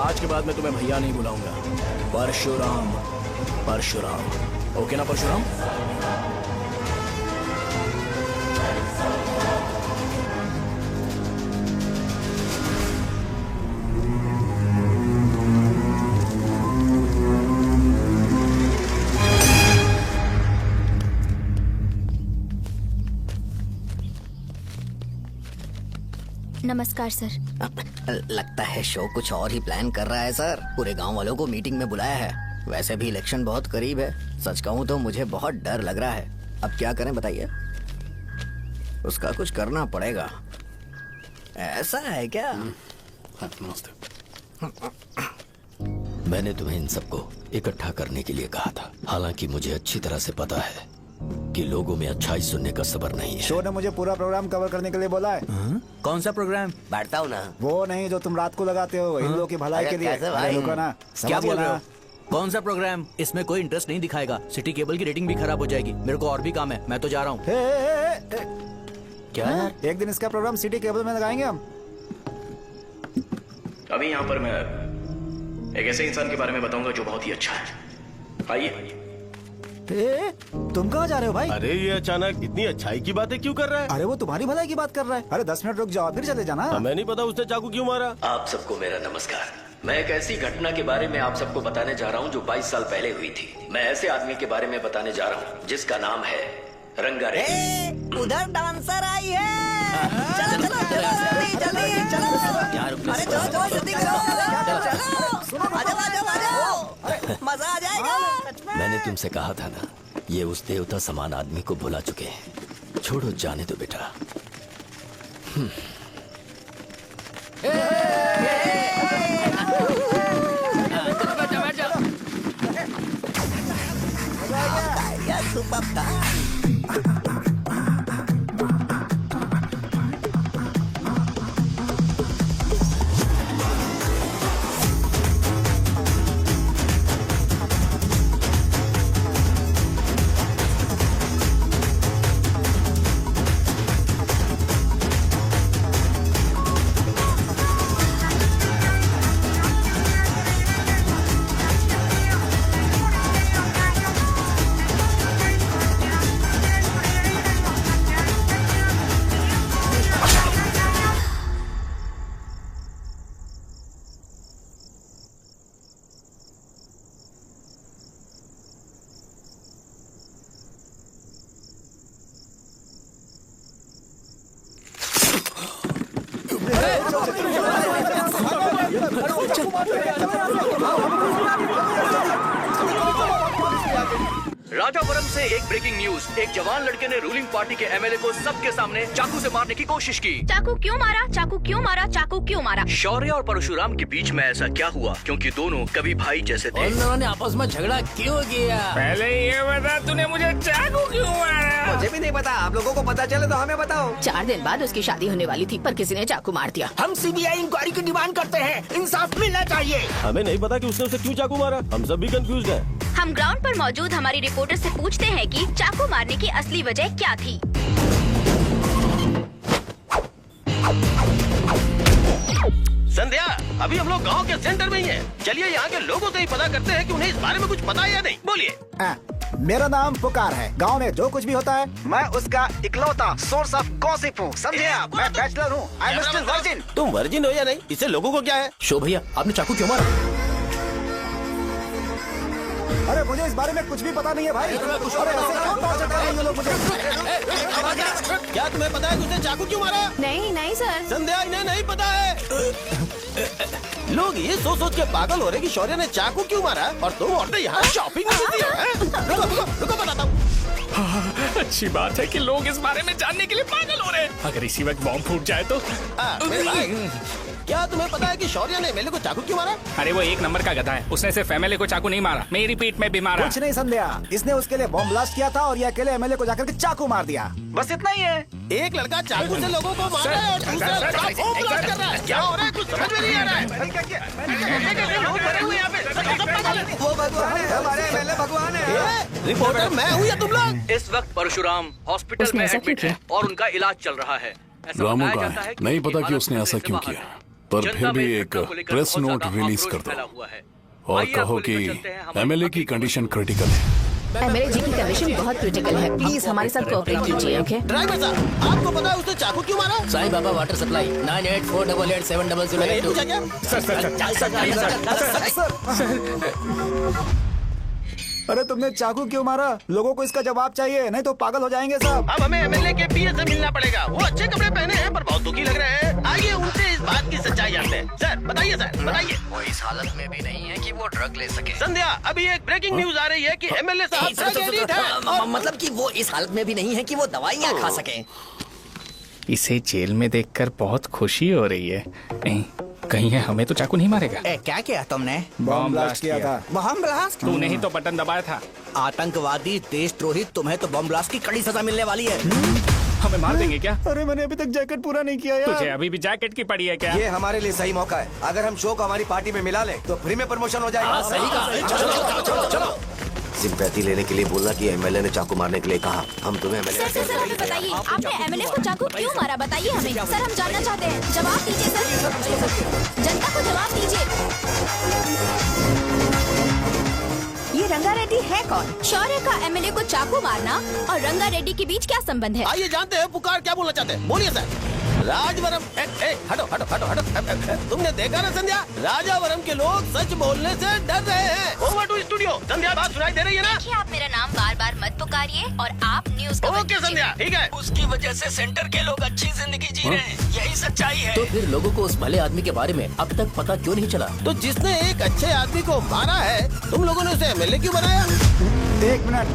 आज के बाद मैं तुम्हें भैया नहीं बुलाऊंगा, परशुराम। परशुराम, ओके ना परशुराम? नमस्कार सर। लगता है शो कुछ और ही प्लान कर रहा है सर। पूरे गांव वालों को मीटिंग में बुलाया है। वैसे भी इलेक्शन बहुत करीब है। सच कहूँ तो मुझे बहुत डर लग रहा है। अब क्या करें बताइए? उसका कुछ करना पड़ेगा। ऐसा है क्या? मैंने तुम्हें इन सबको इकट्ठा करने के लिए कहा था। हालांकि मुझे अच्छी तरह से पता है कि लोगों में अच्छाई सुनने का सब्र नहीं है। शो ने मुझे पूरा प्रोग्राम कवर करने के लिए बोला है। कौन सा प्रोग्राम? बैठता हूँ ना। वो नहीं जो तुम रात को लगाते हो इन लोगों की भलाई के लिए। क्या क्या बोल रहे हो? कौन सा प्रोग्राम? इसमें कोई इंटरेस्ट नहीं दिखाएगा। सिटी केबल की रेटिंग भी खराब हो जाएगी। मेरे को और भी काम है, मैं तो जा रहा हूँ। क्या? एक दिन इसका प्रोग्राम सिटी केबल में लगाएंगे हम। अभी यहाँ पर मैं एक ऐसे इंसान के बारे में बताऊंगा जो बहुत ही अच्छा है। आइए। तुम कहाँ जा रहे हो भाई? अरे ये अचानक इतनी अच्छाई की बातें क्यों कर रहा है? अरे वो तुम्हारी भलाई की बात कर रहा है। अरे 10 मिनट रुक जाओ फिर चले जाना। हमें नहीं पता उसने चाकू क्यों मारा। आप सबको मेरा नमस्कार। मैं एक ऐसी घटना के बारे में आप सबको बताने जा रहा हूँ जो 22 साल पहले हुई थी। मैं ऐसे आदमी के बारे में बताने जा रहा हूँ जिसका नाम है रंगारेड्डी। उधर डांसर आई है। चलो चलो जल्दी जल्दी चलो। अरे चलो चलो जल्दी करो। चलो आ जाओ मजा आ जाएगा। मैंने तुमसे कहा था ना, ये उस देवता समान आदमी को भुला चुके हैं। छोड़ो, जाने दो बेटा। राजापुरम से एक ब्रेकिंग न्यूज। एक जवान लड़के ने रूलिंग पार्टी के एमएलए को सबके सामने चाकू से मारने की कोशिश की। चाकू क्यों मारा? चाकू क्यों मारा? चाकू क्यों मारा? शौर्य और परशुराम के बीच में ऐसा क्या हुआ? क्योंकि दोनों कभी भाई जैसे थे। उन दोनों ने आपस में झगड़ा क्यों किया? पहले ये बता, तूने मुझे चाकू क्यों मारा? मुझे भी नहीं पता। आप लोगों को पता चले तो हमें बताओ। 4 दिन बाद उसकी शादी होने वाली थी पर किसी ने चाकू मार दिया। हम सीबीआई इंक्वायरी की डिमांड करते हैं। इंसाफ मिलना चाहिए। हमें नहीं पता कि उसने उसे क्यों चाकू मारा। हम सब भी कंफ्यूज हैं। हम ग्राउंड पर मौजूद हमारी रिपोर्टर से पूछते हैं कि चाकू मारने की असली वजह क्या थी। संध्या, अभी हम लोग गांव के सेंटर में ही हैं। चलिए यहाँ के लोगों से ही पता करते हैं कि उन्हें इस बारे में कुछ पता है या नहीं। बोलिए। मेरा नाम पुकार है। गांव में जो कुछ भी होता है मैं उसका इकलौता सोर्स ऑफ गॉसिप हूँ। समझे आप? मैं बैचलर हूँ। I am still virgin. तुम वर्जिन हो या नहीं, इससे लोगों को क्या है? शो भैया, आपने चाकू क्यों मारा? अरे मुझे इस बारे में कुछ भी पता नहीं है भाई। अरे ऐसे क्या बात कर रहे हैं ये लोग मुझे? क्या तुम्हें पता है कि उसने चाकू क्यों मारा? नहीं नहीं सर। संध्या, इन्हें नहीं पता है। लोग ये सोच सोच के पागल हो रहे कि शौर्य ने चाकू क्यों मारा और तुम औरतें यहाँ शॉपिंग में बिजी हो। रुको बताता हूँ। अच्छी बात है कि लोग इस बारे में जानने के लिए पागल हो रहे हैं। अगर इसी वक्त बॉम्ब फूट जाए तो। मेरे भाई, क्या तुम्हें पता है कि शौर्य ने एमएलए को चाकू क्यों मारा? अरे वो एक नंबर का गधा है। उसने सिर्फ एमएलए को चाकू नहीं मारा, मेरी पीठ में भी मारा। कुछ नहीं संध्या, इसने उसके लिए बॉम्ब ब्लास्ट किया था और ये अकेले एमएलए को जाकर के चाकू मार दिया। बस इतना ही है। एक लड़का चाकू से लोगों को मार रहा है और दूसरा लड़का बॉम्ब ब्लास्ट कर रहा है। क्या हो रहा है? कुछ समझ में नहीं आ रहा है। वो भगवान है, हमारे एमएलए भगवान है। रिपोर्टर मैं हूँ या तुम लोग? इस वक्त परशुराम हॉस्पिटल में एडमिट है और उनका इलाज चल रहा है। रामू का नहीं पता कि उसने ऐसा क्यों किया। पर जनता फिर में भी इस एक घटना को लेकर प्रेस बहुत नोट ज्यादा रिलीज आक्रोश कर फैला दो हुआ है। और आइए कहो आपको कि लेकर चलते हैं हमारे एमएलए की कंडीशन क्रिटिकल है। एमएलए जी की कंडीशन बहुत क्रिटिकल है, प्लीज हमारे साथ कोऑपरेट कीजिए। ओके ड्राइवर साहब, आपको पता है उसने चाकू क्यों मारा? Sai Baba water supply 9848870082। अरे तुमने चाकू क्यों मारा? लोगों को इसका जवाब चाहिए, नहीं तो पागल हो जाएंगे सब। अब हमें एमएलए के पीए से मिलना पड़ेगा। वो अच्छे कपड़े पहने हैं पर बहुत दुखी लग रहे हैं। आइए उनसे इस बात की सच्चाई जानते हैं। सर बताइए, सर बताइए। वो इस हालत में भी नहीं है कि वो ड्रग ले सके। संध्या, अभी एक ब्रेकिंग न्यूज आ रही है कि एमएलए साहब ड्रग एडिक्ट हैं। मतलब कि वो इस हालत में भी नहीं है कि वो दवाइयाँ खा सके। इसे जेल में देखकर बहुत खुशी हो रही है। कहीं है हमें तो चाकू नहीं मारेगा। क्या किया तुमने? बॉम्ब ब्लास्ट किया था। Bomb blast? तूने ही तो बटन दबाया था। आतंकवादी, देशद्रोही, तुम्हें तो बॉम्ब ब्लास्ट की कड़ी सजा मिलने वाली है। हमें मार देंगे क्या? अरे मैंने अभी तक जैकेट पूरा नहीं किया यार। तुझे अभी भी जैकेट की पड़ी है क्या? ये हमारे लिए सही मौका है। अगर हम शो को हमारी पार्टी में मिला लें तो फ्री में प्रमोशन हो जाएगा। सही कहा। चलो सिंपैथी लेने के लिए बोला कि एमएलए ने चाकू मारने के लिए कहा। हम तुम्हें एमएलए सर हमें बताइए, आपने एमएलए को चाकू क्यों मारा? बताइए हमें। सर हम जानना चाहते हैं, जवाब दीजिए सर। जनता को जवाब दीजिए। ये रंगा रेड्डी है कौन? शौर्य का एमएलए को चाकू मारना और रंगा रेड्डी के बीच क्या संबंध है? आइए जानते हैं पुकार क्या बोलना चाहते हैं। बोलिए सर। राजवरम हटो हटो हटो हटो। तुमने देखा ना संध्या, राजावरम के लोग सच बोलने से डर रहे हैं। Over to studio. संध्या बात सुनाई दे रही है ना? देखिए आप मेरा नाम बार बार मत पुकारिए और आप न्यूज कवर ओके संध्या, ठीक है। उसकी वजह से सेंटर के लोग अच्छी जिंदगी जी रहे हैं, यही सच्चाई है। तो फिर लोगों को उस भले आदमी के बारे में अब तक पता क्यों नहीं चला? तो जिसने एक अच्छे आदमी को मारा है, तुम लोगों ने उसे एमएलए क्यों बनाया? 1 मिनट,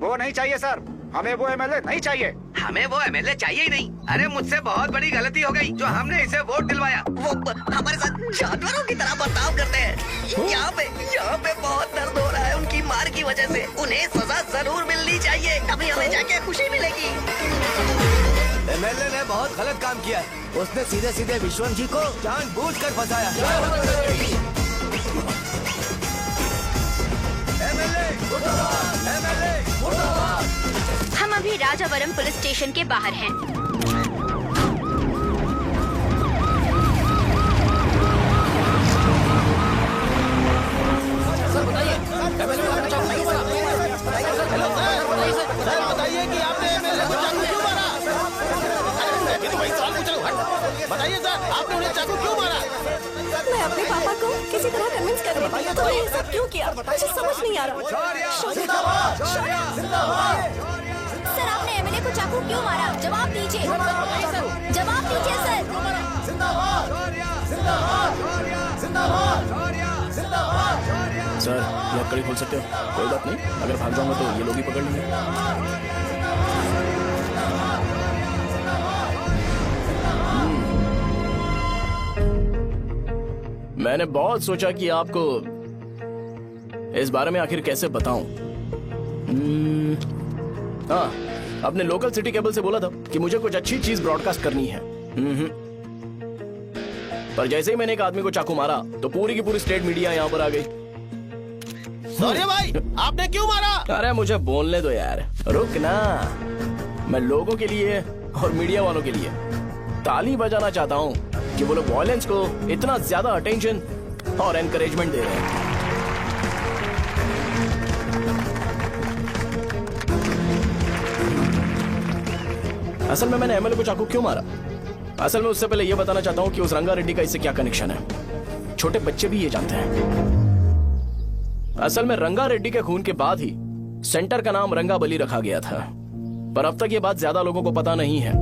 वो नहीं चाहिए सर, हमें वो एमएलए नहीं चाहिए। हमें वो एमएलए चाहिए ही नहीं। अरे मुझसे बहुत बड़ी गलती हो गई जो हमने इसे वोट दिलवाया। वो हमारे साथ जानवरों की तरह बर्ताव करते हैं। यहाँ पे बहुत दर्द हो रहा है उनकी मार की वजह से। उन्हें सजा जरूर मिलनी चाहिए, तभी हमें जाके खुशी मिलेगी। एमएलए ने बहुत गलत काम किया। उसने सीधे सीधे विश्वनाथ जी को जानबूझकर फंसाया। हम अभी राजावरम पुलिस स्टेशन के बाहर हैं। सर बताइए, सर बताइए कि आपने एमएलए को चाकू क्यों मारा? ये तो वही सवाल पूछ रहा हूँ। बताइए सर, आपने उन्हें चाकू क्यों मारा? मैं अपने पापा को किसी तरह कन्विंस कर रही थी। तो ये सब क्यों किया मुझे समझ नहीं आ रहा। सर आपने एमएलए को चाकू क्यों मारा? जवाब दीजिए, जवाब दीजिए सर। सर ये कड़ी खोल सकते हो? कोई बात नहीं, अगर भाग जाऊंगा तो ये लोग ही पकड़ लेंगे। मैंने बहुत सोचा कि आपको इस बारे में आखिर कैसे बताऊं। हाँ, अपने लोकल सिटी केबल से बोला था कि मुझे कुछ अच्छी चीज ब्रॉडकास्ट करनी है। पर जैसे ही मैंने एक आदमी को चाकू मारा तो पूरी की पूरी स्टेट मीडिया यहाँ पर आ गई। सॉरी भाई, आपने क्यों मारा? अरे मुझे बोलने दो यार, रुक ना। मैं लोगों के लिए और मीडिया वालों के लिए ताली बजाना चाहता हूँ कि वो लोग वायलेंस को इतना ज्यादा अटेंशन और एनकरेजमेंट दे रहे हैं। असल में मैंने एमएलए को चाकू क्यों मारा? असल में उससे पहले यह बताना चाहता हूँ कि उस रंगा रेड्डी का इससे क्या कनेक्शन है। छोटे बच्चे भी ये जानते हैं। असल में रंगा रेड्डी के खून के बाद ही सेंटर का नाम रंगा बली रखा गया था, पर अब तक ये बात ज्यादा लोगों को पता नहीं है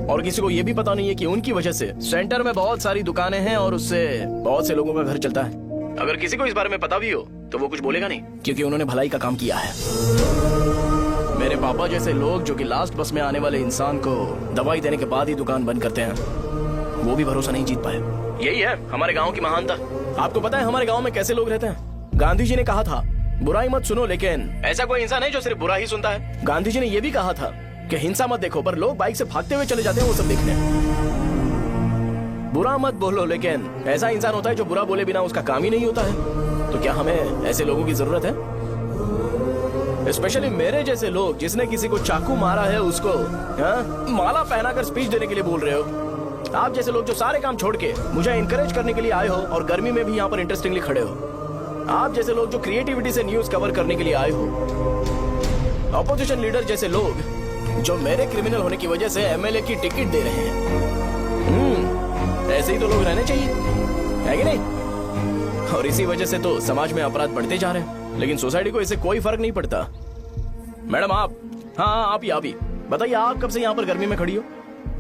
और किसी को ये भी पता नहीं है कि उनकी वजह से सेंटर में बहुत सारी दुकानें हैं और उससे बहुत से लोगों का घर चलता है। अगर किसी को इस बारे में पता भी हो तो वो कुछ बोलेगा नहीं, क्योंकि उन्होंने भलाई का काम किया है। मेरे पापा जैसे लोग जो कि लास्ट बस में आने वाले इंसान को दवाई देने के बाद ही दुकान बंद करते हैं, वो भी भरोसा नहीं जीत पाए। यही है हमारे गाँव की महानता। आपको पता है हमारे गाँव में कैसे लोग रहते हैं? गांधी जी ने कहा था बुराई मत सुनो, लेकिन ऐसा कोई इंसान है जो सिर्फ बुरा ही सुनता है। गांधी जी ने यह भी कहा था कि हिंसा मत देखो, पर लोग बाइक से भागते हुए चले जाते हैं वो सब देखने। बुरा मत बोलो, लेकिन ऐसा इंसान होता है जो बुरा बोले बिना उसका काम ही नहीं होता है। तो क्या हमें ऐसे लोगों की जरूरत है? स्पेशली मेरे जैसे लोग जिसने किसी को चाकू मारा है उसको माला पहनाकर स्पीच देने के लिए बोल रहे हो। आप जैसे लोग जो सारे काम छोड़ के मुझे इनकरेज करने के लिए आए हो और गर्मी में भी यहाँ पर इंटरेस्टिंगली खड़े हो। आप जैसे लोग जो क्रिएटिविटी से न्यूज कवर करने के लिए आए हो। ऑपोजिशन लीडर जैसे लोग जो मेरे क्रिमिनल होने की वजह से एमएलए की टिकट दे रहे हैं। ऐसे ही तो लोग रहने चाहिए, है कि नहीं? और इसी वजह से तो समाज में अपराध बढ़ते जा रहे हैं, लेकिन सोसाइटी को इससे कोई फर्क नहीं पड़ता। मैडम आप, हाँ आप ही बताइए, आप कब से यहाँ पर गर्मी में खड़ी हो?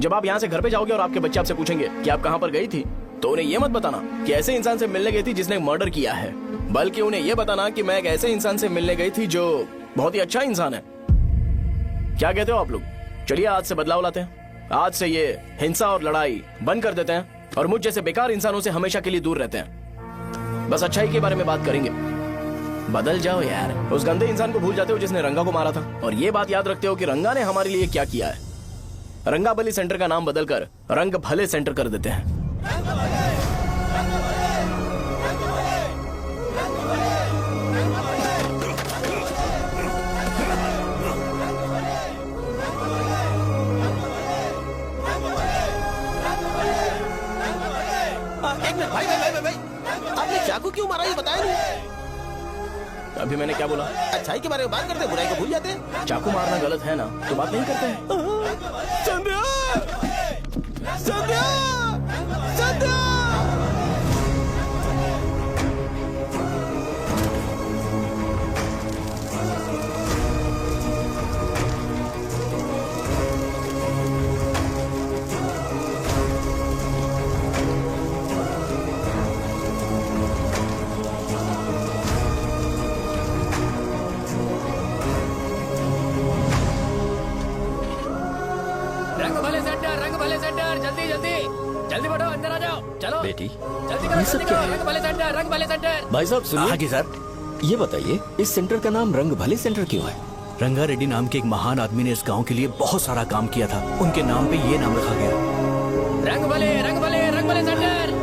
जब आप यहाँ से घर पे जाओगे और आपके बच्चे आपसे पूछेंगे कि आप कहाँ पर गई थी, तो उन्हें यह मत बताना कि ऐसे इंसान से मिलने गई थी जिसने मर्डर किया है, बल्कि उन्हें यह बताना कि मैं एक ऐसे इंसान से मिलने गई थी जो बहुत ही अच्छा इंसान है। क्या कहते हो आप लोग? चलिए आज से बदलाव लाते हैं। आज से ये हिंसा और लड़ाई बंद कर देते हैं और मुझ जैसे बेकार इंसानों से हमेशा के लिए दूर रहते हैं। बस अच्छाई के बारे में बात करेंगे। बदल जाओ यार, उस गंदे इंसान को भूल जाते हो जिसने रंगा को मारा था, और ये बात याद रखते हो कि रंगा ने हमारे लिए क्या किया है। रंगाबली सेंटर का नाम बदलकर रंग भले सेंटर कर देते हैं। भाई आपने चाकू क्यों मारा ये बताया नहीं? अभी मैंने क्या बोला? अच्छाई के बारे में बात करते हैं, बुराई को भूल जाते हैं। चाकू मारना गलत है ना, तो बात नहीं करते हैं। संध्या! संध्या! संध्या! जल्दी जल्दी जल्दी बढ़ो, अंदर आ जाओ। चलो बेटी, जल्दी करो, जल्दी करो। रंग भले सेंटर, रंग भले सेंटर। भाई साहब सुनिए। हाँ जी सर। ये बताइए इस सेंटर का नाम रंग भले सेंटर क्यों है? रंगा रेड्डी नाम के एक महान आदमी ने इस गांव के लिए बहुत सारा काम किया था, उनके नाम पे ये नाम रखा गया। रंग भले, रंग भले, रंग भले सेंटर।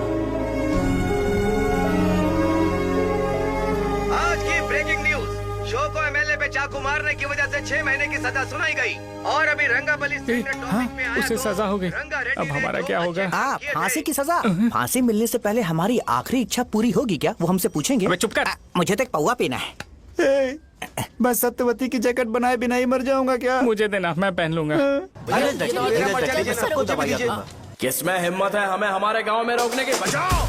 आज की ब्रेकिंग न्यूज, शो को एमएलए पे चाकू मारने की वजह से 6 महीने की सजा सुनाई गई और अभी रंगाबली उसे सजा हो गई, अब हमारा क्या होगा? फांसी की सजा? फांसी मिलने से पहले हमारी आखिरी इच्छा पूरी होगी क्या, वो हमसे पूछेंगे? चुप कर। मुझे तो एक पौवा पीना है। मैं सत्यवती की जैकेट बनाए बिना ही मर जाऊंगा क्या? मुझे देना, मैं पहन लूंगा। किसमें हिम्मत है हमें हमारे गांव में रोकने की? बचाओ!